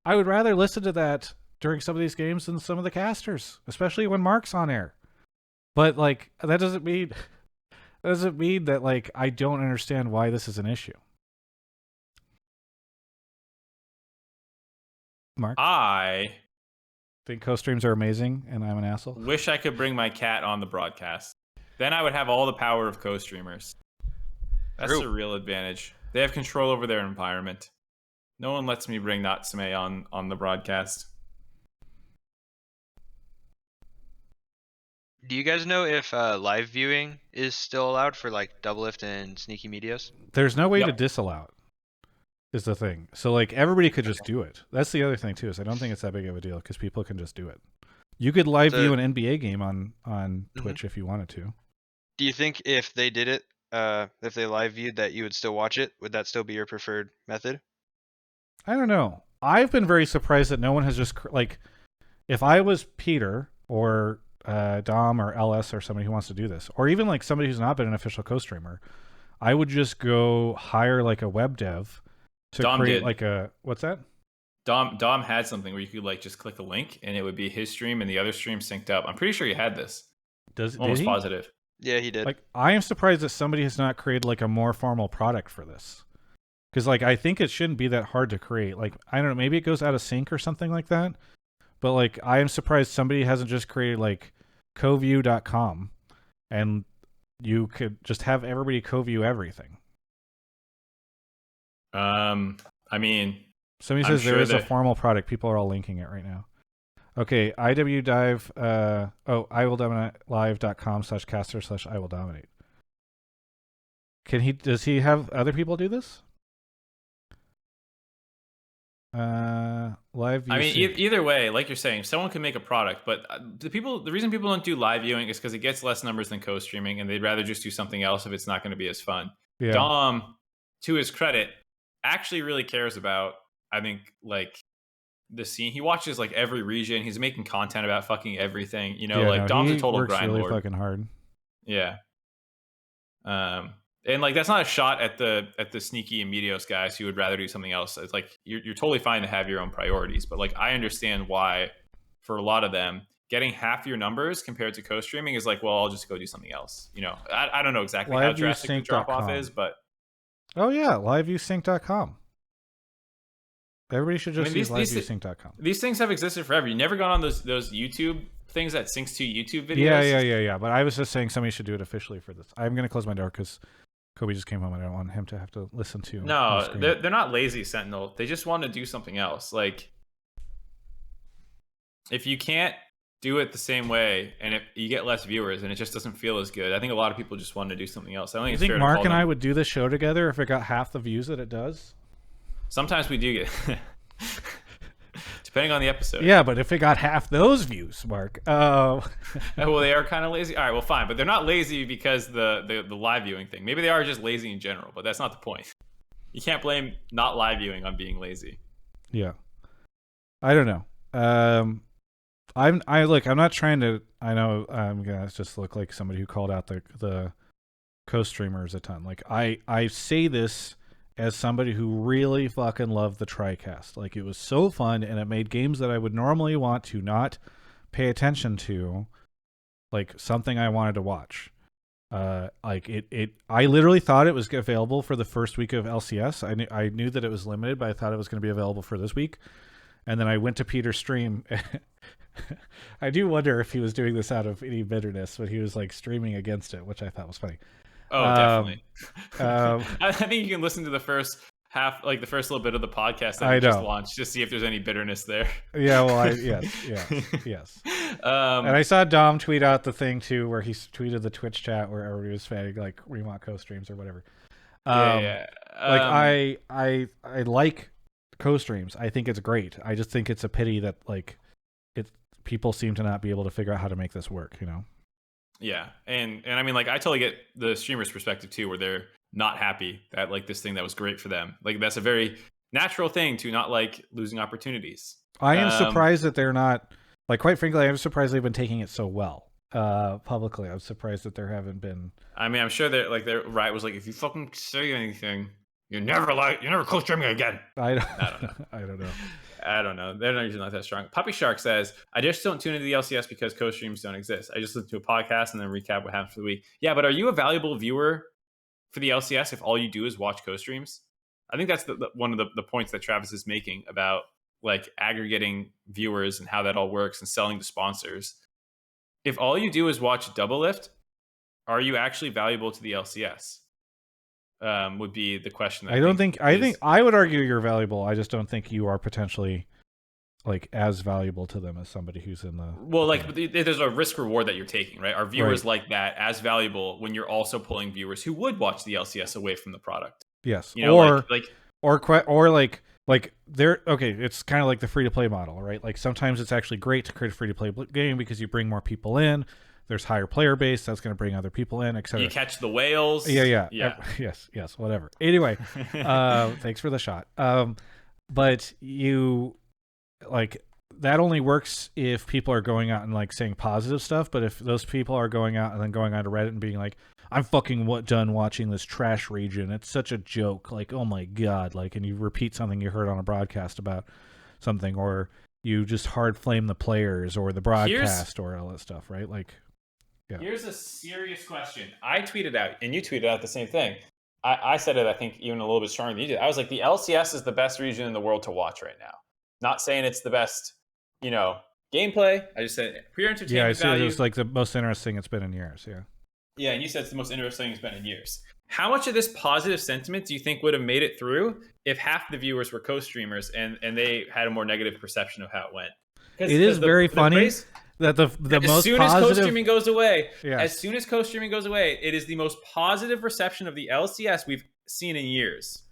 Speaker 1: I would rather listen to that during some of these games than some of the casters, especially when Mark's on air. But like, that doesn't mean that like I don't understand why this is an issue. Mark?
Speaker 2: I
Speaker 1: think co-streams are amazing and I'm an asshole.
Speaker 2: Wish I could bring my cat on the broadcast. Then I would have all the power of co-streamers. That's the real advantage. They have control over their environment. No one lets me bring Natsume on the broadcast.
Speaker 9: Do you guys know if live viewing is still allowed for like Doublelift and Sneaky Medios?
Speaker 1: There's no way to disallow it, is the thing. So like everybody could just do it. That's the other thing too, is I don't think it's that big of a deal because people can just do it. You could live view an NBA game on Twitch if you wanted to.
Speaker 9: Do you think if they did it, if they live viewed, that you would still watch it? Would that still be your preferred method?
Speaker 1: I don't know. I've been very surprised that no one has just, like, if I was Peter or Dom or LS or somebody who wants to do this, or even like somebody who's not been an official co-streamer, I would just go hire like a web dev to create like a, what's that?
Speaker 2: Dom had something where you could like just click a link and it would be his stream and the other stream synced up. I'm pretty sure he had this. Almost positive.
Speaker 9: Yeah, he did.
Speaker 1: Like, I am surprised that somebody has not created like a more formal product for this. Because like I think it shouldn't be that hard to create. Like, I don't know, maybe it goes out of sync or something like that. But like I am surprised somebody hasn't just created like coview.com and you could just have everybody co-view everything.
Speaker 2: I mean,
Speaker 1: somebody says there is a formal product. People are all linking it right now. Okay, IW dive, iwilldominatelive.com/caster/iwilldominate. Does he have other people do this? Live view.
Speaker 2: I mean, either way, like you're saying, someone can make a product, but the reason people don't do live viewing is because it gets less numbers than co-streaming, and they'd rather just do something else if it's not going to be as fun. Yeah. Dom, to his credit, actually really cares about, I think, like, the scene. He watches like every region. He's making content about fucking everything. You know,
Speaker 1: Yeah,
Speaker 2: like
Speaker 1: no,
Speaker 2: Dom's a
Speaker 1: he
Speaker 2: total
Speaker 1: works
Speaker 2: grind
Speaker 1: really
Speaker 2: lord.
Speaker 1: fucking hard.
Speaker 2: Yeah. And like that's not a shot at the sneaky and Meteos guys who would rather do something else. It's like you're totally fine to have your own priorities, but like I understand why for a lot of them getting half your numbers compared to co-streaming is like, well, I'll just go do something else. You know, I don't know exactly how drastic the drop off is, but
Speaker 1: oh yeah, liveviewsync.com. Everybody should just use liveviewsync.com.
Speaker 2: These things have existed forever. You never gone on those YouTube things that syncs to YouTube videos?
Speaker 1: Yeah. But I was just saying somebody should do it officially for this. I'm going to close my door because Kobe just came home and I don't want him to have to listen to.
Speaker 2: No, they're not lazy, Sentinel. They just want to do something else. Like, if you can't do it the same way and if you get less viewers and it just doesn't feel as good, I think a lot of people just want to do something else. I don't think it's fair
Speaker 1: Mark
Speaker 2: to
Speaker 1: and
Speaker 2: them.
Speaker 1: I would do this show together if it got half the views that it does?
Speaker 2: Sometimes we do get... Depending on the episode.
Speaker 1: Yeah, but if it got half those views, Mark.
Speaker 2: Well, they are kind of lazy. All right, well, fine. But they're not lazy because the live viewing thing. Maybe they are just lazy in general, but that's not the point. You can't blame not live viewing on being lazy.
Speaker 1: Yeah. I don't know. I'm not trying to... I know I'm going to just look like somebody who called out the co-streamers a ton. Like, I say this as somebody who really fucking loved the TriCast. Like, it was so fun, and it made games that I would normally want to not pay attention to, like, something I wanted to watch. Like, I literally thought it was available for the first week of LCS. I knew that it was limited, but I thought it was going to be available for this week. And then I went to Peter's stream. I do wonder if he was doing this out of any bitterness, but he was, like, streaming against it, which I thought was funny.
Speaker 2: Oh, definitely. I think you can listen to the first half, like the first little bit of the podcast that we just launched, to see if there's any bitterness there.
Speaker 1: Yeah, well, yes. And I saw Dom tweet out the thing too, where he tweeted the Twitch chat where everybody was fanning like Remont co-streams or whatever. Like I like co-streams. I think it's great. I just think it's a pity that like people seem to not be able to figure out how to make this work. You know.
Speaker 2: Yeah, and I mean, like, I totally get the streamer's perspective too, where they're not happy that like this thing that was great for them. Like, that's a very natural thing to not like losing opportunities.
Speaker 1: I am surprised that they're not, like, quite frankly, I'm surprised they've been taking it so well publicly. I'm surprised that there haven't been. I
Speaker 2: mean, I'm sure that like their Riot was like, if you fucking say anything, you're never co-streaming again.
Speaker 1: I don't know.
Speaker 2: I don't know. They're not usually not that strong. Puppy Shark says, I just don't tune into the LCS because co-streams don't exist. I just listen to a podcast and then recap what happened for the week. Yeah, but are you a valuable viewer for the LCS if all you do is watch co-streams? I think that's one of the points that Travis is making about like aggregating viewers and how that all works and selling to sponsors. If all you do is watch Double Lift, are you actually valuable to the LCS? Would be the question.
Speaker 1: I think I would argue you're valuable. I just don't think you are potentially like as valuable to them as somebody who's in the.
Speaker 2: Well, like there's a risk reward that you're taking, right? Are viewers like that as valuable when you're also pulling viewers who would watch the LCS away from the product?
Speaker 1: Yes,
Speaker 2: you know,
Speaker 1: like they're okay. It's kind of like the free to play model, right? Like sometimes it's actually great to create a free to play game because you bring more people in. There's higher player base that's going to bring other people in, etc.
Speaker 2: You catch the whales.
Speaker 1: Yeah. Yes. Whatever. Anyway, thanks for the shot. But you like that only works if people are going out and like saying positive stuff. But if those people are going out and then going on to Reddit and being like, "I'm fucking done watching this trash region. It's such a joke. Like, oh my god!" Like, and you repeat something you heard on a broadcast about something, or you just hard flame the players or the broadcast or all that stuff, right? Like. Yeah.
Speaker 2: Here's a serious question. I tweeted out, and you tweeted out the same thing. I said it, I think, even a little bit stronger than you did. I was like, the LCS is the best region in the world to watch right now. Not saying it's the best, gameplay. I just said pure entertainment
Speaker 1: value. Yeah, I said
Speaker 2: value.
Speaker 1: it was like the most interesting it's been in years, yeah.
Speaker 2: Yeah, and you said it's the most interesting it's been in years. How much of this positive sentiment do you think would have made it through if half the viewers were co-streamers and they had a more negative perception of how it went?
Speaker 1: It is very funny. That the most
Speaker 2: soon
Speaker 1: positive...
Speaker 2: as co-streaming goes away,
Speaker 1: yeah.
Speaker 2: As soon as co-streaming goes away, it is the most positive reception of the LCS we've seen in years.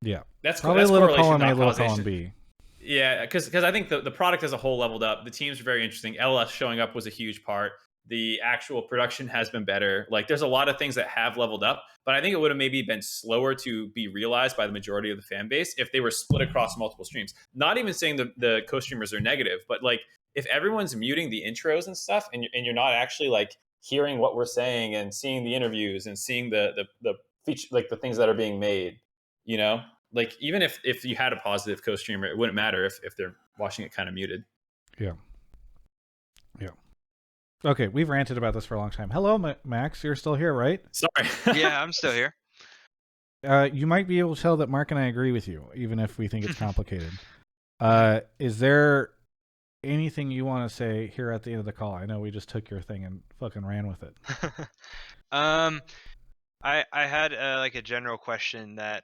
Speaker 1: Yeah,
Speaker 2: that's
Speaker 1: probably
Speaker 2: that's
Speaker 1: a little
Speaker 2: correlation,
Speaker 1: column A, little
Speaker 2: causation.
Speaker 1: column B.
Speaker 2: Yeah, because I think the product as a whole leveled up. The teams are very interesting. LS showing up was a huge part. The actual production has been better. Like there's a lot of things that have leveled up, but I think it would have maybe been slower to be realized by the majority of the fan base if they were split across multiple streams. Not even saying the co-streamers are negative, but like if everyone's muting the intros and stuff, and you're not actually like hearing what we're saying and seeing the interviews and seeing the feature, like the things that are being made, you know, like even if you had a positive co-streamer, it wouldn't matter if they're watching it kind of muted.
Speaker 1: Yeah. Okay, we've ranted about this for a long time. Hello, Max. You're still here, right?
Speaker 2: Sorry.
Speaker 9: Yeah, I'm still here.
Speaker 1: You might be able to tell that Mark and I agree with you, even if we think it's complicated. Is there anything you want to say here at the end of the call? I know we just took your thing and fucking ran with it.
Speaker 9: I had like a general question that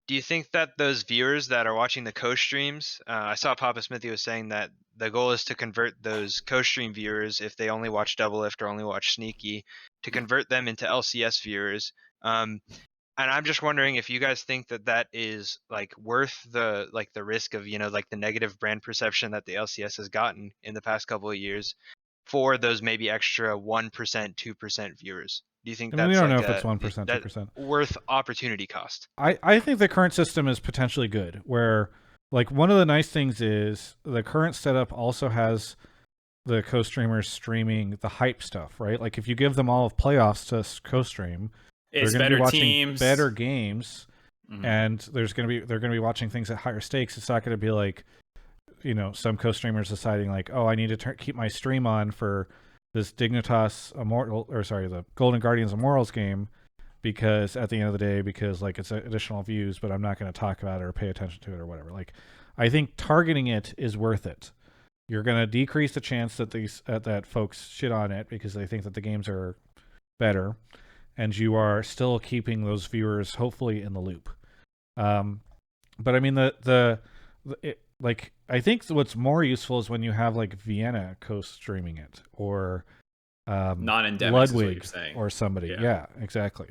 Speaker 9: do you think that those viewers that are watching the co-streams, I saw Papa Smithy was saying that the goal is to convert those co-stream viewers, if they only watch Doublelift or only watch Sneaky, to convert them into LCS viewers. And I'm just wondering if you guys think that that is like worth the risk of, you know, like the negative brand perception that the LCS has gotten in the past couple of years for those maybe extra 1%, 2% viewers. Do you think
Speaker 1: I mean,
Speaker 9: that's
Speaker 1: we don't
Speaker 9: like
Speaker 1: know if it's 1%, 2%.
Speaker 9: worth opportunity cost?
Speaker 1: I think the current system is potentially good, where like one of the nice things is the current setup also has the co-streamers streaming the hype stuff, right? Like if you give them all of playoffs to co-stream,
Speaker 2: It's
Speaker 1: they're going to
Speaker 2: better
Speaker 1: be watching
Speaker 2: teams,
Speaker 1: better games, and they're going to be watching things at higher stakes. It's not going to be like, you know, some co-streamers deciding like, oh, I need to keep my stream on for this Dignitas Immortal, or sorry, the Golden Guardians Immortals game, because at the end of the day, because like it's additional views, but I'm not going to talk about it or pay attention to it or whatever. Like, I think targeting it is worth it. You're going to decrease the chance that that folks shit on it because they think that the games are better, and you are still keeping those viewers hopefully in the loop. But I mean like I think what's more useful is when you have like Vienna co-streaming it, or
Speaker 2: non-endemics,
Speaker 1: Ludwig
Speaker 2: is what you're saying.
Speaker 1: or somebody. Yeah, exactly.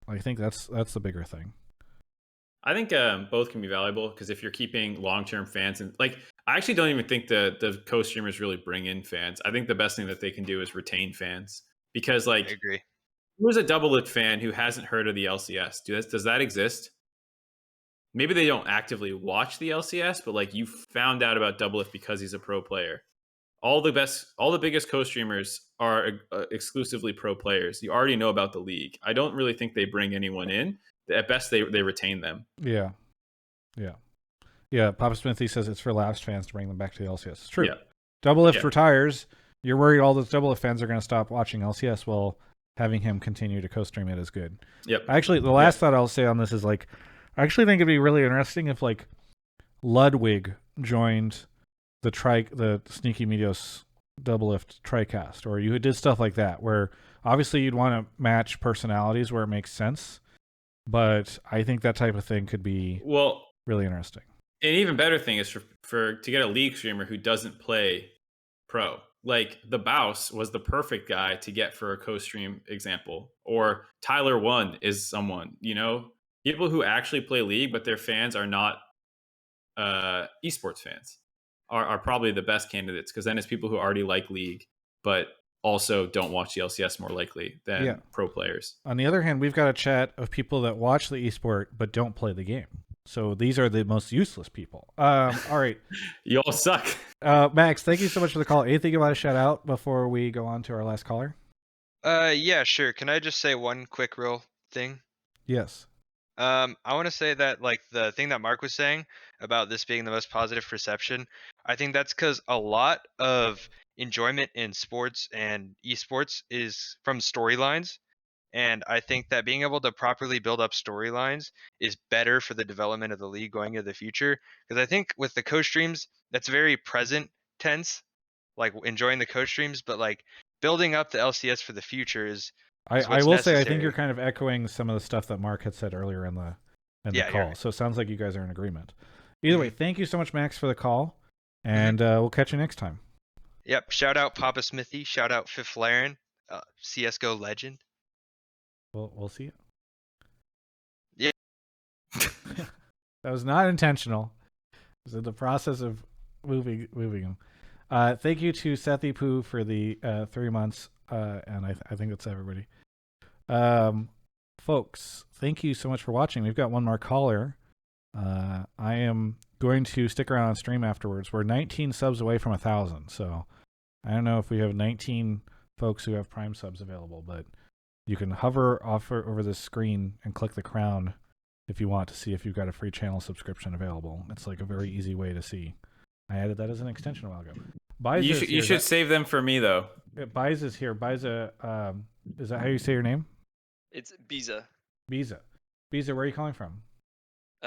Speaker 1: I think that's the bigger thing.
Speaker 2: I think both can be valuable, because if you're keeping long-term fans, and like I actually don't even think the co-streamers really bring in fans. I think the best thing that they can do is retain fans, because like
Speaker 9: I agree.
Speaker 2: who's a Doublelift fan who hasn't heard of the LCS? Does that exist? Maybe they don't actively watch the LCS, but like you found out about Doublelift because he's a pro player. All the biggest co-streamers are exclusively pro players. You already know about the league. I don't really think they bring anyone in. At best, they retain them.
Speaker 1: Yeah. Papa Smithy says it's for lapsed fans to bring them back to the LCS. It's true.
Speaker 2: Yeah.
Speaker 1: Doublelift retires. You're worried all those Doublelift fans are going to stop watching LCS. Well, having him continue to co-stream it is good.
Speaker 2: Yep.
Speaker 1: Actually, the last thought I'll say on this is like, I actually think it'd be really interesting if like Ludwig joined the Sneaky Medios Doublelift TriCast, or you did stuff like that, where obviously you'd want to match personalities where it makes sense, but I think that type of thing could be really interesting.
Speaker 2: An even better thing is for to get a league streamer who doesn't play pro. Like the Bouse was the perfect guy to get for a co-stream example, or Tyler One is someone, you know, people who actually play League, but their fans are not esports fans are probably the best candidates, because then it's people who already like League, but also don't watch the LCS more likely than pro players.
Speaker 1: On the other hand, we've got a chat of people that watch the esport but don't play the game. So these are the most useless people. All right.
Speaker 2: You all suck.
Speaker 1: Max, thank you so much for the call. Anything you want to shout out before we go on to our last caller?
Speaker 9: Yeah, sure. Can I just say one quick real thing?
Speaker 1: Yes.
Speaker 9: I want to say that like the thing that Mark was saying about this being the most positive perception, I think that's because a lot of enjoyment in sports and esports is from storylines. And I think that being able to properly build up storylines is better for the development of the league going into the future. Because I think with the co-streams, that's very present tense, like enjoying the co-streams, but like building up the LCS for the future is
Speaker 1: I will say, I think you're kind of echoing some of the stuff that Mark had said earlier in the call. Right. So it sounds like you guys are in agreement. Either way, thank you so much, Max, for the call, and we'll catch you next time.
Speaker 9: Yep. Shout out Papa Smithy. Shout out Fifth Laren, CS:GO legend.
Speaker 1: We'll see it.
Speaker 9: Yeah.
Speaker 1: That was not intentional. It was in the process of moving him. Thank you to Sethi Poo for the 3 months, and I think that's everybody. Folks, thank you so much for watching. We've got one more caller. I am going to stick around on stream afterwards. We're 19 subs away from 1,000, so I don't know if we have 19 folks who have Prime subs available, but you can hover over this screen and click the crown if you want to see if you've got a free channel subscription available. It's like a very easy way to see. I added that as an extension a while ago.
Speaker 2: You should save them for me, though.
Speaker 1: Bieza here. Bieza, is that how you say your name?
Speaker 10: It's Bieza.
Speaker 1: Bieza, where are you calling from?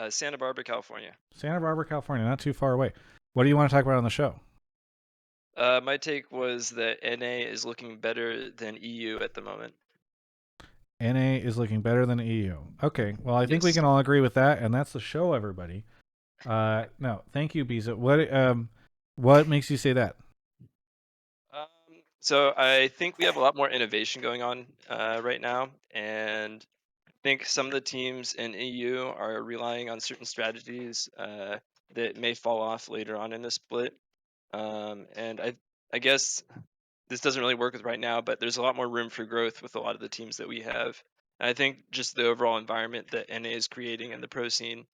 Speaker 10: Santa Barbara, California.
Speaker 1: Santa Barbara, California, not too far away. What do you want to talk about on the show?
Speaker 10: My take was that NA is looking better than EU at the moment.
Speaker 1: NA is looking better than EU. Okay, well, I think we can all agree with that, and that's the show, everybody. No, thank you, Bieza. What makes you say that?
Speaker 10: So I think we have a lot more innovation going on right now, and I think some of the teams in EU are relying on certain strategies that may fall off later on in the split. And I guess this doesn't really work with right now, but there's a lot more room for growth with a lot of the teams that we have. And I think just the overall environment that NA is creating in the pro scene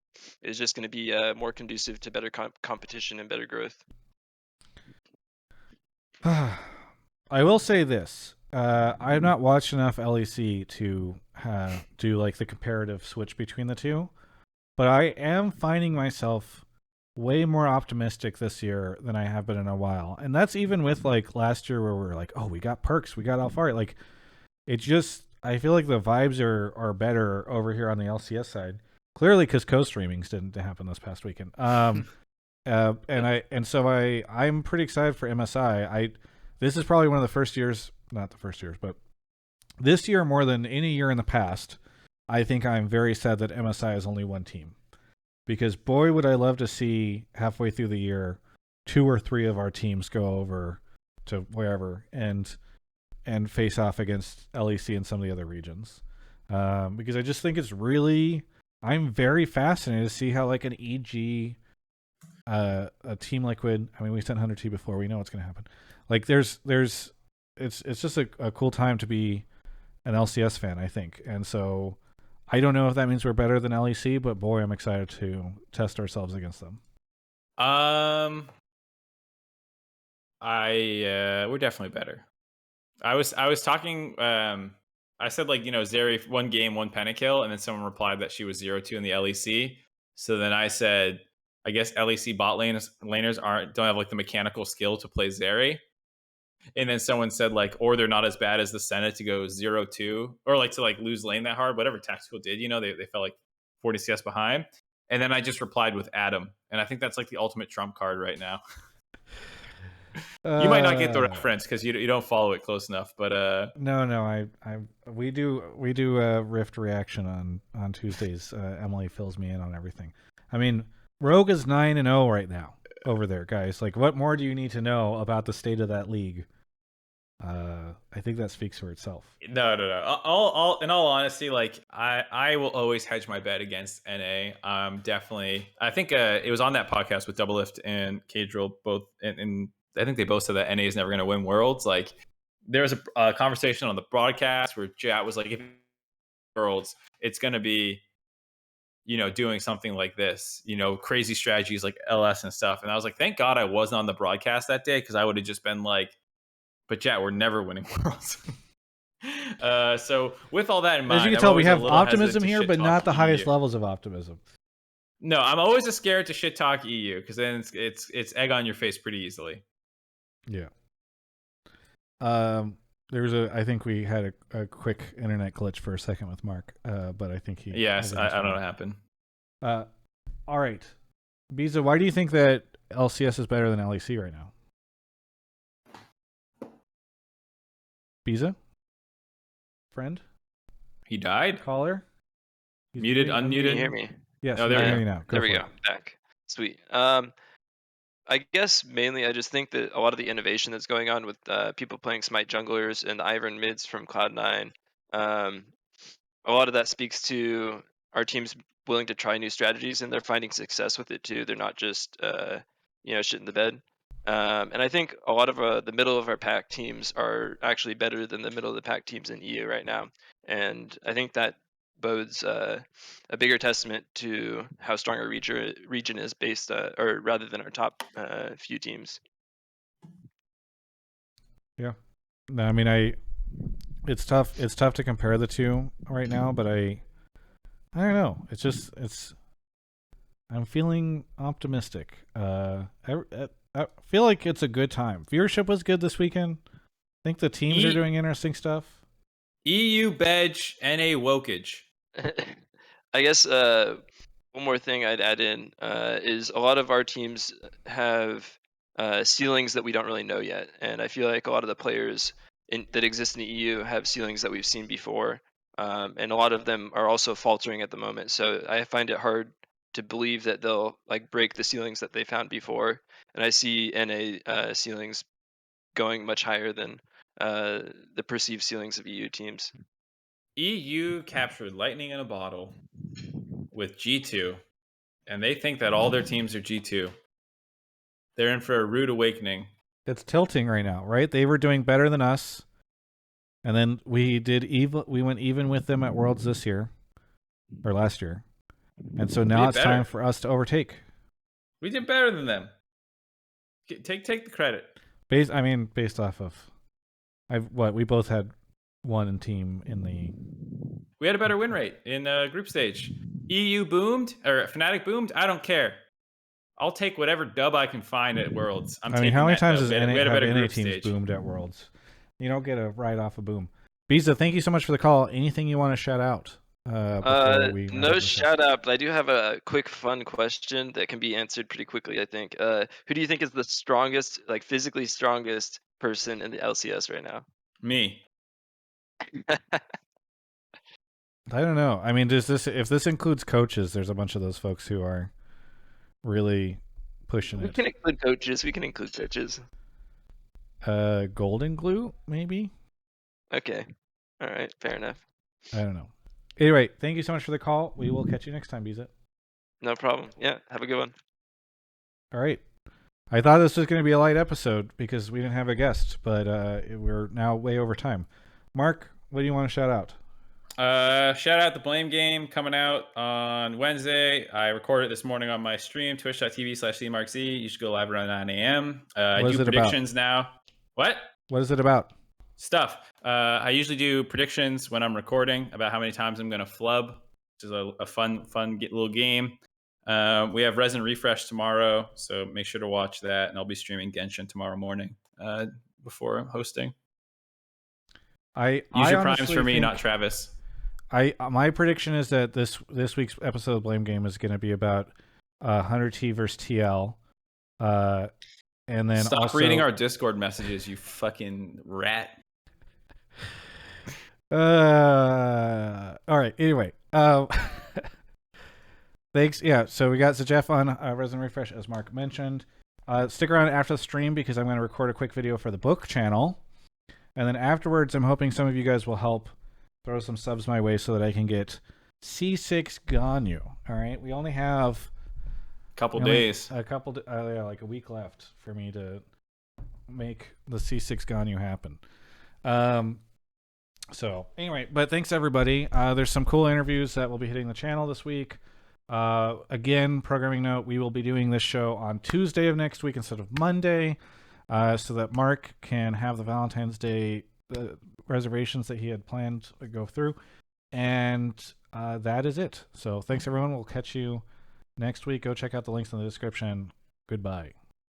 Speaker 10: is just going to be more conducive to better competition and better growth.
Speaker 1: I will say this. I have not watched enough LEC to do like the comparative switch between the two, but I am finding myself way more optimistic this year than I have been in a while. And that's even with like last year where we're like, oh, we got perks, we got Alfari. Like, it just, I feel like the vibes are better over here on the LCS side. Clearly because co-streamings didn't happen this past weekend. I'm pretty excited for MSI. This is probably one of the first years, not the first years, but this year more than any year in the past, I think I'm very sad that MSI is only one team. Because boy, would I love to see halfway through the year 2 or 3 of our teams go over to wherever and face off against LEC and some of the other regions. Because I just think it's really, I'm very fascinated to see how like an EG, a Team Liquid, I mean, we sent 100T before, we know what's going to happen. Like it's just a cool time to be an LCS fan, I think. And so I don't know if that means we're better than LEC, but boy, I'm excited to test ourselves against them.
Speaker 2: We're definitely better. I was talking. I said like Zeri 1 game 1 pentakill, and then someone replied that she was 0-2 in the LEC. So then I said, I guess LEC bot laners don't have like the mechanical skill to play Zeri. And then someone said like, or they're not as bad as the Senate to go 0-2 or like to like lose lane that hard, whatever Tactical did, they fell like 40 CS behind. And then I just replied with Adam. And I think that's like the ultimate trump card right now. You might not get the reference because you don't follow it close enough, but
Speaker 1: no, we do Rift reaction on Tuesdays. Emily fills me in on everything. I mean, Rogue is 9-0 right now over there, guys. Like, what more do you need to know about the state of that league? I think that speaks for itself.
Speaker 2: No. All in all honesty, like I will always hedge my bet against NA. Definitely. I think it was on that podcast with Doublelift and Cadrill both, and I think they both said that NA is never going to win Worlds. Like, there was a conversation on the broadcast where Jat was like, if Worlds, it's going to be doing something like this, crazy strategies like LS and stuff. And I was like, thank God I wasn't on the broadcast that day, because I would have just been like, but Jat, we're never winning Worlds. So with all that in mind,
Speaker 1: as you can tell, we have optimism here, but not the highest levels of optimism.
Speaker 2: No, I'm always just scared to shit talk EU, because then it's egg on your face pretty easily.
Speaker 1: Yeah. I think we had a quick internet glitch for a second with Mark, but I think he.
Speaker 2: Yes, I don't know what happened.
Speaker 1: All right, Bieza, why do you think that LCS is better than LEC right now? Bieza, friend,
Speaker 10: he died.
Speaker 1: Caller,
Speaker 2: muted, unmuted.
Speaker 10: Can you hear me?
Speaker 1: Yes. Oh, there we go.
Speaker 10: There we go. Back. Sweet. I guess mainly I just think that a lot of the innovation that's going on with people playing Smite junglers and the Ivern mids from Cloud9, a lot of that speaks to our teams willing to try new strategies, and they're finding success with it too. They're not just shit in the bed. And I think a lot of the middle of our pack teams are actually better than the middle of the pack teams in EU right now. And I think that bodes a bigger testament to how strong our region is based, or rather than our top few teams.
Speaker 1: Yeah. No, I mean, it's tough. It's tough to compare the two right now, but I don't know. I'm feeling optimistic. I feel like it's a good time. Viewership was good this weekend. I think the teams are doing interesting stuff.
Speaker 2: EU Bedge, NA Wokage.
Speaker 10: I guess one more thing I'd add in is a lot of our teams have ceilings that we don't really know yet, and I feel like a lot of the players that exist in the EU have ceilings that we've seen before, and a lot of them are also faltering at the moment. So I find it hard to believe that they'll like break the ceilings that they found before, and I see NA ceilings going much higher than the perceived ceilings of EU teams.
Speaker 2: EU captured lightning in a bottle with G2, and they think that all their teams are G2. They're in for a rude awakening.
Speaker 1: It's tilting right now, right? They were doing better than us, and then we went even with them at Worlds this year or last year, and so now it's time for us to overtake.
Speaker 2: We did better than them. Take the credit.
Speaker 1: Based off of, we both had one in team in the.
Speaker 2: We had a better win rate in group stage. EU boomed or Fnatic boomed. I don't care. I'll take whatever dub I can find at Worlds.
Speaker 1: How many times has NA teams boomed at Worlds? You don't get a ride off a boom. Bieza, thank you so much for the call. Anything you want to shout out?
Speaker 10: No shout out, but I do have a quick fun question that can be answered pretty quickly, I think. Who do you think is the strongest, like physically strongest person in the LCS right now?
Speaker 2: Me.
Speaker 1: I don't know. I mean, if this includes coaches, there's a bunch of those folks who are really pushing it.
Speaker 10: We can include coaches.
Speaker 1: Golden Glue, maybe?
Speaker 10: Okay. All right. Fair enough.
Speaker 1: I don't know. Anyway, thank you so much for the call. We will catch you next time, Bieza.
Speaker 10: No problem. Yeah. Have a good one.
Speaker 1: All right. I thought this was going to be a light episode because we didn't have a guest, but we're now way over time. Mark, what do you want to shout out?
Speaker 2: Shout out the Blame Game coming out on Wednesday. I recorded it this morning on my stream, twitch.tv/cmarkz. You should go live around 9 a.m. I do predictions now. What?
Speaker 1: What is it about?
Speaker 2: Stuff. I usually do predictions when I'm recording about how many times I'm going to flub, which is a fun little game. We have Resin Refresh tomorrow, so make sure to watch that. And I'll be streaming Genshin tomorrow morning before hosting. Use your primes for me, not Travis.
Speaker 1: My prediction is that this week's episode of Blame Game is going to be about Hunter T versus TL. And then
Speaker 2: stop reading our Discord messages, you fucking rat.
Speaker 1: All right. Anyway, thanks. Yeah. So we got Jeff on Resin Refresh, as Mark mentioned. Stick around after the stream because I'm going to record a quick video for the book channel, and then afterwards, I'm hoping some of you guys will help throw some subs my way so that I can get C6 Ganyu. All right. We only have
Speaker 2: couple days,
Speaker 1: like a week left for me to make the C6 Ganyu happen. So anyway, but thanks everybody. There's some cool interviews that will be hitting the channel this week. Again, programming note, we will be doing this show on Tuesday of next week instead of Monday, so that Mark can have the Valentine's Day reservations that he had planned to go through. And that is it. So thanks everyone. We'll catch you next week. Go check out the links in the description. Goodbye.